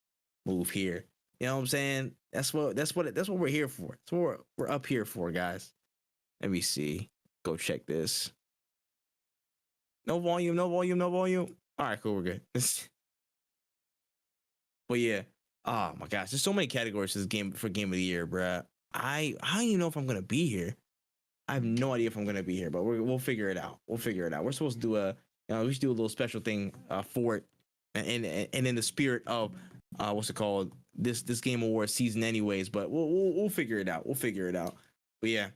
Move here. You know what I'm saying? That's what we're here for. That's what we're up here for, guys. Let me see. Go check this. No volume. All right, cool. We're good. But yeah. Oh my gosh, there's so many categories for game of the year, bruh. I don't even know if I'm gonna be here. I have no idea if I'm gonna be here, but we'll figure it out. We're supposed to do we should do a little special thing for it, and in the spirit of what's it called, this Game Awards season, anyways. But we'll figure it out. But yeah,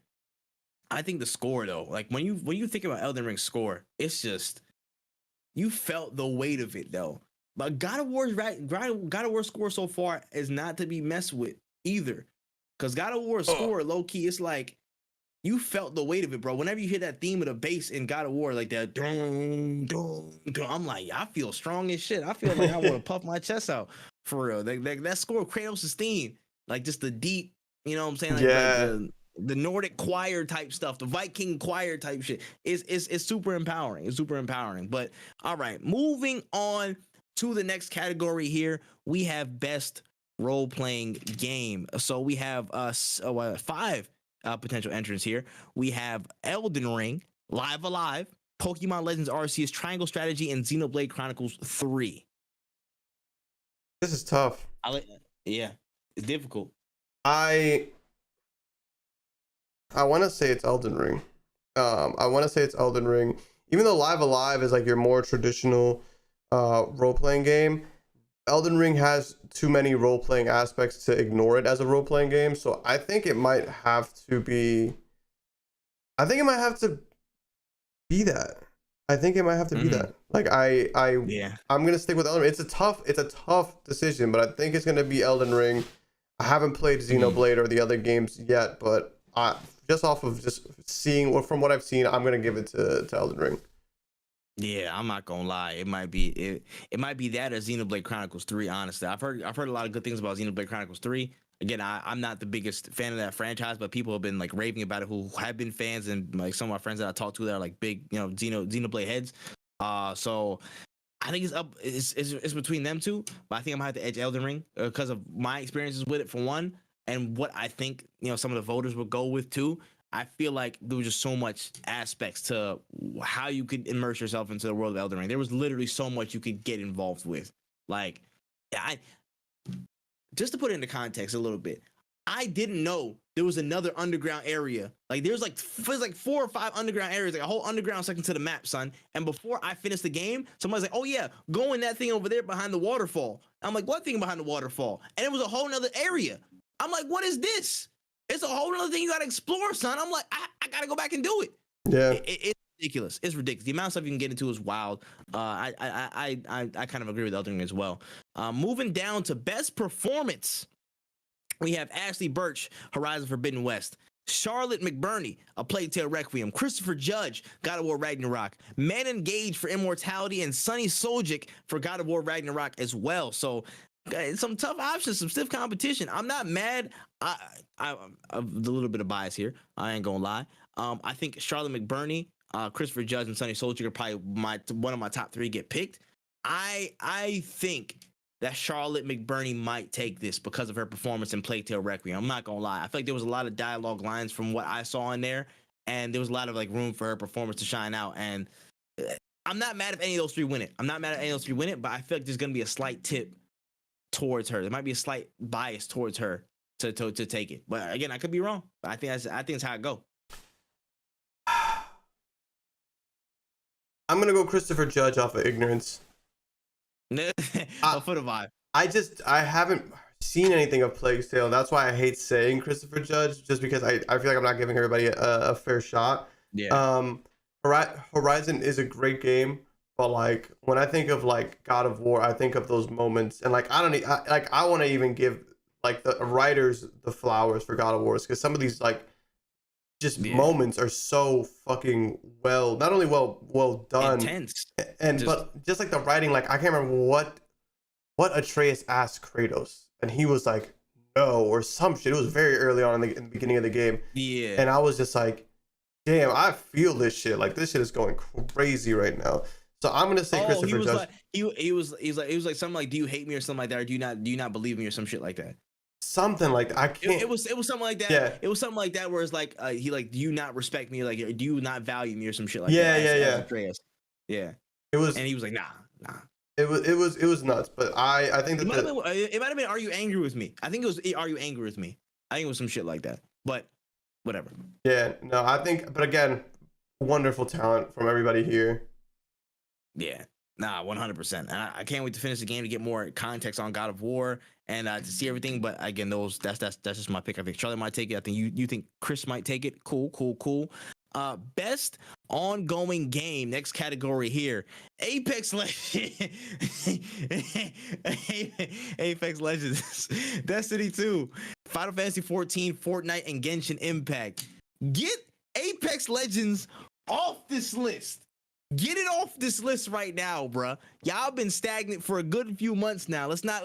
I think the score though, like when you think about Elden Ring's score, it's just you felt the weight of it though. But God of War's score so far is not to be messed with either, because God of War's score low key, it's like. You felt the weight of it, bro. Whenever you hear that theme of the bass in God of War, like that, dun, dun, dun, I'm like, I feel strong as shit. I feel like I want to puff my chest out for real. That score of Kratos' theme, like just the deep, you know what I'm saying? Like the Nordic choir type stuff, the Viking choir type shit. It's super empowering. It's super empowering. But all right, moving on to the next category here, we have best role-playing game. So we have 5 potential entrants here. We have Elden Ring, Live Alive, Pokemon Legends Arceus, Triangle Strategy, and Xenoblade Chronicles 3.
This is tough.
Yeah, it's difficult.
I want to say it's Elden Ring. Even though Live Alive is like your more traditional role-playing game, Elden Ring has too many role-playing aspects to ignore it as a role-playing game. So I think it might have to be. I think it might have to be that. I think it might have to be that. Like I'm gonna stick with Elden Ring. It's a tough decision, but I think it's gonna be Elden Ring. I haven't played Xenoblade or the other games yet, but just off of just seeing from what I've seen, I'm gonna give it to Elden Ring.
Yeah, I'm not gonna lie. It might be that or Xenoblade Chronicles 3. Honestly, I've heard a lot of good things about Xenoblade Chronicles 3. Again, I'm not the biggest fan of that franchise, but people have been like raving about it who have been fans, and like some of my friends that I talked to that are like big, Xenoblade heads. So I think it's between them two, but I think I'm gonna have to edge Elden Ring because of my experiences with it for one, and what I think some of the voters would go with too. I feel like there was just so much aspects to how you could immerse yourself into the world of Elden Ring. There was literally so much you could get involved with. Like, just to put it into context a little bit, I didn't know there was another underground area. Like there's like 4 or 5 underground areas, like a whole underground section to the map, son. And before I finished the game, somebody's like, "Oh yeah, go in that thing over there behind the waterfall." I'm like, "What thing behind the waterfall?" And it was a whole nother area. I'm like, "What is this?" It's a whole nother thing you gotta explore, son. I'm like, I gotta go back and do it.
Yeah,
it's ridiculous. It's ridiculous. The amount of stuff you can get into is wild. I kind of agree with Elden Ring as well. Moving down to best performance, we have Ashley Birch, Horizon Forbidden West. Charlotte McBurney, A Plague Tale Requiem. Christopher Judge, God of War Ragnarok. Man Engaged for Immortality, and Sonny Soljic for God of War Ragnarok as well. So some tough options, some stiff competition. I'm not mad. I'm a little bit of bias here. I ain't gonna lie. I think Charlotte McBurney, Christopher Judge, and Sonny Soljic are probably one of my top 3 get picked. I think that Charlotte McBurney might take this because of her performance in Plague Tale Requiem. I'm not gonna lie. I feel like there was a lot of dialogue lines from what I saw in there, and there was a lot of like room for her performance to shine out. And I'm not mad if any of those 3 win it. But I feel like there's gonna be a slight tip towards her. There might be a slight bias towards her to take it. But again, I could be wrong. But I think it's how it go.
I'm gonna go Christopher Judge off of ignorance.
For the vibe.
I haven't seen anything of Plague Tale. That's why I hate saying Christopher Judge, just because I feel like I'm not giving everybody a fair shot.
Yeah.
Horizon is a great game, but like when I think of like God of War, I think of those moments, and like I want to even give like the writers the flowers for God of War, because some of these like moments are so fucking not only well done,
intense,
but just like the writing, like I can't remember what Atreus asked Kratos, and he was like no or some shit. It was very early on in the beginning of the game, and I was just like, damn, I feel this shit. Like this shit is going crazy right now. So I'm gonna say Christopher Judge.
Like, he was like something like, "Do you hate me?" or something like that, or do you not believe me or some shit like that.
Something like that. I can't.
It was something like that.
Yeah.
It was something like that where it's like he like, "Do you not respect me?" Like, "Do you not value me?" or some shit like that. Yeah. It was, and he was like, nah.
It was nuts. But I think that
it might have been, "Are you angry with me?" I think it was, "Are you angry with me?" I think it was some shit like that. But whatever.
Yeah. No, I think. But again, wonderful talent from everybody here.
Yeah. Nah, 100%. And I can't wait to finish the game to get more context on God of War and to see everything. But again, that's just my pick. I think Charlie might take it. I think you think Chris might take it. Cool. Best ongoing game. Next category here: Apex Legends, Apex Legends, Destiny 2, Final Fantasy 14, Fortnite, and Genshin Impact. Get Apex Legends off this list. Get it off this list right now, bruh. Y'all been stagnant for a good few months now. Let's not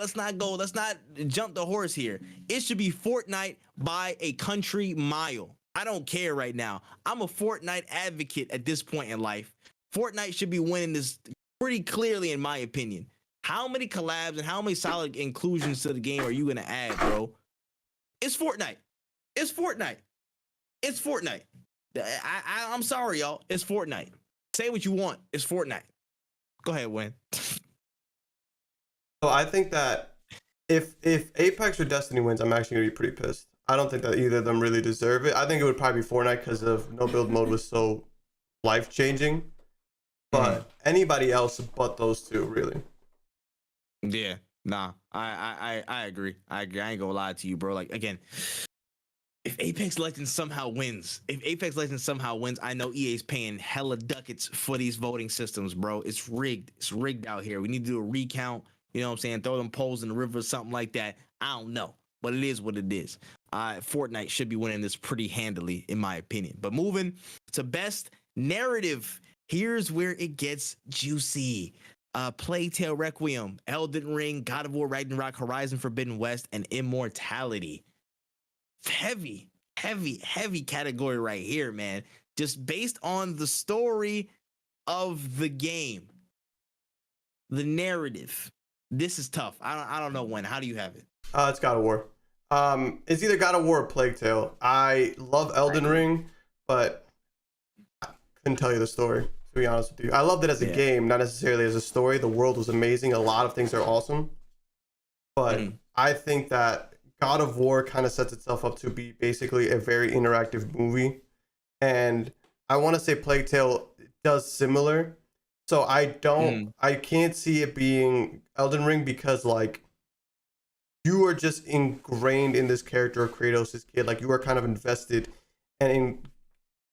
jump the horse here. It should be Fortnite by a country mile. I don't care right now. I'm a Fortnite advocate at this point in life. Fortnite should be winning this pretty clearly, in my opinion. How many collabs and how many solid inclusions to the game are you gonna add, bro? It's Fortnite. I'm sorry, y'all. It's Fortnite. Say what you want. It's Fortnite. Go ahead, Wayne.
So I think that if Apex or Destiny wins, I'm actually gonna be pretty pissed. I don't think that either of them really deserve it. I think it would probably be Fortnite because of no build mode was so life changing. But anybody else but those two, really.
Yeah. Nah, I agree. I agree. I ain't gonna lie to you, bro. Like again, if Apex Legends somehow wins, I know EA's paying hella ducats for these voting systems, bro. It's rigged. It's rigged out here. We need to do a recount. You know what I'm saying? Throw them polls in the river or something like that. I don't know, but it is what it is. Fortnite should be winning this pretty handily, in my opinion. But moving to best narrative, here's where it gets juicy. Plague Tale Requiem, Elden Ring, God of War Ragnarok, Horizon Forbidden West, and Immortality. Heavy category right here, man. Just based on the story of the game, the narrative. This is tough. I don't know when. How do you have it?
It's God of War. It's either God of War or Plague Tale. I love Elden Ring, but I couldn't tell you the story, to be honest with you. I loved it as a game, not necessarily as a story. The world was amazing. A lot of things are awesome. But I think that God of War kind of sets itself up to be basically a very interactive movie. And I want to say Plague Tale does similar. So I can't see it being Elden Ring because, like, you are just ingrained in this character of Kratos' kid. Like, you are kind of invested. And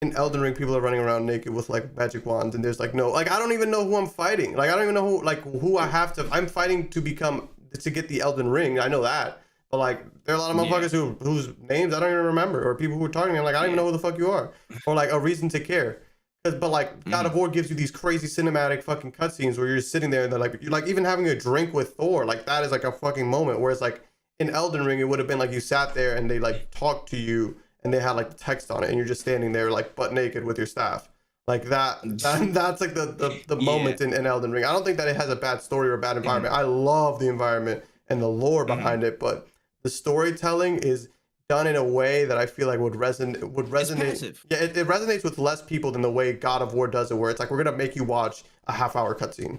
in Elden Ring, people are running around naked with, like, magic wands. And there's, like, no... Like, I don't even know who I'm fighting. Like, I don't even know who I have to... I'm fighting to get the Elden Ring. I know that. But, like, there are a lot of motherfuckers whose names I don't even remember, or people who are talking to me, I'm like, I don't even know who the fuck you are, or like a reason to care. But like, God of War gives you these crazy cinematic fucking cutscenes where you're just sitting there and you're like even having a drink with Thor, like that is like a fucking moment. Whereas like in Elden Ring, it would have been like you sat there and they like talked to you and they had like the text on it and you're just standing there like butt naked with your staff. Like that's like the moment in Elden Ring. I don't think that it has a bad story or a bad environment. I love the environment and the lore behind it, but the storytelling is done in a way that I feel like would resonate. Yeah, it resonates with less people than the way God of War does it, where it's like we're gonna make you watch a half-hour cutscene.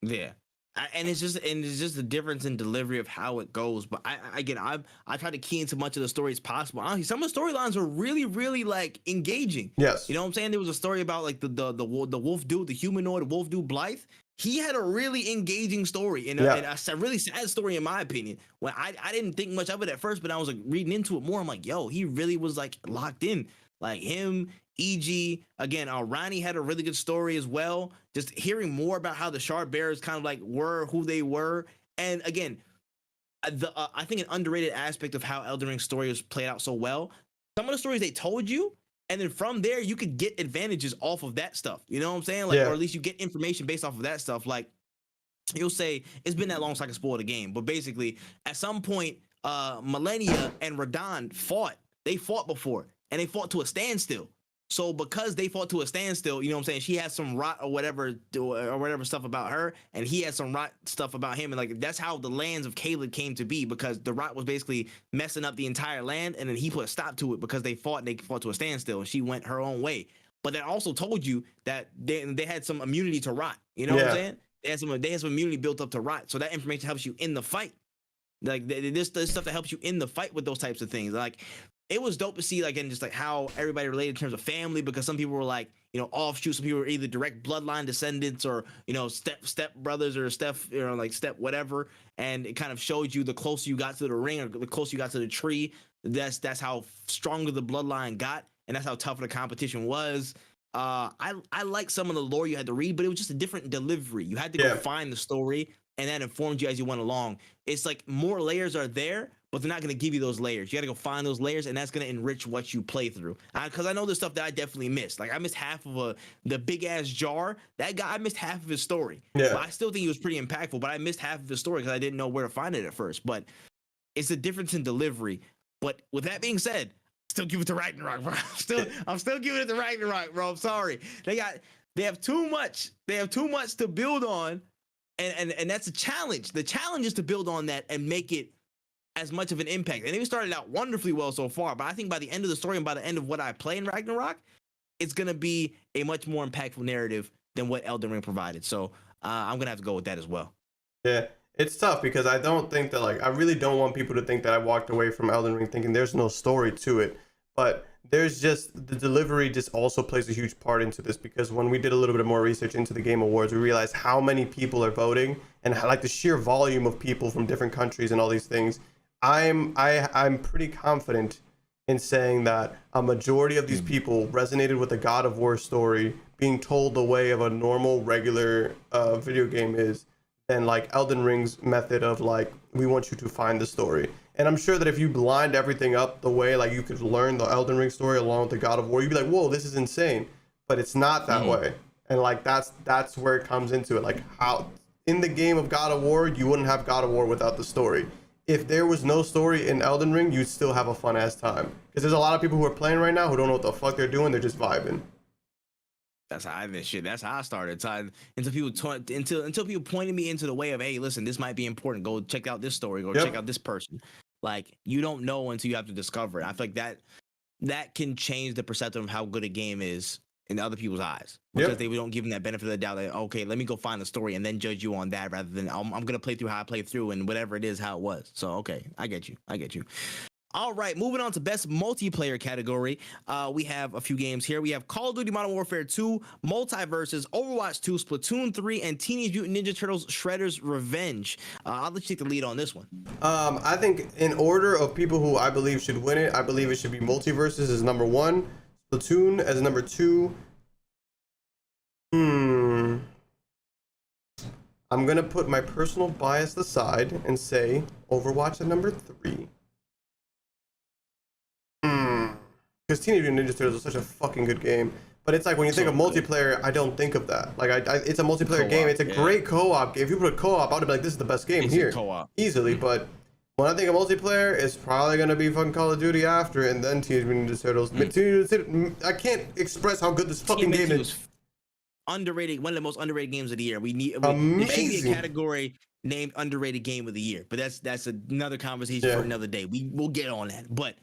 Yeah, and it's just the difference in delivery of how it goes. But I try to key into much of the story as possible. Honestly, some of the storylines are really like engaging.
Yes,
you know what I'm saying. There was a story about like the wolf dude, the humanoid wolf dude, Blythe. He had a really engaging story and a really sad story in my opinion. When I didn't think much of it at first, but I was like reading into it more. I'm like, yo, he really was like locked in. Like him, EG, again, Ronnie had a really good story as well. Just hearing more about how the Shard Bearers kind of like were who they were. And again, I think an underrated aspect of how Elden Ring's story was played out so well. Some of the stories they told you, and then from there, you could get advantages off of that stuff. You know what I'm saying? Like, or at least you get information based off of that stuff. Like, you'll say, it's been that long so I can spoil the game. But basically, at some point, Millennia and Radahn fought. They fought before, and they fought to a standstill. So because they fought to a standstill, you know what I'm saying? She has some rot or whatever stuff about her, and he had some rot stuff about him. And like that's how the lands of Caelid came to be, because the rot was basically messing up the entire land, and then he put a stop to it because they fought to a standstill, and she went her own way. But that also told you that they had some immunity to rot. You know what I'm saying? They had some immunity built up to rot. So that information helps you in the fight. Like this stuff that helps you in the fight with those types of things. Like it was dope to see, like, and just like how everybody related in terms of family, because some people were like, you know, offshoot. Some people were either direct bloodline descendants or, you know, step brothers or step whatever. And it kind of showed you the closer you got to the ring or the closer you got to the tree, that's how stronger the bloodline got, and that's how tough the competition was. I like some of the lore you had to read, but it was just a different delivery. You had to go find the story, and that informed you as you went along. It's like more layers are there, but they're not going to give you those layers. You got to go find those layers, and that's going to enrich what you play through. Because I know there's stuff that I definitely missed. Like I missed half of the big ass jar. That guy, I missed half of his story. Yeah. But I still think he was pretty impactful, but I missed half of his story because I didn't know where to find it at first. But it's a difference in delivery. But with that being said, still give it to Ragnarok, bro. I'm still giving it to Ragnarok, bro. I'm sorry. They have too much. They have too much to build on, and that's a challenge. The challenge is to build on that and make it as much of an impact. And they started out wonderfully well so far, but I think by the end of the story and by the end of what I play in Ragnarok, it's gonna be a much more impactful narrative than what Elden Ring provided. So I'm gonna have to go with that as well.
Yeah. It's tough because I don't think that, like, I really don't want people to think that I walked away from Elden Ring thinking there's no story to it. But there's just the delivery just also plays a huge part into this, because when we did a little bit more research into the Game Awards, we realized how many people are voting and how, like, the sheer volume of people from different countries and all these things. I'm pretty confident in saying that a majority of these people resonated with the God of War story being told the way of a normal, regular video game is, than like Elden Ring's method of like, we want you to find the story. And I'm sure that if you blind everything up the way like you could learn the Elden Ring story along with the God of War, you'd be like, whoa, this is insane. But it's not that way. And like that's where it comes into it. Like, how in the game of God of War, you wouldn't have God of War without the story. If there was no story in Elden Ring, you'd still have a fun ass time. Because there's a lot of people who are playing right now who don't know what the fuck they're doing. They're just vibing.
That's how I did shit. That's how I started. Until people pointed me into the way of, hey, listen, this might be important. Go check out this story. Go check out this person. Like, you don't know until you have to discover it. I feel like that can change the perception of how good a game is in other people's eyes, because they don't give them that benefit of the doubt that, okay, let me go find the story and then judge you on that, rather than I'm gonna play through how I played through and whatever it is, how it was. So okay, I get you. All right, moving on to best multiplayer category. We have a few games here. We have Call of Duty Modern Warfare 2, Multiverses, Overwatch 2, Splatoon 3, and Teenage Mutant Ninja Turtles Shredder's Revenge. I'll let you take the lead on this one.
I think in order of people who I believe should win it, I believe it should be Multiverses as number 1, Splatoon as number 2. I'm gonna put my personal bias aside and say Overwatch at number 3. Because Teenage Mutant Ninja Turtles is such a fucking good game. But it's like, when you think of multiplayer, I don't think of that. Like, it's a multiplayer game. It's a great co-op game. If you put a co-op, I would be like, this is the best game here. Easily. But when I think of multiplayer, it's probably going to be fucking Call of Duty after, and then Teenage Mutant Ninja Turtles. I can't express how good this fucking game is.
Underrated, one of the most underrated games of the year. There should be a category named underrated game of the year, but that's another conversation for another day. We'll get on that. But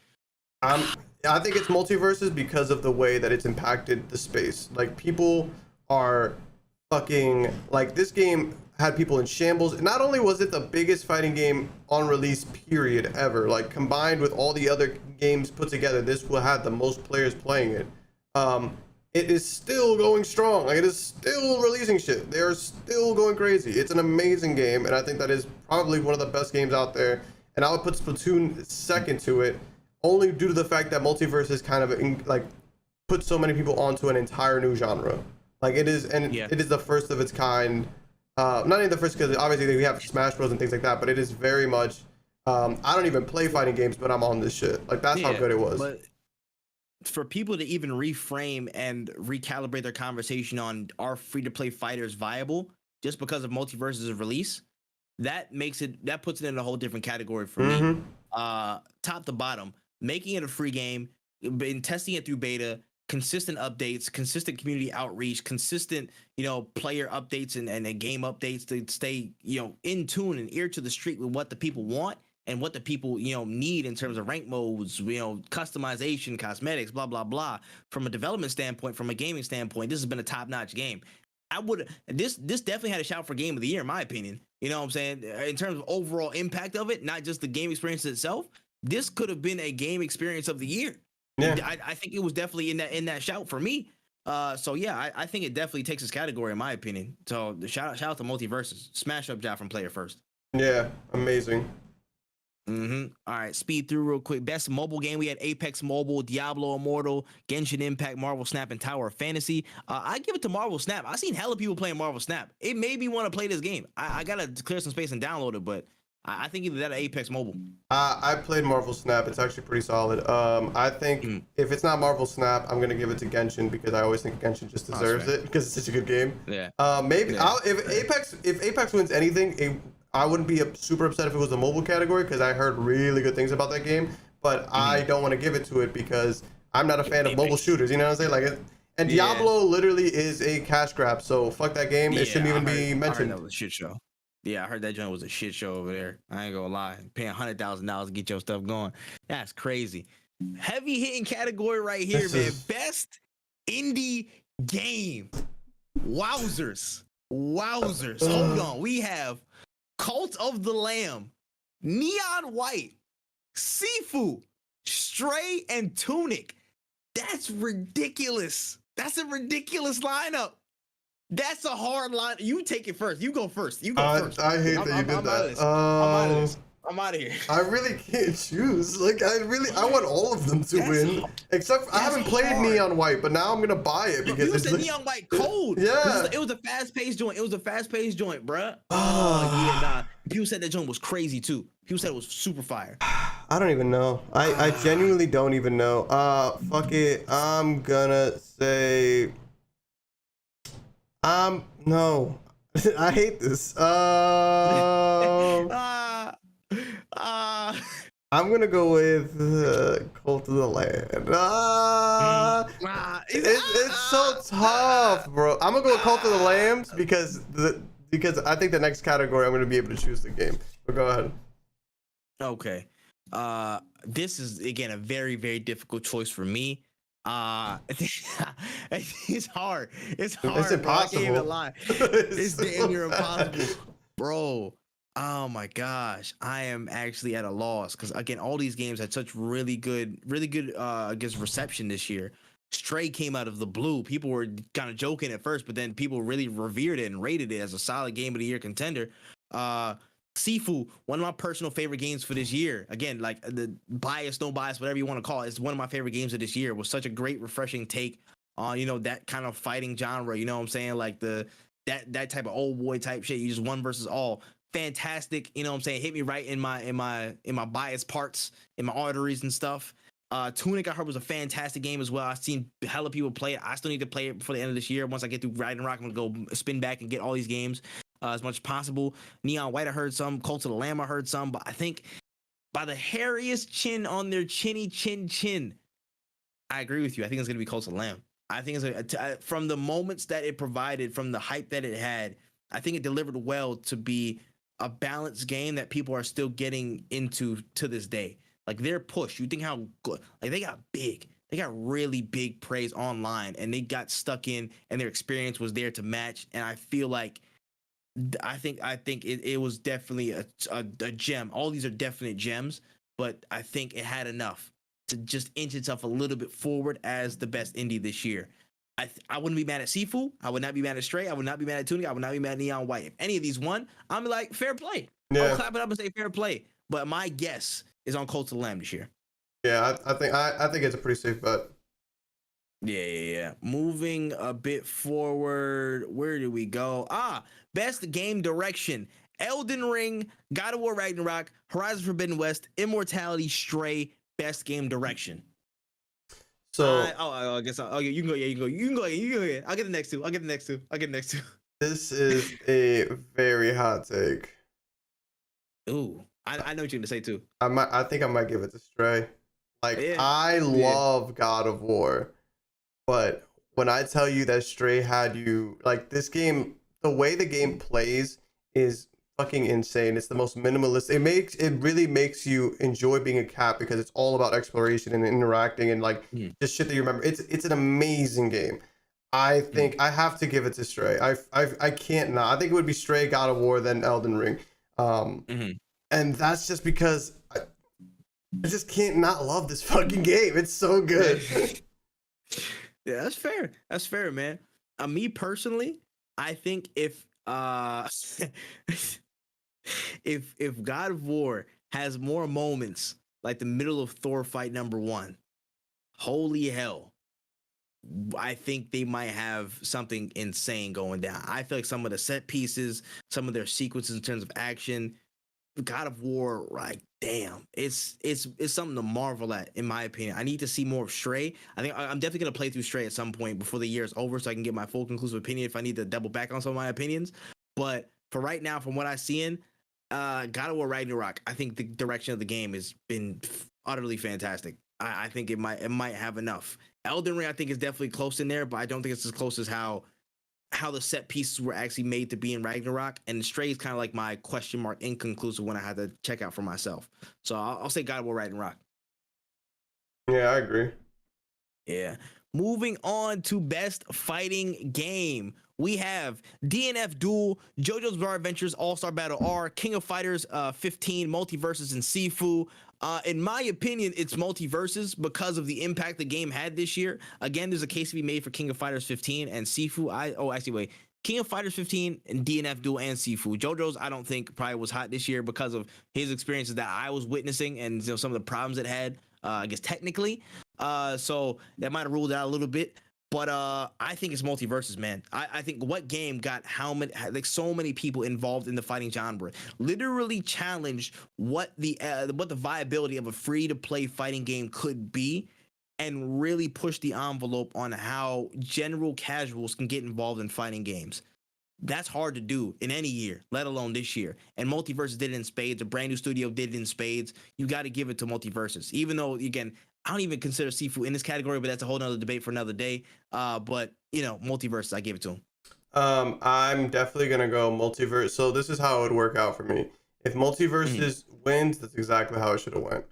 I think it's Multiverses because of the way that it's impacted the space. Like, people are fucking, like, this game had people in shambles. Not only was it the biggest fighting game on release period ever, like, combined with all the other games put together, this will have the most players playing it. It is still going strong. Like, it is still releasing shit. They are still going crazy. It's an amazing game, and I think that is probably one of the best games out there. And I would put Splatoon second to it, only due to the fact that Multiverse is kind of like put so many people onto an entire new genre. Like, it is, and it is the first of its kind. Not even the first, because obviously we have Smash Bros and things like that, but it is very much. I don't even play fighting games, but I'm on this shit. Like, that's how good it was.
But for people to even reframe and recalibrate their conversation on, are free-to-play fighters viable just because of Multiverse's release, that puts it in a whole different category for me. Top to bottom, making it a free game, been testing it through beta, consistent updates, consistent community outreach, consistent, player updates and game updates to stay, in tune and ear to the street with what the people want and what the people, need in terms of rank modes, customization, cosmetics, blah, blah, blah. From a development standpoint, from a gaming standpoint, this has been a top-notch game. This definitely had a shout for game of the year, in my opinion. You know what I'm saying? In terms of overall impact of it, not just the game experience itself, this could have been a game experience of the year. Yeah. I think it was definitely in that shout for me. So yeah, I think it definitely takes this category, in my opinion. So the shout out to Multiverses. Smash up job from player first.
Yeah, amazing.
All right, speed through real quick. Best mobile game, we had Apex Mobile, Diablo Immortal, Genshin Impact, Marvel Snap, and Tower of Fantasy. I give it to Marvel Snap. I've seen hella people playing Marvel Snap. It made me want to play this game. I gotta clear some space and download it, but I think either that or Apex Mobile.
I played Marvel Snap. It's actually pretty solid. I think if it's not Marvel Snap, I'm gonna give it to Genshin, because I always think Genshin just deserves it because it's such a good game.
Yeah.
If Apex wins anything, I wouldn't be super upset if it was a mobile category, because I heard really good things about that game. But I don't want to give it to it because I'm not a fan of mobile shooters. You know what I'm saying? And Diablo literally is a cash grab. So fuck that game. It shouldn't even be mentioned.
That was a shit show. Yeah, I heard that joint was a shit show over there. I ain't gonna lie. Paying $100,000 to get your stuff going. That's crazy. Heavy hitting category right here, man. Best indie game. Wowzers. Hold on. We have Cult of the Lamb, Neon White, Sifu, Stray, and Tunic. That's ridiculous. That's a ridiculous lineup. That's a hard line. You take it first. You go first. You go first.
I hate that you did
I'm out of
that.
this. I'm out of this. I'm out of here.
I really can't choose. Like, I want all of them to win. Except I haven't played Neon White, but now I'm gonna buy it because
it's a Neon White cold.
Yeah.
It was a fast-paced joint. It was a fast-paced joint, bruh. Oh yeah, nah. People said that joint was crazy too. People said it was super fire.
I don't even know. I genuinely don't even know. Fuck it. I'm gonna say. No. I hate this. I'm gonna go with Cult of the Land. It's so tough, bro. I'm gonna go with Cult of the Lambs because I think the next category I'm gonna be able to choose the game. But go ahead.
Okay. This is again a very, very difficult choice for me. It's hard. It's hard.
It's impossible.
Bro. I can't even lie. It's damn near impossible, bro. Oh my gosh, I am actually at a loss because again, all these games had such really good, I guess, reception this year. Stray came out of the blue. People were kind of joking at first, but then people really revered it and rated it as a solid game of the year contender. Sifu, one of my personal favorite games for this year. Again, like the bias, no bias, whatever you want to call it, it's one of my favorite games of this year. It was such a great, refreshing take on, you know, that kind of fighting genre. You know what I'm saying? Like that type of old boy type shit. You just one versus all. Fantastic, you know what I'm saying? Hit me right in my bias parts, in my arteries and stuff. Tunic, I heard, was a fantastic game as well. I've seen hella people play it. I still need to play it before the end of this year. Once I get through Ragnarok, I'm gonna go spin back and get all these games as much as possible. Neon White, I heard some. Cult of the Lamb, I heard some. But I think by the hairiest chin on their chinny chin, I agree with you. I think it's gonna be Cult of the Lamb. I think it's from the moments that it provided, from the hype that it had, I think it delivered well to be a balanced game that people are still getting into to this day. Like their push, you think how good, like they got really big praise online, and they got stuck in, and their experience was there to match. And I feel like, I think it was definitely a gem. All these are definite gems, but I think it had enough to just inch itself a little bit forward as the best indie this year. I wouldn't be mad at Sifu. I would not be mad at Stray. I would not be mad at Tunic. I would not be mad at Neon White. If any of these won, I'm like, fair play.
Yeah.
I'll clap it up and say fair play. But my guess is on Cult of the Lamb this year.
Yeah, I think it's a pretty safe bet.
Yeah. Moving a bit forward, where do we go? Best game direction: Elden Ring, God of War Ragnarok, Horizon Forbidden West, Immortality, Stray. Best game direction.
So
I guess you can go. Yeah, you can go. I'll get the next two.
This is a very hot take.
Ooh, I know what you're gonna say too.
I think I might give it to Stray. Like, yeah. I love God of War, but when I tell you that Stray had you, like, this game, the way the game plays is fucking insane. It's the most minimalist. It really makes you enjoy being a cat because it's all about exploration and interacting and like just shit that you remember. It's an amazing game. I think I have to give it to Stray. I can't not. I think it would be Stray, God of War, then Elden Ring. And that's just because I just can't not love this fucking game. It's so good.
Yeah, that's fair. That's fair, man. Me personally, I think if if God of War has more moments like the middle of Thor fight #1, holy hell, I think they might have something insane going down. I feel like some of the set pieces, some of their sequences in terms of action, God of War, like, damn, it's something to marvel at, in my opinion. I need to see more of Stray. I think I'm definitely gonna play through Stray at some point before the year is over, so I can get my full conclusive opinion if I need to double back on some of my opinions. But for right now, from what I've seen, God of War Ragnarok, I think the direction of the game has been utterly fantastic. I think it might have enough. Elden Ring, I think, is definitely close in there, but I don't think it's as close as how the set pieces were actually made to be in Ragnarok. And Stray is kind of like my question mark inconclusive when I had to check out for myself. So I'll say God of War Ragnarok.
Yeah, I agree.
Yeah. Moving on to best fighting game. we have DNF Duel, JoJo's Bizarre Adventures, All-Star Battle R, King of Fighters 15, Multiverses, and Sifu. In my opinion, it's Multiverses because of the impact the game had this year. Again, there's a case to be made for King of Fighters 15 and Sifu. King of Fighters 15 and DNF Duel and Sifu. JoJo's, I don't think probably was hot this year because of his experiences that I was witnessing and some of the problems it had, I guess technically. So that might have ruled it out a little bit. But I think it's Multiverses, man. I think what game got how many, like so many people involved in the fighting genre, literally challenged what the viability of a free to play fighting game could be, and really push the envelope on how general casuals can get involved in fighting games. That's hard to do in any year, let alone this year. And Multiverses did it in spades. A brand new studio did it in spades. You got to give it to Multiverses. Even though, again, I don't even consider Sifu in this category, but that's a whole nother debate for another day. But, you know, Multiverses, I give it to him.
I'm definitely going to go Multiverse. So this is how it would work out for me. If Multiverses wins, that's exactly how it should have went.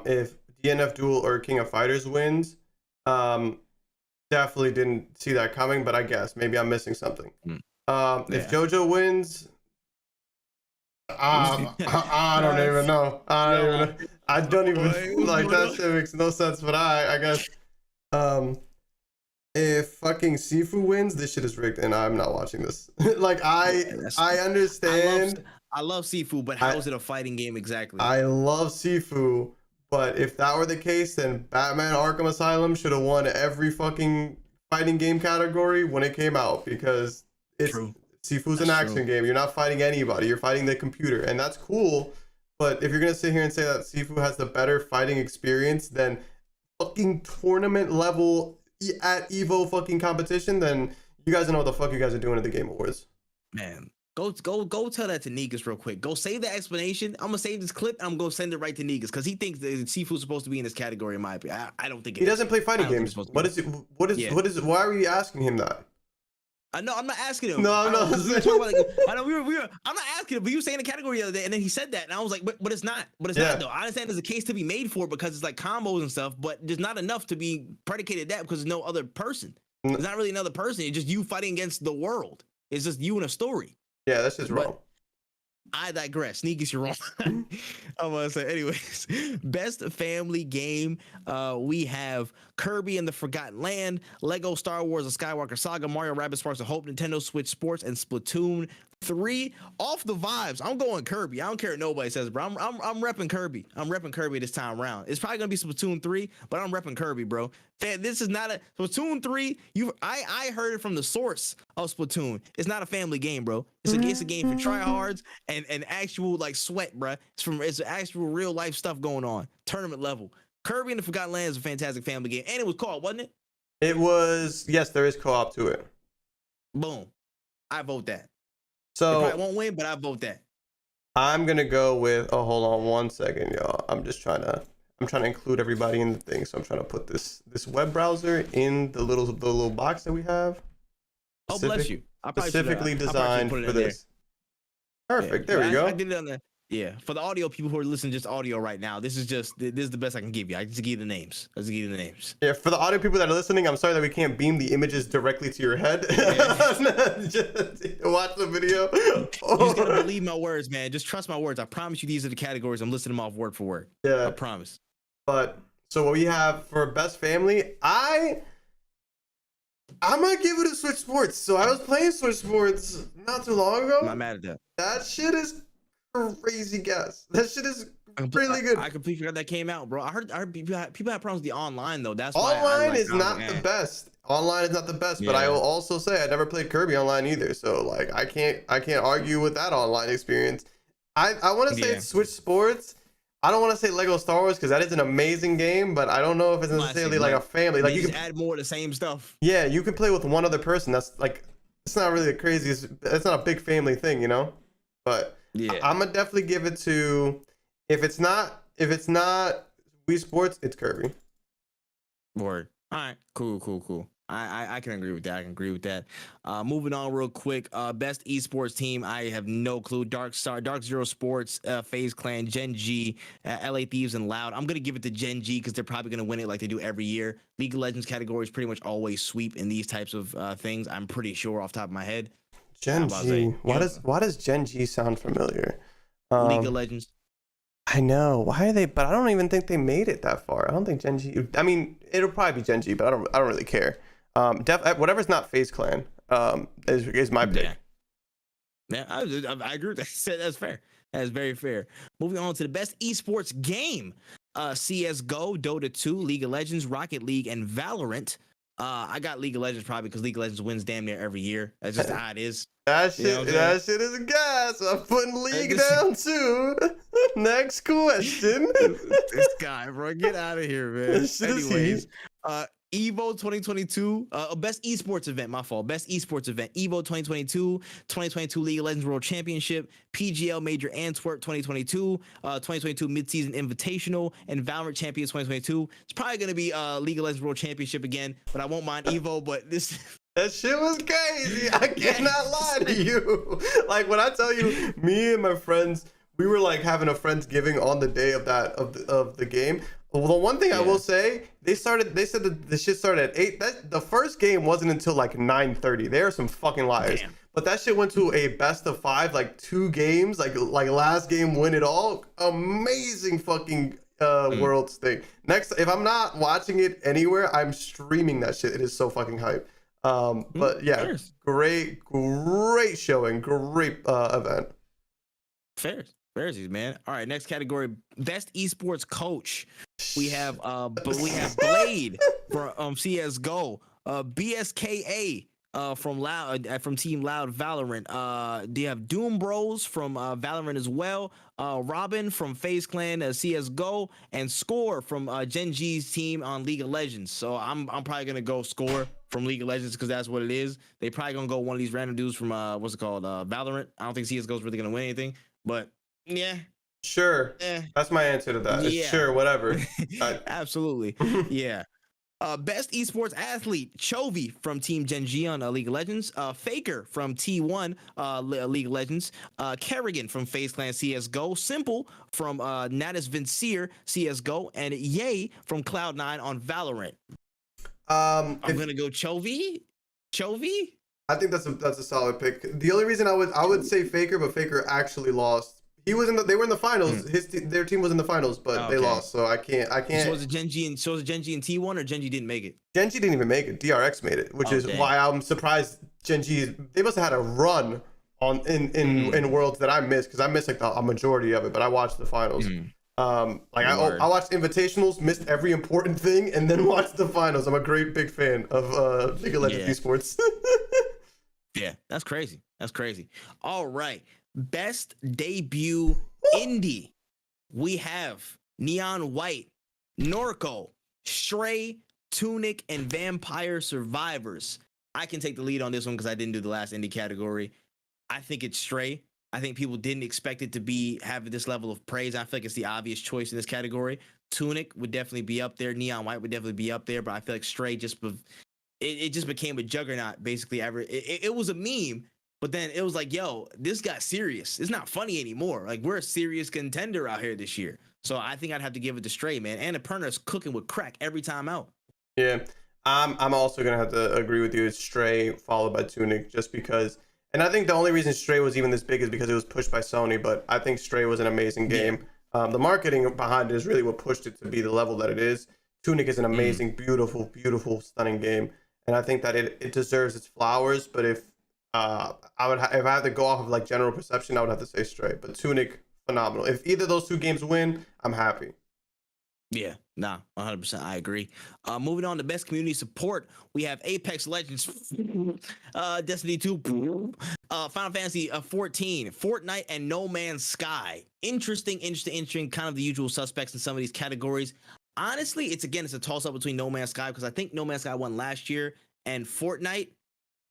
If DNF Duel or King of Fighters wins, definitely didn't see that coming, but I guess maybe I'm missing something. If JoJo wins, I don't even know. I don't even like that shit makes no sense, but I guess if fucking Sifu wins, this shit is rigged and I'm not watching this. Like I understand.
I love Sifu, but how is it a fighting game exactly?
I love Sifu, but if that were the case, then Batman Arkham Asylum should have won every fucking fighting game category when it came out, because it's
True.
Sifu's an action game. You're not fighting anybody. You're fighting the computer, and that's cool. But if you're gonna sit here and say that Sifu has the better fighting experience than fucking tournament level at Evo fucking competition, then you guys know what the fuck you guys are doing at the Game Awards.
Man, go tell that to Negus real quick. Go save the explanation. I'm gonna save this clip and I'm gonna send it right to Negus because he thinks that Sifu's supposed to be in this category. In my opinion, I don't think
he doesn't play fighting games. What is it? What is? Why are you asking him that?
No, I'm not asking him.
No.
I'm not asking him, but you were saying the category the other day, and then he said that, and I was like, but it's not. But it's not, though. I understand there's a case to be made for it because it's like combos and stuff, but there's not enough to be predicated that because there's no other person. There's not really another person. It's just you fighting against the world. It's just you in a story.
Yeah, that's just wrong.
I digress. Negus, you're wrong. I'm gonna say, anyways, best family game. We have Kirby and the Forgotten Land, Lego Star Wars: The Skywalker Saga, Mario Rabbids Sparks of Hope, Nintendo Switch Sports, and Splatoon 3. Off the vibes, I'm going Kirby. I don't care what nobody says, bro. I'm repping Kirby. I'm repping Kirby this time around. It's probably gonna be Splatoon 3, but I'm repping Kirby, bro. This is not a Splatoon 3. I heard it from the source of Splatoon. It's not a family game, bro. It's a game for tryhards and actual like sweat, bro. It's actual real life stuff going on. Tournament level. Kirby and the Forgotten Land is a fantastic family game, and it was co-op, wasn't it?
It was. Yes, there is co-op to it.
Boom. I vote that.
So
it probably won't win, but I vote that. I'm
gonna go with. Oh, hold on 1 second, y'all. I'm trying to include everybody in the thing, so I'm trying to put this web browser in the little box that we have.
Oh, bless you.
Specifically designed for this. Perfect.
Yeah,
there we go.
I did it on the. Yeah, for the audio people who are listening just audio right now, this is the best I can give you. I just give you the names.
Yeah, for the audio people that are listening, I'm sorry that we can't beam the images directly to your head. Just watch the video.
You just gotta believe my words, man. Just trust my words. I promise you these are the categories. I'm listing them off word for word.
Yeah.
I promise.
But so what we have for best family, I'm gonna give it a Switch Sports. So I was playing Switch Sports not too long ago.
I'm not mad at that.
That shit is crazy guess. That shit is really good.
I completely forgot that came out, bro. I heard people have problems with the online though. That's
why online is not
the
best. Online is not the best, but I will also say I never played Kirby online either. So like I can't argue with that online experience. I want to say it's Switch Sports. I don't want to say Lego Star Wars because that is an amazing game, but I don't know if it's necessarily like a family. Like you can
add more of the same stuff.
Yeah, you can play with one other person. That's like it's not really the craziest. It's not a big family thing, you know. But yeah, I'm gonna definitely give it to. If it's not Wii Sports, it's Kirby.
Word. All right. Cool. I can agree with that. I can agree with that. Moving on real quick. Best esports team. I have no clue. Dark Zero Sports, FaZe Clan, Gen G, LA Thieves, and Loud. I'm gonna give it to Gen G because they're probably gonna win it like they do every year. League of Legends categories pretty much always sweep in these types of things. I'm pretty sure off the top of my head.
Gen G. Why does Gen G sound familiar?
League of Legends.
I know. Why are they? But I don't even think they made it that far. I don't think Gen G. I mean, it'll probably be Gen G, but I don't really care. Whatever's not FaZe Clan is my pick.
Yeah, I agree with that. That's fair. That is very fair. Moving on to the best esports game. CSGO, Dota 2, League of Legends, Rocket League, and Valorant. I got League of Legends probably because League of Legends wins damn near every year. That's just how it is.
That shit is gas. I'm putting League down too. Next question.
This guy, bro, get out of here, man. Anyways, Evo 2022, best esports event, my fault. Best esports event, Evo 2022, 2022 League of Legends World Championship, PGL Major Antwerp 2022, 2022 Midseason Invitational, and Valorant Champions 2022. It's probably going to be League of Legends World Championship again, but I won't mind Evo, but this...
That shit was crazy. I cannot lie to you. Like, when I tell you, me and my friends, we were like having a Friendsgiving on the day of the game. Well, the one thing I will say, they said that the shit started at 8. The first game wasn't until like 9:30. They are some fucking liars. Damn. But that shit went to a best of 5, like 2 games, like last game win it all. Amazing fucking Worlds thing. Next, if I'm not watching it anywhere, I'm streaming that shit. It is so fucking hype. But yeah, great showing, great event.
Fairs, man. All right, next category, best esports coach. We have Blade from CS:GO, BSKA from Team Loud Valorant. Do you have Doom Bros from Valorant as well? Robin from FaZe Clan CS:GO, and Score from Gen G's team on League of Legends. So I'm probably gonna go Score from League of Legends because that's what it is. They probably gonna go one of these random dudes from Valorant. I don't think CS:GO is really gonna win anything, but yeah.
Sure. That's my answer to that. Yeah. Sure, whatever.
Absolutely. Yeah. Best esports athlete, Chovy from Team Gen G on League of Legends, Faker from T1 League of Legends, Kerrigan from FaZe Clan CS:GO, Simple from Natus Vincier CS:GO, and Ye from Cloud9 on Valorant. I'm gonna go Chovy.
I think that's a solid pick. The only reason I would say Faker, but Faker actually lost. They were in the finals. Their team was in the finals, but they lost. So I can't.
So was it Gen G and T1, or Gen G didn't make it?
Gen G didn't even make it. DRX made it, which is why I'm surprised. Gen G, they must have had a run in Worlds that I missed, because I missed like a majority of it, but I watched the finals. I watched Invitationals, missed every important thing, and then watched the finals. I'm a great big fan of League of Legends esports.
Yeah, that's crazy. All right. Best debut indie. We have Neon White, Norco, Stray, Tunic, and Vampire Survivors. I can take the lead on this one because I didn't do the last indie category. I think it's Stray. I think people didn't expect it to have this level of praise. I feel like it's the obvious choice in this category. Tunic would definitely be up there. Neon White would definitely be up there, but I feel like Stray just became a juggernaut. Basically, it was a meme. But then it was like, yo, this got serious. It's not funny anymore. Like, we're a serious contender out here this year. So I think I'd have to give it to Stray, man. Annapurna's cooking with crack every time out.
Yeah, I'm also going to have to agree with you. It's Stray followed by Tunic, just because. And I think the only reason Stray was even this big is because it was pushed by Sony. But I think Stray was an amazing game. Yeah. The marketing behind it is really what pushed it to be the level that it is. Tunic is an amazing, beautiful, stunning game. And I think that it deserves its flowers. But if if I had to go off of like general perception, I would have to say Stray. But Tunic, phenomenal. If either of those two games win, I'm happy.
Yeah, 100%. I agree. Moving on to best community support, we have Apex Legends, Destiny 2, Final Fantasy 14, Fortnite, and No Man's Sky. Interesting. Kind of the usual suspects in some of these categories. Honestly, it's a toss-up between No Man's Sky, because I think No Man's Sky won last year, and Fortnite.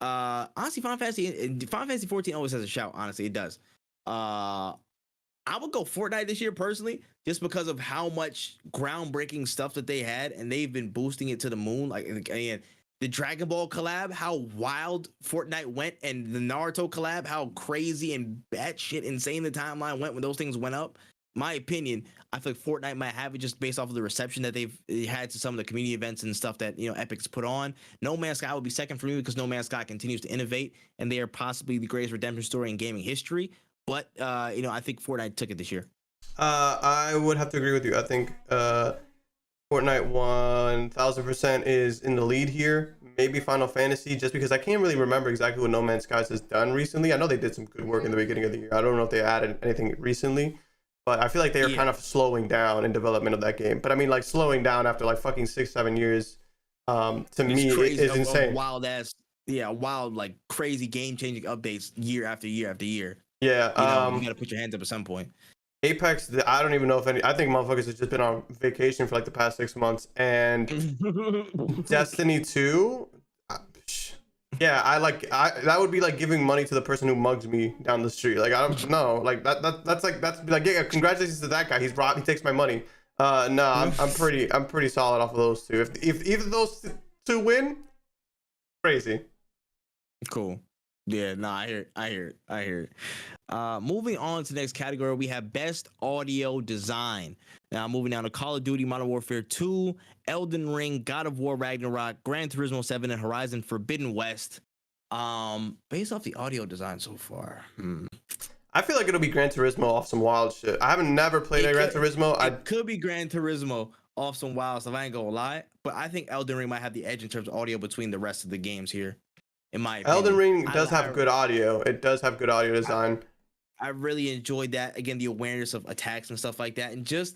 Honestly, Final Fantasy 14 always has a shout. Honestly, it does. I would go Fortnite this year personally, just because of how much groundbreaking stuff that they had, and they've been boosting it to the moon. Like, again, the Dragon Ball collab, how wild Fortnite went, and the Naruto collab, how crazy and batshit insane the timeline went when those things went up. My opinion, I feel like Fortnite might have it just based off of the reception that they've had to some of the community events and stuff that Epic's put on. No Man's Sky would be second for me because No Man's Sky continues to innovate, and they are possibly the greatest redemption story in gaming history. But I think Fortnite took it this year.
I would have to agree with you. I think Fortnite 1000% is in the lead here. Maybe Final Fantasy, just because I can't really remember exactly what No Man's Skies has done recently. I know they did some good work in the beginning of the year. I don't know if they added anything recently, but I feel like they are kind of slowing down in development of that game. But I mean, like, slowing down after like fucking 6-7 years, to me, is insane.
Wild, like crazy game changing updates year after year after year.
Yeah,
you gotta put your hands up at some point.
Apex, I don't even know if any. I think motherfuckers have just been on vacation for like the past 6 months. And Destiny 2, yeah, that would be like giving money to the person who mugs me down the street. Like, I don't know, like that's like, yeah, congratulations to that guy. He takes my money. No, I'm pretty solid off of those two. If either of those two win, crazy.
Cool. Yeah, no, I hear it. Moving on to the next category, we have Best Audio Design. Now, moving down to Call of Duty Modern Warfare 2, Elden Ring, God of War Ragnarok, Gran Turismo 7, and Horizon Forbidden West. Based off the audio design so far,
I feel like it'll be Gran Turismo off some wild shit. I haven't never played Gran Turismo.
It could be Gran Turismo off some wild stuff. I ain't gonna lie, but I think Elden Ring might have the edge in terms of audio between the rest of the games here. In my opinion.
Elden Ring does have good audio. It does have good audio design.
I really enjoyed that. Again, the awareness of attacks and stuff like that, and just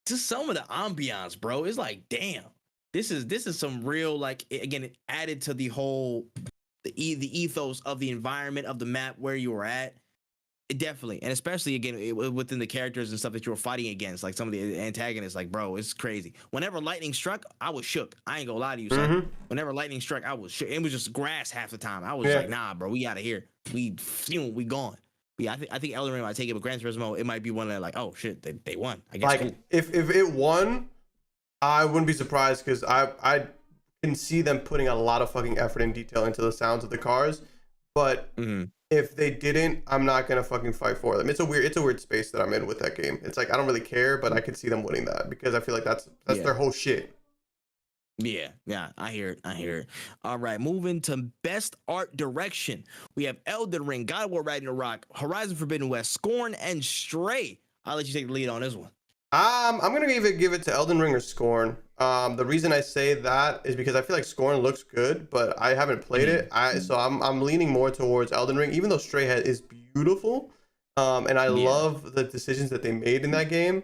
some of the ambiance, bro. It's like, damn, this is some real, like, again, it added to the whole the ethos of the environment of the map where you were at. It definitely, and especially again within the characters and stuff that you were fighting against, like some of the antagonists, like, bro, it's crazy. Whenever lightning struck, I was shook. I ain't gonna lie to you, son. Whenever lightning struck, I was shook. It was just grass half the time. I was like, nah, bro, we out of here. We gone. But yeah, I think Elden Ring might take it, but Gran Turismo, it might be one that, like, oh shit, they won. I guess.
Like,
cool.
if it won, I wouldn't be surprised, because I can see them putting a lot of fucking effort and detail into the sounds of the cars, but. If they didn't, I'm not gonna fucking fight for them. It's a weird space that I'm in with that game. It's like, I don't really care, but I could see them winning that, because I feel like that's their whole shit.
Yeah, I hear it. All right, moving to Best Art Direction. We have Elden Ring, God of War Ragnarok, Horizon Forbidden West, Scorn, and Stray. I'll let you take the lead on this one.
I'm gonna either give it to Elden Ring or Scorn. The reason I say that is because I feel like Scorn looks good, but I haven't played it. So I'm leaning more towards Elden Ring, even though Stray Head is beautiful. And I love the decisions that they made in that game.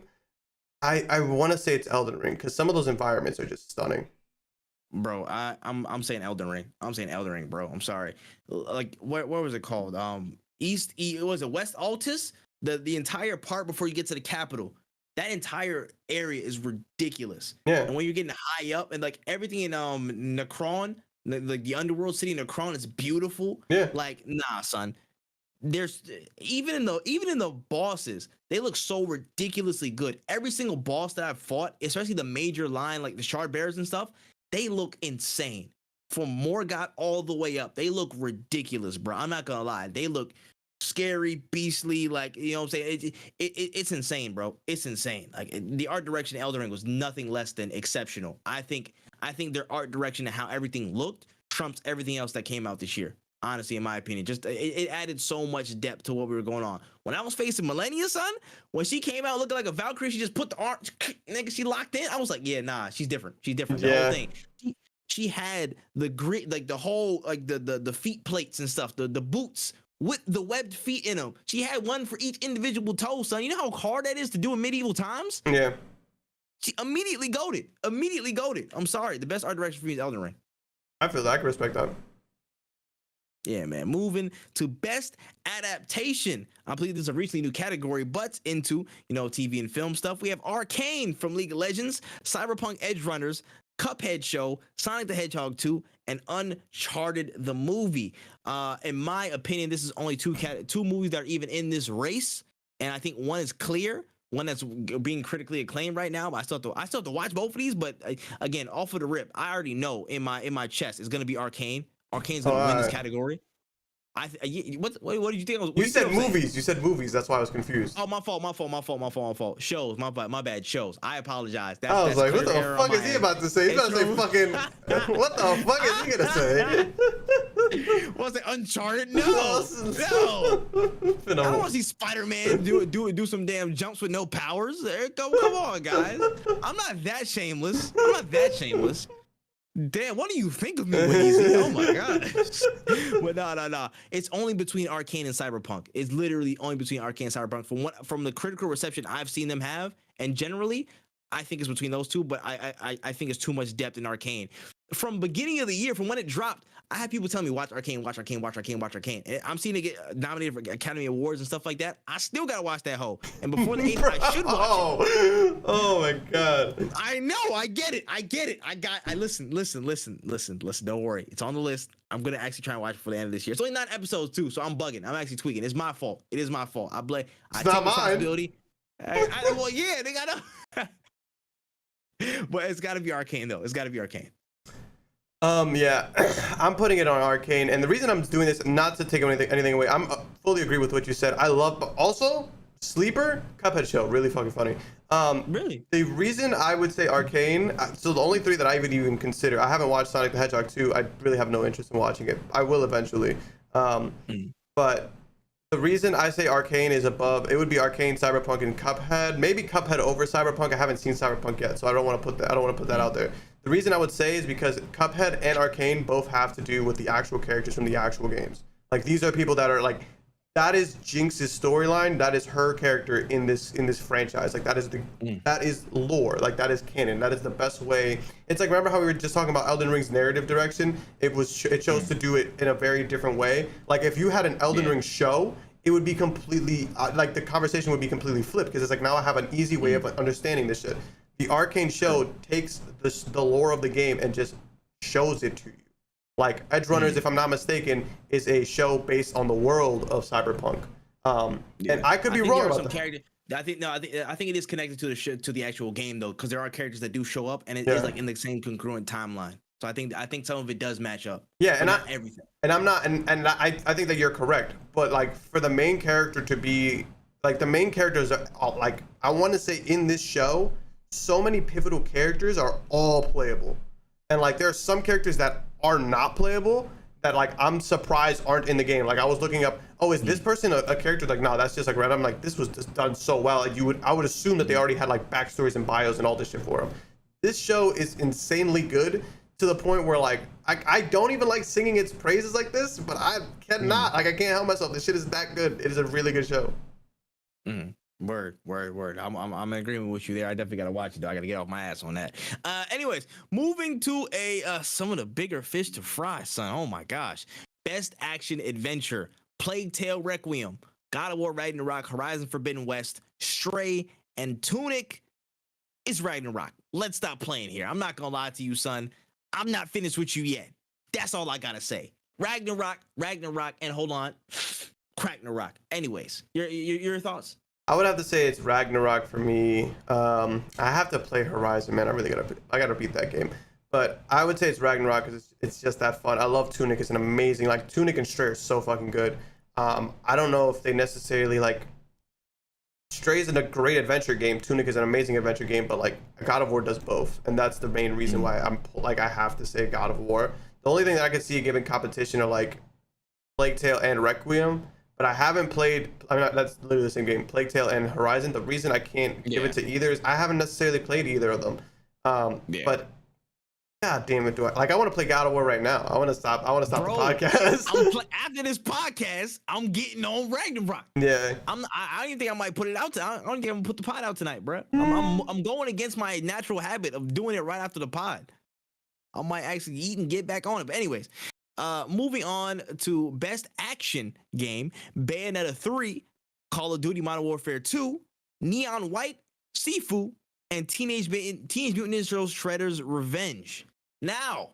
I want to say it's Elden Ring, because some of those environments are just stunning.
Bro, I'm saying Elden Ring. I'm saying Elden Ring, bro. I'm sorry. Like, what was it called? Was it West Altus? The entire part before you get to the capital. That entire area is ridiculous.
Yeah.
And when you're getting high up, and like everything in Necron, like the underworld city Necron, is beautiful.
Yeah.
Like, nah, son. There's even in the bosses, they look so ridiculously good. Every single boss that I've fought, especially the major line, like the Shard Bearers and stuff, they look insane. From Morgoth all the way up, they look ridiculous, bro. I'm not gonna lie. They look scary, beastly, like, you know what I'm saying? It's insane, bro. It's insane. Like, the art direction of Elden Ring was nothing less than exceptional. I think their art direction and how everything looked trumps everything else that came out this year. Honestly, in my opinion, just it added so much depth to what we were going on. When I was facing Millennia, son, when she came out looking like a Valkyrie, she just put the arm, nigga, she locked in. I was like, yeah, nah, she's different. She's different. The whole thing. She had the grit, like the whole, like the feet plates and stuff, the boots with the webbed feet in them. She had one for each individual toe, son. You know how hard that is to do in medieval times?
Yeah.
She immediately goated. I'm sorry. The best art direction for me is Elden Ring.
I feel like I respect that.
Yeah, man. Moving to Best Adaptation. I believe this is a recently new category, but into, TV and film stuff. We have Arcane from League of Legends, Cyberpunk Edge Runners, Cuphead Show, Sonic the Hedgehog 2, and Uncharted the movie. In my opinion, this is only two movies that are even in this race, and I think one is clear. one that's being critically acclaimed right now. But I still have to watch both of these. But again, off of the rip, I already know in my chest it's gonna be Arcane. Arcane's gonna win this category. What did you think?
You said movies. You said movies. That's why I was confused.
Oh, my fault. Shows. My bad. Shows. I apologize.
I was like, what the fuck is he about to say? He's about to say fucking. What the fuck is he gonna say?
Was it Uncharted? No. I don't want to see Spider-Man do some damn jumps with no powers. Come on, guys. I'm not that shameless. Damn, what do you think of me when you say, oh my god? But no. It's only between Arcane and Cyberpunk. It's literally only between Arcane and Cyberpunk. From the critical reception I've seen them have, and generally, I think it's between those two, but I think it's too much depth in Arcane. From beginning of the year, from when it dropped, I had people tell me, watch Arcane. And I'm seeing it get nominated for Academy Awards and stuff like that. I still gotta watch that hoe. And before the 8th, I should watch it.
Oh my god.
I know, I get it. Listen. Don't worry. It's on the list. I'm gonna actually try and watch it for the end of this year. It's only 9 episodes too, so I'm bugging. I'm actually tweaking. It's my fault. It is my fault. I take responsibility. Well, yeah, they gotta. But it's gotta be Arcane though. It's gotta be Arcane.
Yeah, I'm putting it on Arcane, and the reason I'm doing this, not to take anything away, I'm fully agree with what you said. I love, but also Sleeper, Cuphead show, really fucking funny.
Really?
The reason I would say Arcane, so the only 3 that I would even consider, I haven't watched Sonic the Hedgehog 2. I really have no interest in watching it. I will eventually. But the reason I say Arcane is above, it would be Arcane, Cyberpunk, and Cuphead. Maybe Cuphead over Cyberpunk. I haven't seen Cyberpunk yet, so I don't want to put that out there. The reason I would say is because Cuphead and Arcane both have to do with the actual characters from the actual games. Like, these are people that are like, that is Jinx's storyline. That is her character in this franchise. Like, that is lore. Like, that is canon. That is the best way. It's like, remember how we were just talking about Elden Ring's narrative direction? It chose to do it in a very different way. Like, if you had an Elden Ring show, it would be completely like, the conversation would be completely flipped, because it's like, now I have an easy way of understanding this shit. The Arcane show takes the lore of the game and just shows it to you. Like, Edgerunners, if I'm not mistaken, is a show based on the world of Cyberpunk. And I could be wrong about that.
I think it is connected to the actual game though, because there are characters that do show up, and it is like in the same congruent timeline. So I think some of it does match up.
Yeah, and
not everything.
And I'm not, and I think that you're correct. But like, for the main character to be like, the main characters are like, I want to say in this show, so many pivotal characters are all playable, and like, there are some characters that are not playable that, like, I'm surprised aren't in the game. Like, I was looking up, oh, is this person a character? Like, no, that's just like random. Like, this was just done so well. Like, I would assume that they already had like backstories and bios and all this shit for them. This show is insanely good to the point where, like, I don't even like singing its praises like this, but I cannot, like, I can't help myself. This shit is that good. It is a really good show.
Word. I'm in agreement with you there. I definitely gotta watch it though. I gotta get off my ass on that. Anyways, moving to some of the bigger fish to fry, son. Oh my gosh. Best action adventure: Plague Tale Requiem, God of War Ragnarok, Horizon Forbidden West, Stray, and Tunic. It's Ragnarok. Let's stop playing here. I'm not gonna lie to you, son. I'm not finished with you yet. That's all I gotta say. Ragnarok, and hold on, Cracknarok. Anyways, your thoughts?
I would have to say it's Ragnarok for me. I have to play Horizon, man. I gotta beat that game. But I would say it's Ragnarok because it's just that fun. I love Tunic. It's an amazing, like, Tunic and Stray are so fucking good. I don't know if they necessarily, like, Stray is a great adventure game. Tunic is an amazing adventure game, but like, God of War does both, and that's the main reason why I'm like, I have to say God of War. The only thing that I could see given competition are like Plague Tale and Requiem. But I haven't played, I mean, that's literally the same game, Plague Tale and Horizon. The reason I can't give it to either is I haven't necessarily played either of them. But god damn it, I want to play God of War right now. I want to stop the podcast.
After this podcast, I'm getting on Ragnarok.
Yeah.
I don't even think I might put it out. I don't even put the pod out tonight, bro. I'm going against my natural habit of doing it right after the pod. I might actually eat and get back on it. But anyways, moving on to best action game: Bayonetta 3, Call of Duty Modern Warfare 2, Neon White, Sifu, and Teenage Mutant Ninja Turtles Shredder's Revenge. Now,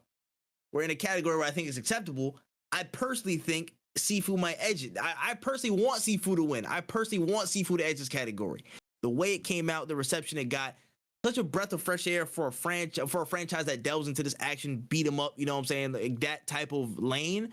we're in a category where I think it's acceptable. I personally think Sifu might edge it. I personally want Sifu to win. I personally want Sifu to edge this category. The way it came out, the reception it got, such a breath of fresh air for a franchise that delves into this action, beat 'em up, you know what I'm saying? Like that type of lane.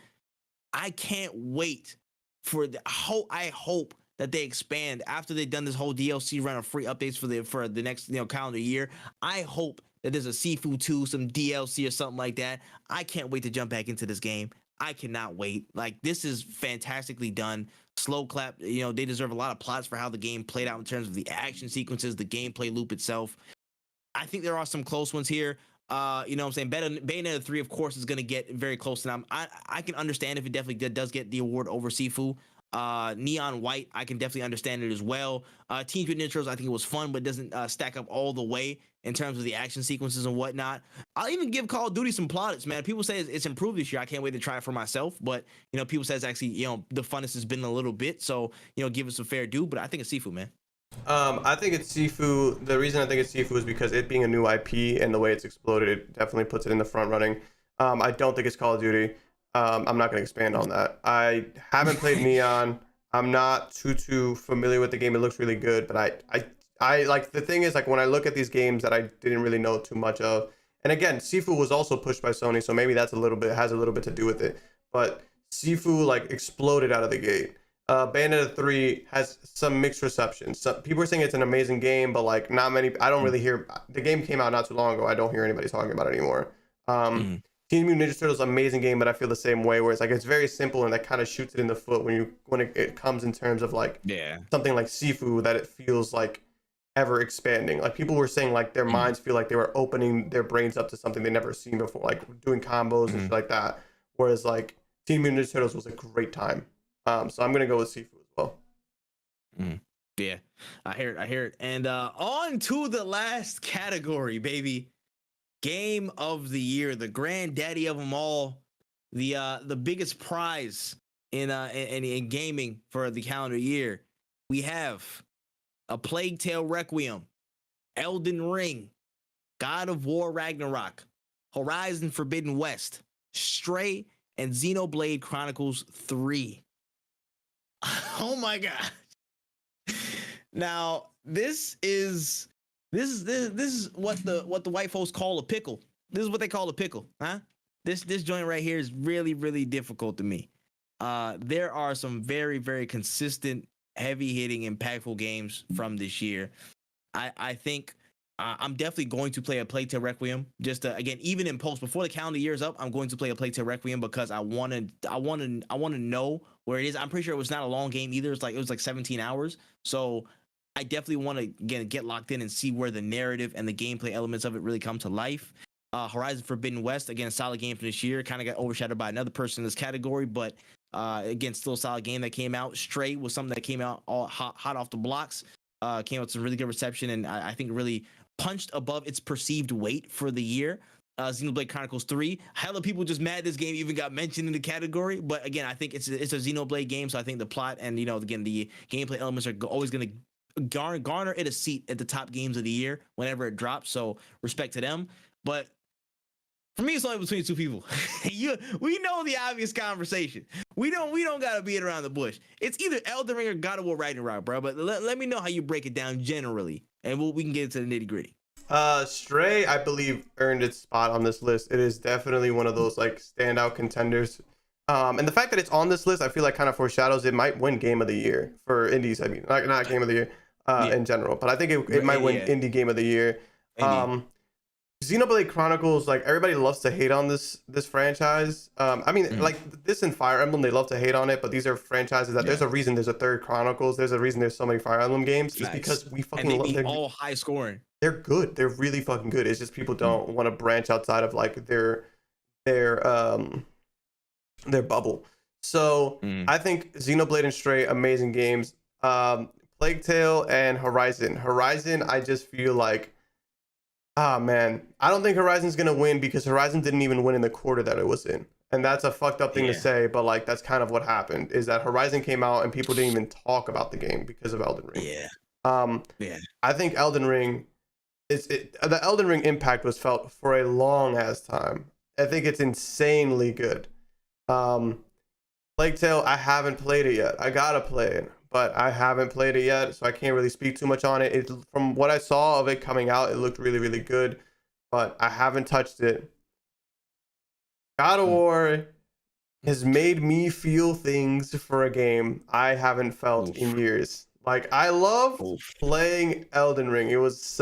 I can't wait for I hope that they expand after they've done this whole DLC run of free updates for the next calendar year. I hope that there's a Sifu 2, some DLC or something like that. I can't wait to jump back into this game. I cannot wait. Like, this is fantastically done. Slow clap. They deserve a lot of plots for how the game played out in terms of the action sequences, the gameplay loop itself. I think there are some close ones here. You know what I'm saying? Bayonetta 3, of course, is going to get very close to them. I can understand if it definitely does get the award over Sifu. Neon White, I can definitely understand it as well. Teenage Mutant Ninja Turtles, I think it was fun, but doesn't stack up all the way in terms of the action sequences and whatnot. I'll even give Call of Duty some plaudits, man. People say it's improved this year. I can't wait to try it for myself, but people say it's actually the funnest has been a little bit. So give us a fair due. But I think it's Sifu, man.
I think it's Sifu. The reason I think it's Sifu is because it being a new IP and the way it's exploded, it definitely puts it in the front running. I don't think it's Call of Duty. I'm not going to expand on that. I haven't played Neon. I'm not too familiar with the game. It looks really good, but I like, the thing is, like, when I look at these games that I didn't really know too much of, and again, Sifu was also pushed by Sony, so maybe that's has a little bit to do with it. But Sifu like exploded out of the gate. Bayonetta 3 has some mixed reception. Some people are saying it's an amazing game, but like not many. I don't really hear. The game came out not too long ago. I don't hear anybody talking about it anymore. Teenage Mutant Ninja Turtles, amazing game, but I feel the same way. Where it's like it's very simple and that kind of shoots it in the foot when it comes in terms of like something like Sifu, that it feels like ever expanding. Like people were saying like their minds feel like they were opening their brains up to something they never seen before, like doing combos and shit like that. Whereas like Teenage Mutant Ninja Turtles was a great time. So I'm gonna go with Sifu as well.
Yeah, I hear it. And on to the last category, baby. Game of the year, the granddaddy of them all, the biggest prize in gaming for the calendar year. We have A Plague Tale Requiem, Elden Ring, God of War Ragnarok, Horizon Forbidden West, Stray, and Xenoblade Chronicles 3. Oh my god! Now this is what the white folks call a pickle. This is what they call a pickle, huh? This joint right here is really, really difficult to me. There are some very, very consistent, heavy hitting, impactful games from this year. I think I'm definitely going to play A Plague Tale Requiem. Just again, even in post before the calendar year is up, I'm going to play A Plague Tale Requiem because I want to know where it is. I'm pretty sure it was not a long game either. It was like 17 hours. So I definitely want to get locked in and see where the narrative and the gameplay elements of it really come to life. Horizon Forbidden West, again, a solid game for this year. Kind of got overshadowed by another person in this category, but again, still a solid game that came out. Stray was something that came out all hot off the blocks. Came out with some really good reception, and I think really punched above its perceived weight for the year. Xenoblade Chronicles 3. Hella people just mad this game even got mentioned in the category, but again, I think it's a Xenoblade game, so I think the plot and again the gameplay elements are always going to garner it a seat at the top games of the year whenever it drops. So respect to them, but for me, it's only between two people. We know the obvious conversation. We don't gotta beat around the bush. It's either Elden Ring or God of War Ragnarok, bro. But let me know how you break it down generally, and we can get into the nitty gritty.
Stray, I believe, earned its spot on this list. It is definitely one of those like standout contenders. And the fact that it's on this list, I feel like kind of foreshadows it might win Game of the Year for indies. I mean, not Game of the Year in general, but I think it might win Indie Game of the Year. Xenoblade Chronicles, like everybody loves to hate on this franchise. I mean, like this and Fire Emblem, they love to hate on it, but these are franchises that there's a reason there's a third Chronicles. There's a reason there's so many Fire Emblem games. It's because we fucking love them.
All high scoring.
They're good. They're really fucking good. It's just people don't want to branch outside of like their bubble. So I think Xenoblade and Stray, amazing games. Plague Tale and Horizon, I just feel like, man, I don't think Horizon's gonna win because Horizon didn't even win in the quarter that it was in, and that's a fucked up thing to say, but like that's kind of what happened. Is that Horizon came out and people didn't even talk about the game because of Elden Ring. I think Elden Ring the Elden Ring impact was felt for a long ass time. I think it's insanely good. Plague Tale, I haven't played it yet. I gotta play it, but I haven't played it yet, so I can't really speak too much on it. From what I saw of it coming out, it looked really, really good, but I haven't touched it. God of War has made me feel things for a game I haven't felt in
Oof.
years. Like I loved
Oof.
playing Elden Ring. It was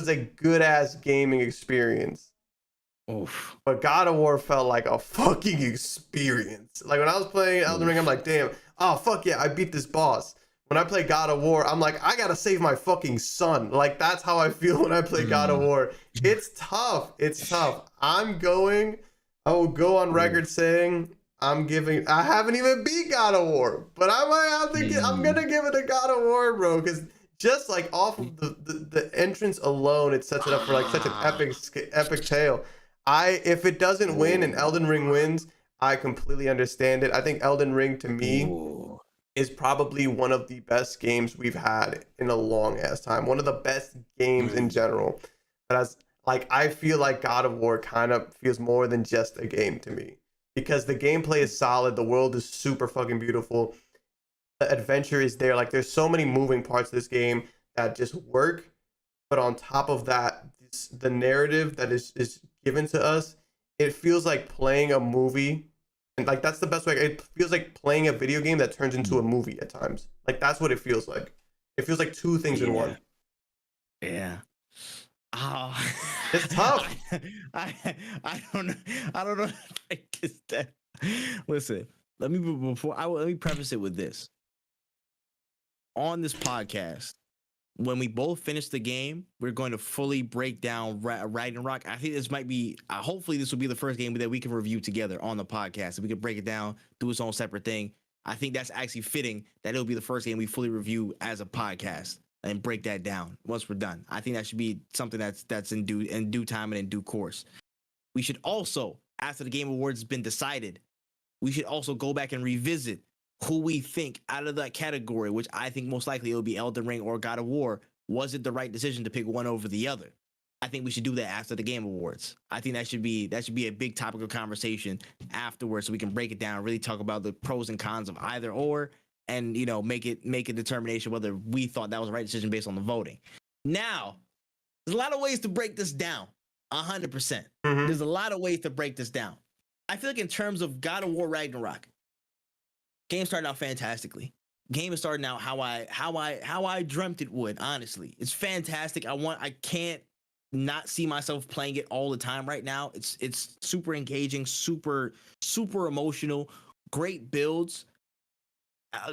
a good ass gaming experience.
Oof.
But God of War felt like a fucking experience. Like when I was playing Elden Ring, I'm
Oof.
like, damn, oh fuck yeah, I beat this boss. When I play God of War, I'm like, I gotta save my fucking son. Like that's how I feel when I play God of
Mm.
War. It's tough. It's tough. I will go on
Oof.
record saying I haven't even beat God of War, but I might have to I'm
Mm.
gonna give it a God of War, bro, because just like off of the entrance alone, it sets it up for like such an epic tale. If it doesn't win and
Ooh.
Elden Ring wins, I completely understand it. I think Elden Ring to me
Ooh.
is probably one of the best games we've had in a long ass time. One of the best games in
Mm.
general. But as like I feel like God of War kind of feels more than just a game to me because the gameplay is solid, the world is super fucking beautiful. The adventure is there. Like there's so many moving parts of this game that just work, but on top of that, the narrative that is given to us, it feels like playing a movie, and like that's the best way. It feels like playing a video game that turns into a
Mm.
movie at times. Like that's what it feels like. It feels like two things in
Yeah.
one.
Yeah. Oh.
It's tough.
I don't know. I don't know if I just that. Listen, let me preface it with this. On this podcast, when we both finish the game, we're going to fully break down Ragnarok. I think this might be, hopefully, this will be the first game that we can review together on the podcast. So we can break it down, do its own separate thing. I think that's actually fitting that it'll be the first game we fully review as a podcast and break that down once we're done. I think that should be something that's in due time and in due course. We should also, after the Game Awards has been decided, we should also go back and revisit who we think out of that category, which I think most likely it will be Elden Ring or God of War. Was it the right decision to pick one over the other? I think we should do that after the Game Awards. I think that should be a big topic of conversation afterwards, so we can break it down, really talk about the pros and cons of either or, and make a determination whether we thought that was the right decision based on the voting. Now, there's a lot of ways to break this down. 100%.
Mm-hmm.
There's a lot of ways to break this down. I feel like in terms of God of War Ragnarok, game started out fantastically. Game is starting out how I dreamt it would. Honestly, it's fantastic. I can't not see myself playing it all the time right now. It's super engaging, super emotional, great builds.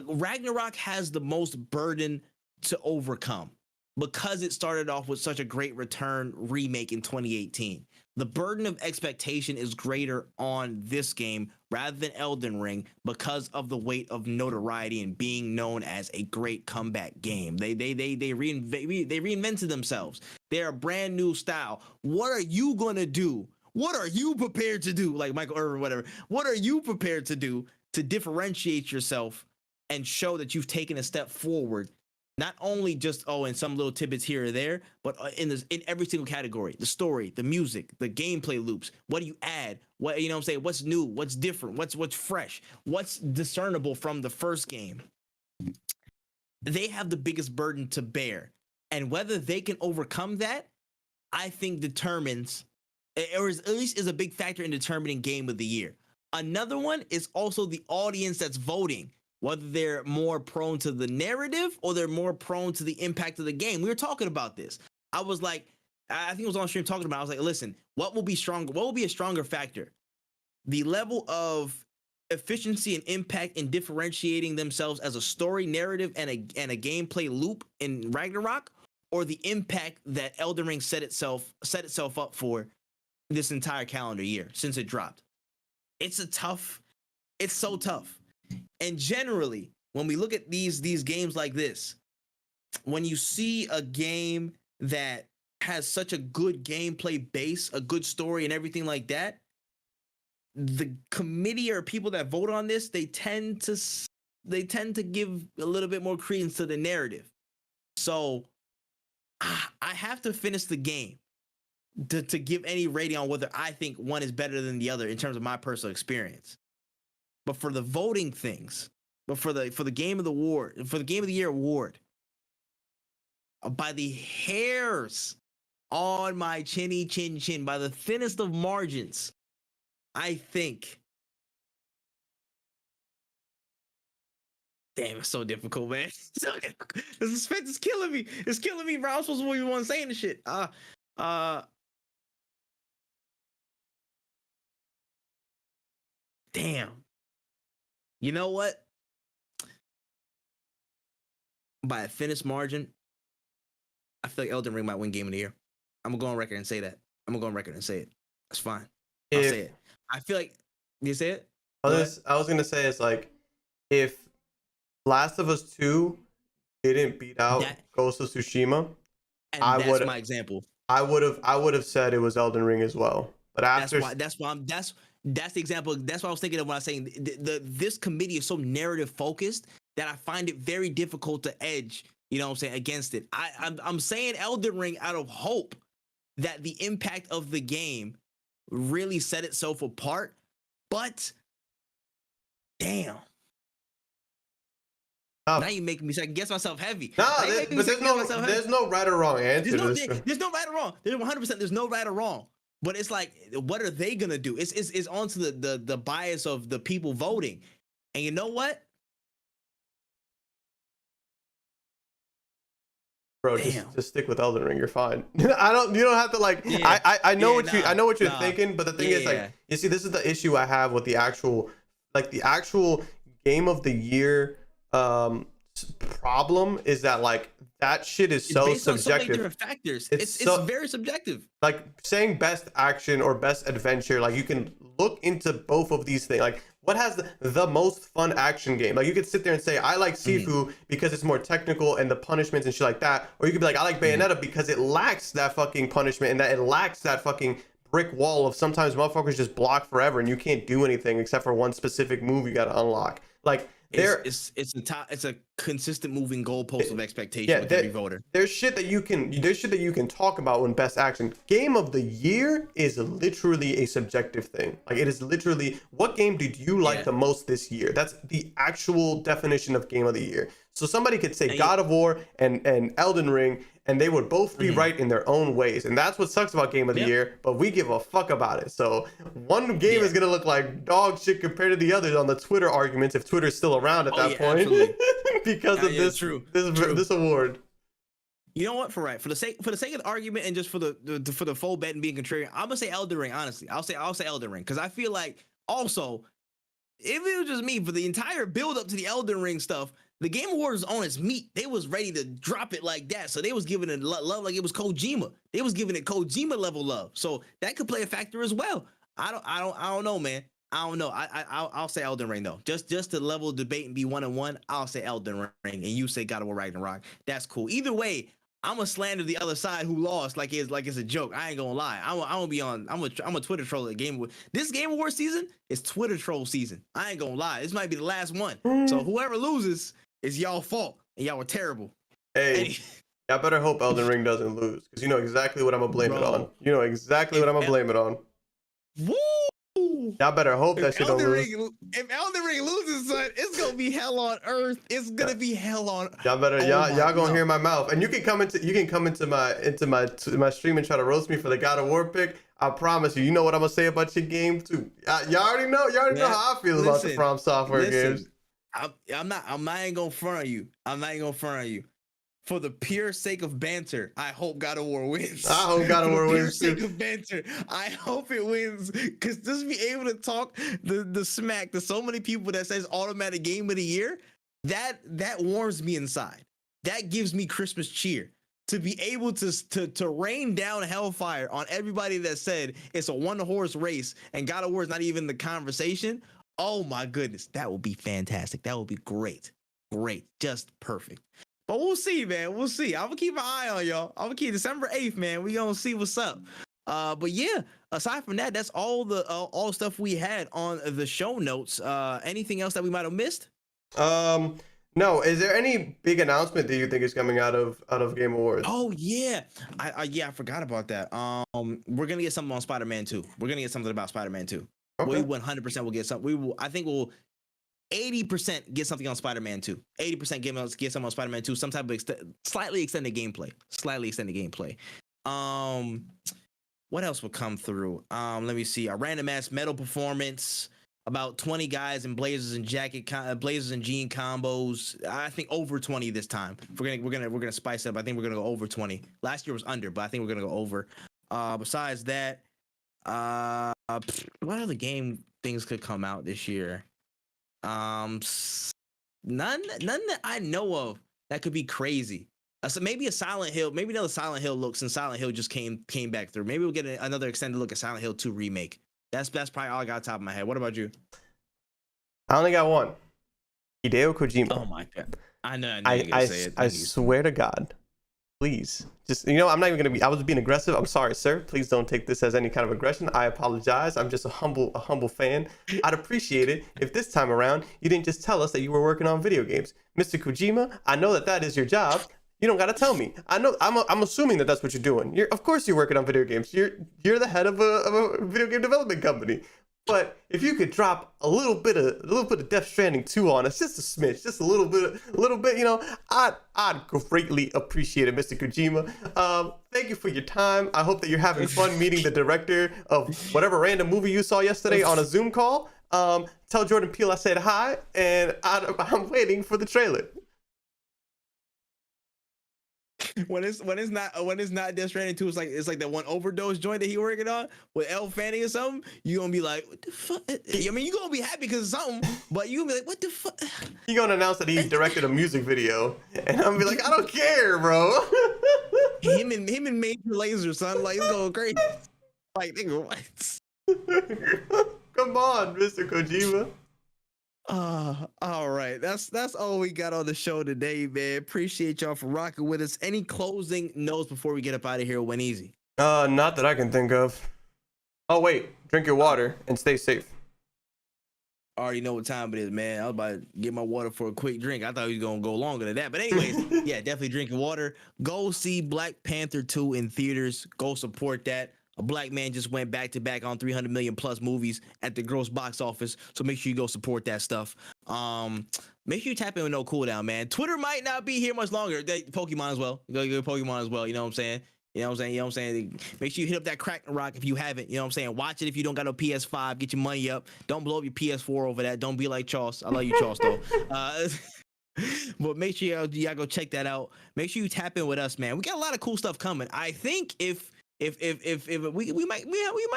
Ragnarok has the most burden to overcome because it started off with such a great return remake in 2018. The burden of expectation is greater on this game rather than Elden Ring because of the weight of notoriety and being known as a great comeback game. They reinvented themselves. They're a brand new style. What are you gonna do? What are you prepared to do? Like Michael Irvin, whatever. What are you prepared to do to differentiate yourself and show that you've taken a step forward? Not only just in some little tidbits here or there, but in every single category: the story, the music, the gameplay loops. What do you add? What I'm saying? What's new? What's different? What's fresh? What's discernible from the first game? They have the biggest burden to bear, and whether they can overcome that, I think determines, or at least is a big factor in determining Game of the Year. Another one is also the audience that's voting, whether they're more prone to the narrative or they're more prone to the impact of the game. We were talking about this. I was like, I think it was on stream talking about, I was like, listen, what will be stronger? What will be a stronger factor? The level of efficiency and impact in differentiating themselves as a story narrative and a gameplay loop in Ragnarok, or the impact that Elden Ring set itself up for this entire calendar year since it dropped. It's so tough. And generally, when we look at these games like this, when you see a game that has such a good gameplay base, a good story and everything like that, the committee or people that vote on this, they tend to give a little bit more credence to the narrative. So I have to finish the game to give any rating on whether I think one is better than the other in terms of my personal experience. But for the voting things, but for the game of the year award, by the hairs on my chinny chin chin, by the thinnest of margins, I think. Damn, it's so difficult, man. So difficult. The suspense is killing me. It's killing me, bro. I was supposed to be the one saying the shit. Damn. You know what? By a thinnest margin, I feel like Elden Ring might win Game of the Year. I'm gonna go on record and say that. I'm gonna go on record and say it. That's fine. I'll say it. I feel like you say it.
I was gonna say it's like if Last of Us 2 didn't beat out Ghost of Tsushima,
and that's my example.
I would have said it was Elden Ring as well. But after
that's the example. That's what I was thinking of when I was saying this committee is so narrative focused that I find it very difficult to edge, you know what I'm saying, against it. I'm saying Elden Ring out of hope that the impact of the game really set itself apart, but damn. Now you make me second guess myself heavy.
There's no right or wrong answer.
There's no right or wrong. There's 100%. There's no right or wrong. But it's like, what are they gonna do? It's onto the bias of the people voting. And you know what?
Bro, just stick with Elden Ring. You're fine. You don't have to like. Yeah. I know what you're thinking, but the thing is, like, you see, this is the issue I have with the actual game of the year problem is that like that shit is so subjective. On so many
different factors. It's very subjective.
Like saying best action or best adventure, like you can look into both of these things. Like what has the most fun action game? Like you could sit there and say I like Sifu because it's more technical and the punishments and shit like that, or you could be like I like Bayonetta because it lacks that fucking punishment and that it lacks that fucking brick wall of sometimes motherfuckers just block forever and you can't do anything except for one specific move you got to unlock. Like
it's a consistent moving goalpost of expectation with every voter.
There's shit that you can talk about when best action. Game of the year is literally a subjective thing. Like it is literally what game did you like the most this year? That's the actual definition of game of the year. So somebody could say God of War and Elden Ring, and they would both be right in their own ways. And that's what sucks about game of the year, but we give a fuck about it. So one game is gonna look like dog shit compared to the others on the Twitter arguments, if Twitter's still around at that point. Because of this award.
You know what? For the sake of the argument and just for the full bet and being contrarian, I'm gonna say Elden Ring. Honestly, I'll say Elden Ring because I feel like also, if it was just me, for the entire build up to the Elden Ring stuff, the Game Awards was on its meat. They was ready to drop it like that, so they was giving it love like it was Kojima. They was giving it Kojima level love, so that could play a factor as well. I don't know, man. I don't know. I'll say Elden Ring though. Just to level debate and be 1-1. I'll say Elden Ring, and you say God of War Ragnarok. That's cool. Either way, I'm gonna slander the other side who lost like it's a joke. I ain't gonna lie. I'm a Twitter troll at this Game Award season is Twitter troll season. I ain't gonna lie. This might be the last one. So whoever loses is y'all fault, and y'all were terrible.
Hey, I better hope Elden Ring doesn't lose because you know exactly what I'm gonna blame it on. You know exactly what I'm gonna blame it on.
Woo!
Y'all better hope that shit don't lose.
If Elden Ring loses, son, it's gonna be hell on earth. It's gonna be hell on.
Y'all better, y'all gonna hear my mouth, and you can come into my stream and try to roast me for the God of War pick. I promise you, you know what I'm gonna say about your game too. Y'all already know how I feel about the From Software games.
I'm not even gonna front on you. I'm not even gonna front on you. For the pure sake of banter, I hope God of War wins.
I hope God of War wins too.
For the pure sake of banter, I hope it wins. Cause just be able to talk the smack to so many people that says automatic game of the year, that warms me inside. That gives me Christmas cheer. To be able to rain down hellfire on everybody that said it's a one-horse race and God of War is not even the conversation. Oh my goodness, that would be fantastic. That would be great. Just perfect. But we'll see, man. We'll see. I'm gonna keep an eye on y'all. I'm gonna keep December 8th, man. We gonna see what's up. But yeah, aside from that, that's all the stuff we had on the show notes. Anything else that we might have missed?
No. Is there any big announcement that you think is coming out of Game Awards?
Oh yeah, I forgot about that. We're gonna get something on Spider-Man 2. We're gonna get something about Spider-Man 2. Okay. We 100% will get something. I think we'll 80% get something on Spider-Man 2. 80% get something on Spider-Man 2. Some type of slightly extended gameplay. What else will come through? Let me see. A random ass metal performance. About 20 guys in blazers and blazers and jean combos. I think over 20 this time. We're gonna spice it up. I think we're gonna go over 20. Last year was under, but I think we're gonna go over. Besides that, what other game things could come out this year? None that I know of that could be crazy. So maybe a Silent Hill, maybe another Silent Hill look since Silent Hill just came back through. Maybe we'll get another extended look at Silent Hill 2 remake. That's probably all I got on top of my head. What about you?
I only got one. Hideo Kojima.
Oh my god! I know you're gonna say it.
I swear to God, please, just I'm not even gonna be. I was being aggressive. I'm sorry, sir. Please don't take this as any kind of aggression. I apologize. I'm just a humble fan. I'd appreciate it if this time around you didn't just tell us that you were working on video games, Mr. Kojima. I know that is your job. You don't gotta tell me. I know. I'm assuming that that's what you're doing. Of course you're working on video games. You're the head of a video game development company. But if you could drop a little bit of Death Stranding 2 on us, just a smidge, just a little bit, I'd greatly appreciate it, Mr. Kojima. Thank you for your time. I hope that you're having fun meeting the director of whatever random movie you saw yesterday on a Zoom call. Tell Jordan Peele I said hi, and I'm waiting for the trailer.
When it's not Death Stranding 2, it's like that one overdose joint that he working on with Elle Fanning or something. You gonna be like, what the fuck? I mean, you gonna be happy because of something, but you gonna be like, what the fuck?
He gonna announce that he directed a music video, and I'm gonna be like, I don't care, bro.
him and Major Lazer, son, like it's going crazy. Like, nigga, what?
Come on, Mr. Kojima.
All right. That's all we got on the show today, man. Appreciate y'all for rocking with us. Any closing notes before we get up out of here? Went easy.
Not that I can think of. Oh wait, drink your water and stay safe.
I already know what time it is, man. I was about to get my water for a quick drink. I thought he was gonna go longer than that. But anyways, yeah, definitely drinking water. Go see Black Panther 2 in theaters. Go support that. A black man just went back to back on 300 million plus movies at the gross box office. So make sure you go support that stuff. Make sure you tap in with No Cooldown, man. Twitter might not be here much longer. Pokemon as well. Go Pokemon as well. You know what I'm saying? Make sure you hit up that Crack and Rock if you haven't. You know what I'm saying? Watch it if you don't got no PS5. Get your money up. Don't blow up your PS4 over that. Don't be like Charles. I love you, Charles, though. But make sure y'all go check that out. Make sure you tap in with us, man. We got a lot of cool stuff coming. I think if we might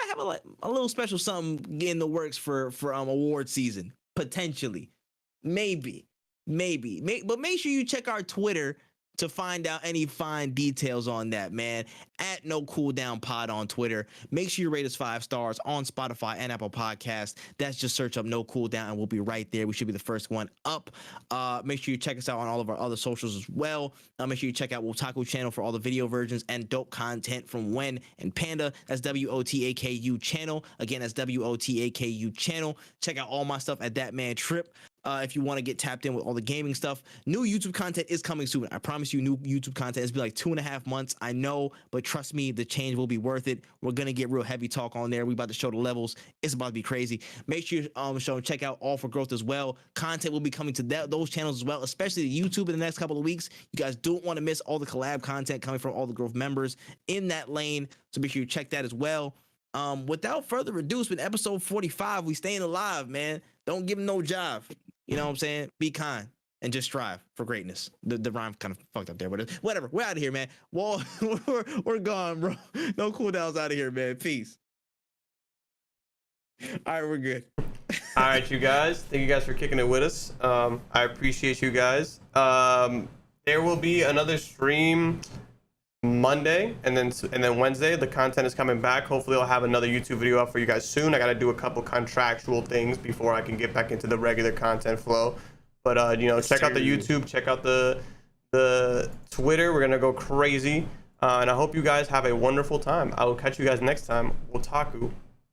have a little special something in the works for award season, potentially, maybe, but make sure you check our Twitter to find out any fine details on that, man. At No Cooldown Pod on Twitter. Make sure you rate us 5 stars on Spotify and Apple Podcasts. That's just search up No Cooldown and we'll be right there. We should be the first one up. Make sure you check us out on all of our other socials as well. Make sure you check out Wotaku channel for all the video versions and dope content from Wen and Panda. That's WOTAKU channel. Again, that's WOTAKU channel. Check out all my stuff at That Man Tripp. If you want to get tapped in with all the gaming stuff. New YouTube content is coming soon. I promise you, new YouTube content. It's been like 2.5 months. I know, but trust me, the change will be worth it. We're going to get real heavy talk on there. We about to show the levels. It's about to be crazy. Make sure you check out All for Growth as well. Content will be coming to those channels as well, especially YouTube in the next couple of weeks. You guys don't want to miss all the collab content coming from All the Growth members in that lane. So make sure you check that as well. Without further ado, it's been episode 45. We staying alive, man. Don't give them no job. You know what I'm saying? Be kind and just strive for greatness. The rhyme kind of fucked up there, but whatever. We're out of here, man. Well, we're gone, bro. No Cooldowns out of here, man. Peace. All right, we're good.
All right, you guys. Thank you guys for kicking it with us. I appreciate you guys. There will be another stream Monday and then Wednesday. The content is coming back. Hopefully I'll have another YouTube video up for you guys soon. I got to do a couple contractual things before I can get back into the regular content flow. But check out the YouTube, check out the Twitter. We're gonna go crazy, and I hope you guys have a wonderful time. I will catch you guys next time. Wotaku.